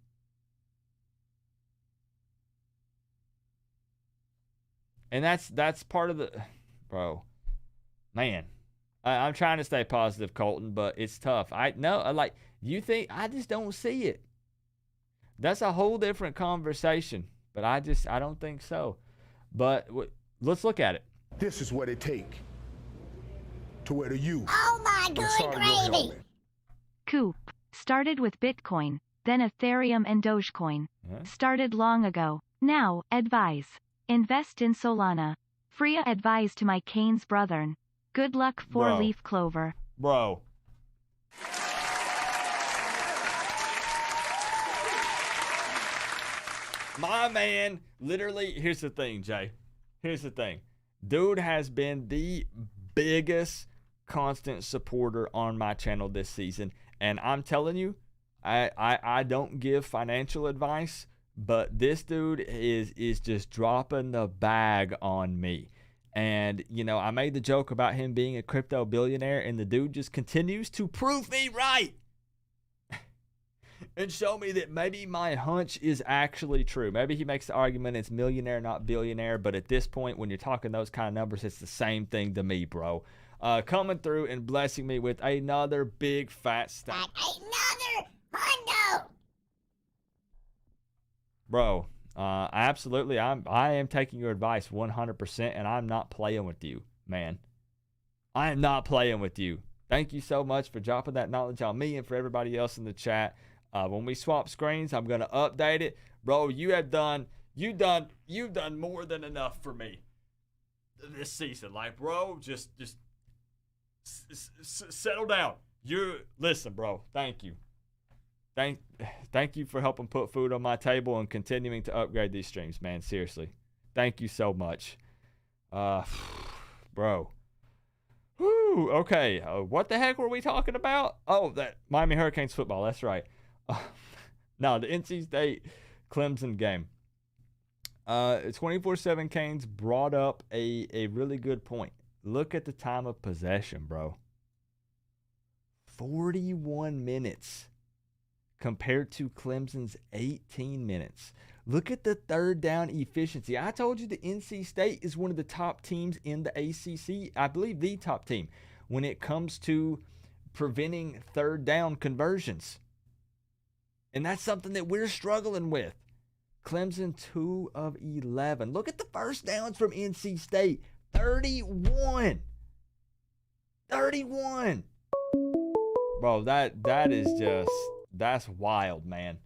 And that's part of the... Bro. Man. I'm trying to stay positive, Colton, but it's tough. You think... I just don't see it. That's a whole different conversation, but I don't think so. But let's look at it. This is what it takes to wear the U. Oh my good gravy! Coop. Started with Bitcoin, then Ethereum and Dogecoin. Started long ago. Now, advise. Invest in Solana. Free advise to my Canes brethren. Good luck for leaf clover. Bro. My man, literally, here's the thing, Jay. Here's the thing. Dude has been the biggest constant supporter on my channel this season. And I'm telling you, I don't give financial advice, but this dude is just dropping the bag on me. And, you know, I made the joke about him being a crypto billionaire, and the dude just continues to prove me right. And show me that maybe my hunch is actually true. Maybe he makes the argument it's millionaire, not billionaire. But at this point, when you're talking those kind of numbers, it's the same thing to me, bro. Coming through and blessing me with another big fat stack. Another hundo! Bro, absolutely. I am taking your advice 100%, and I'm not playing with you, man. I am not playing with you. Thank you so much for dropping that knowledge on me and for everybody else in the chat. When we swap screens, I'm gonna update it, bro. You've done more than enough for me this season. Like, bro, just settle down. Listen, bro. Thank you. Thank you for helping put food on my table and continuing to upgrade these streams, man. Seriously, thank you so much, bro. Whew, okay, what the heck were we talking about? Oh, that Miami Hurricanes football. That's right. No, the NC State Clemson game. 24/7 Canes brought up a really good point. Look at the time of possession, bro. 41 minutes compared to Clemson's 18 minutes. Look at the third down efficiency. I told you the NC State is one of the top teams in the ACC. I believe the top team when it comes to preventing third down conversions. And that's something that we're struggling with. Clemson 2 of 11. Look at the first downs from NC State. 31. 31. Bro, that is just, that's wild, man.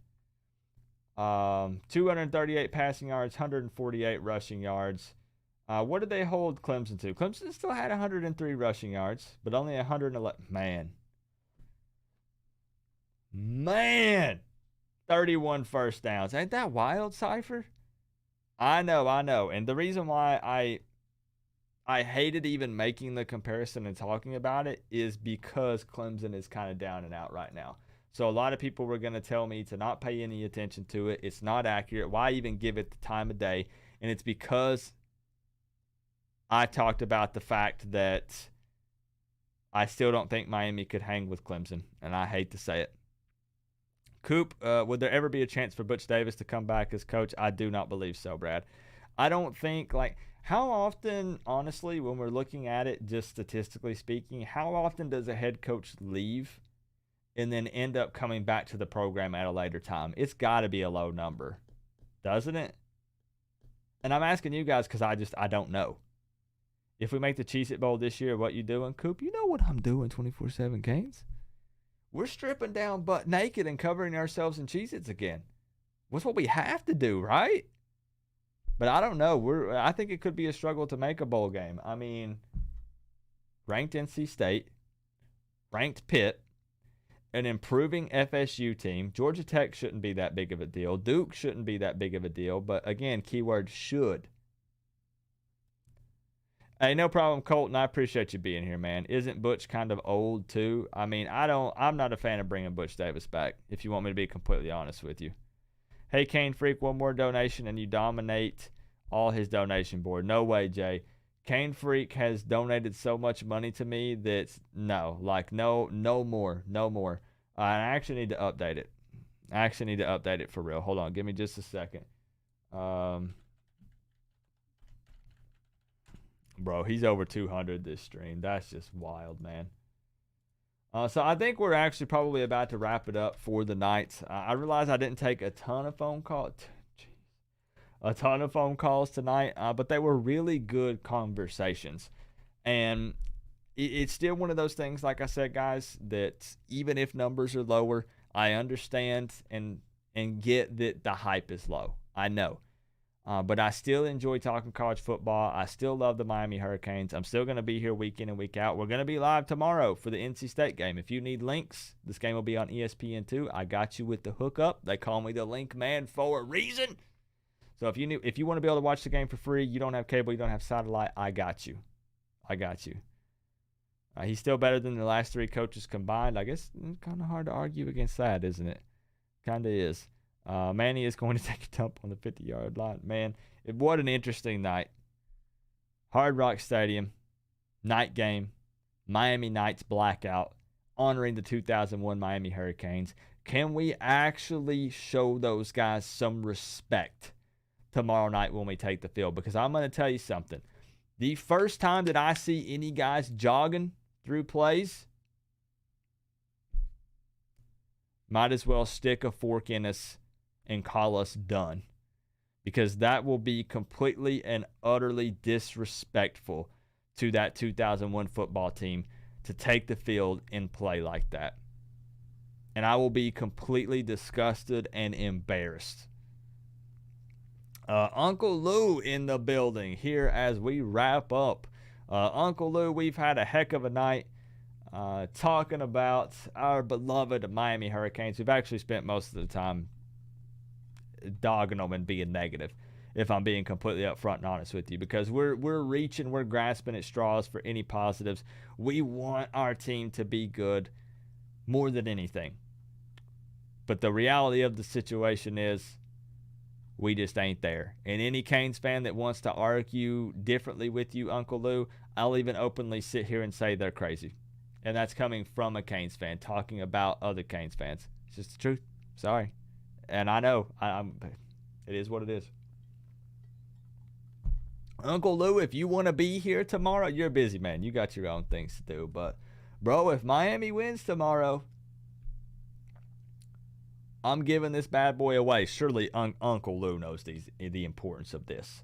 238 passing yards, 148 rushing yards. What did they hold Clemson to? Clemson still had 103 rushing yards, but only 111. Man. 31 first downs. Ain't that wild, Cypher? I know. And the reason why I hated even making the comparison and talking about it is because Clemson is kind of down and out right now. So a lot of people were going to tell me to not pay any attention to it. It's not accurate. Why even give it the time of day? And it's because I talked about the fact that I still don't think Miami could hang with Clemson, and I hate to say it. Coop, would there ever be a chance for Butch Davis to come back as coach? I do not believe so, Brad. I don't think, how often, honestly, when we're looking at it, just statistically speaking, how often does a head coach leave and then end up coming back to the program at a later time? It's got to be a low number, doesn't it? And I'm asking you guys because I don't know. If we make the Cheez-It Bowl this year, what you doing, Coop? You know what I'm doing 24/7 games. We're stripping down butt naked and covering ourselves in Cheez-Its again. What's what we have to do, right? But I don't know. I think it could be a struggle to make a bowl game. I mean, ranked NC State, ranked Pitt, an improving FSU team. Georgia Tech shouldn't be that big of a deal. Duke shouldn't be that big of a deal. But again, keyword should. Hey, no problem, Colton. I appreciate you being here, man. Isn't Butch kind of old too? I mean, I'm not a fan of bringing Butch Davis back, if you want me to be completely honest with you. Hey, Kane Freak, one more donation and you dominate all his donation board. No way, Jay. Kane Freak has donated so much money to me that no more. I actually need to update it. For real. Hold on, give me just a second. Bro, he's over 200 this stream. That's just wild, man. So I think we're actually probably about to wrap it up for the night. I realize I didn't take a ton of phone calls. Tonight, but they were really good conversations. And it's still one of those things, like I said, guys, that even if numbers are lower, I understand and get that the hype is low. I know. But I still enjoy talking college football. I still love the Miami Hurricanes. I'm still going to be here week in and week out. We're going to be live tomorrow for the NC State game. If you need links, this game will be on ESPN2. I got you with the hookup. They call me the link man for a reason. So if you want to be able to watch the game for free, you don't have cable, you don't have satellite, I got you. He's still better than the last three coaches combined. I guess it's kind of hard to argue against that, isn't it? Kind of is. Manny is going to take a dump on the 50-yard line. Man, what an interesting night. Hard Rock Stadium, night game, Miami Knights blackout, honoring the 2001 Miami Hurricanes. Can we actually show those guys some respect tomorrow night when we take the field? Because I'm going to tell you something. The first time that I see any guys jogging through plays, might as well stick a fork in us and call us done, because that will be completely and utterly disrespectful to that 2001 football team to take the field and play like that. And I will be completely disgusted and embarrassed. Uncle Lou in the building here as we wrap up. Uncle Lou, we've had a heck of a night talking about our beloved Miami Hurricanes. We've actually spent most of the time dogging them and being negative, if I'm being completely upfront and honest with you, because we're grasping at straws for any positives. We want our team to be good more than anything. But the reality of the situation is we just ain't there. And any Canes fan that wants to argue differently with you, Uncle Lou, I'll even openly sit here and say they're crazy. And that's coming from a Canes fan talking about other Canes fans. It's just the truth. Sorry. And I know, it is what it is. Uncle Lou, if you want to be here tomorrow, you're busy, man. You got your own things to do. But, bro, if Miami wins tomorrow, I'm giving this bad boy away. Surely Uncle Lou knows the importance of this.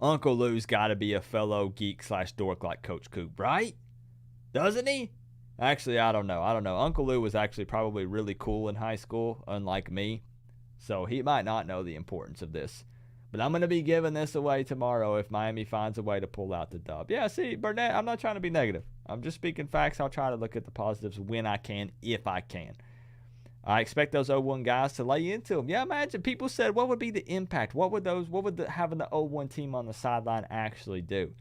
Uncle Lou's got to be a fellow geek/dork like Coach Coop, right? Doesn't he? Actually, I don't know. Uncle Lou was actually probably really cool in high school, unlike me. So he might not know the importance of this. But I'm going to be giving this away tomorrow if Miami finds a way to pull out the dub. Yeah, see, Burnett, I'm not trying to be negative. I'm just speaking facts. I'll try to look at the positives when I can, if I can. I expect those 0-1 guys to lay into them. Yeah, imagine people said, what would be the impact? What would having the 0-1 team on the sideline actually do?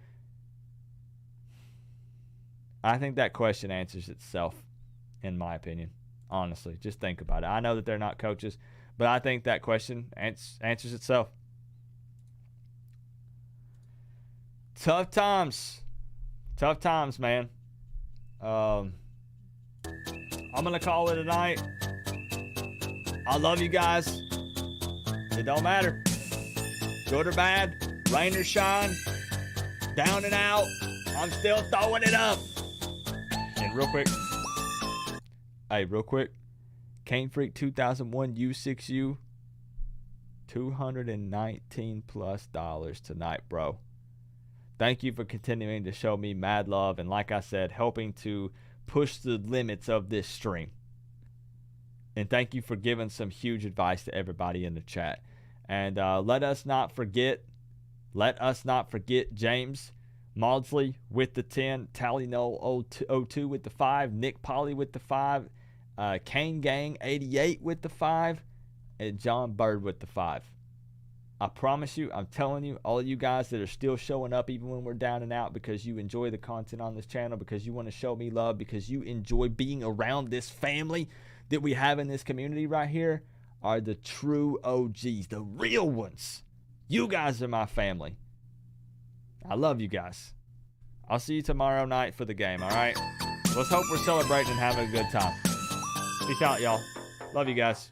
I think that question answers itself, in my opinion. Honestly, just think about it. I know that they're not coaches, but I think that question answers itself. Tough times, man. I'm going to call it a night. I love you guys. It don't matter. Good or bad, rain or shine, down and out, I'm still throwing it up. And real quick, Hey, real quick. Cane Freak 2001 U6U. $219+ tonight, bro. Thank you for continuing to show me mad love. And like I said, helping to push the limits of this stream. And thank you for giving some huge advice to everybody in the chat. And let us not forget James Maudsley with the 10, Tally Noel 02 with the 5, Nick Polly with the 5, Kane Gang 88 with the 5, and John Bird with the 5. I promise you, I'm telling you, all of you guys that are still showing up even when we're down and out because you enjoy the content on this channel, because you want to show me love, because you enjoy being around this family that we have in this community right here, are the true OGs, the real ones. You guys are my family. I love you guys. I'll see you tomorrow night for the game, all right? Let's hope we're celebrating and having a good time. Peace out, y'all. Love you guys.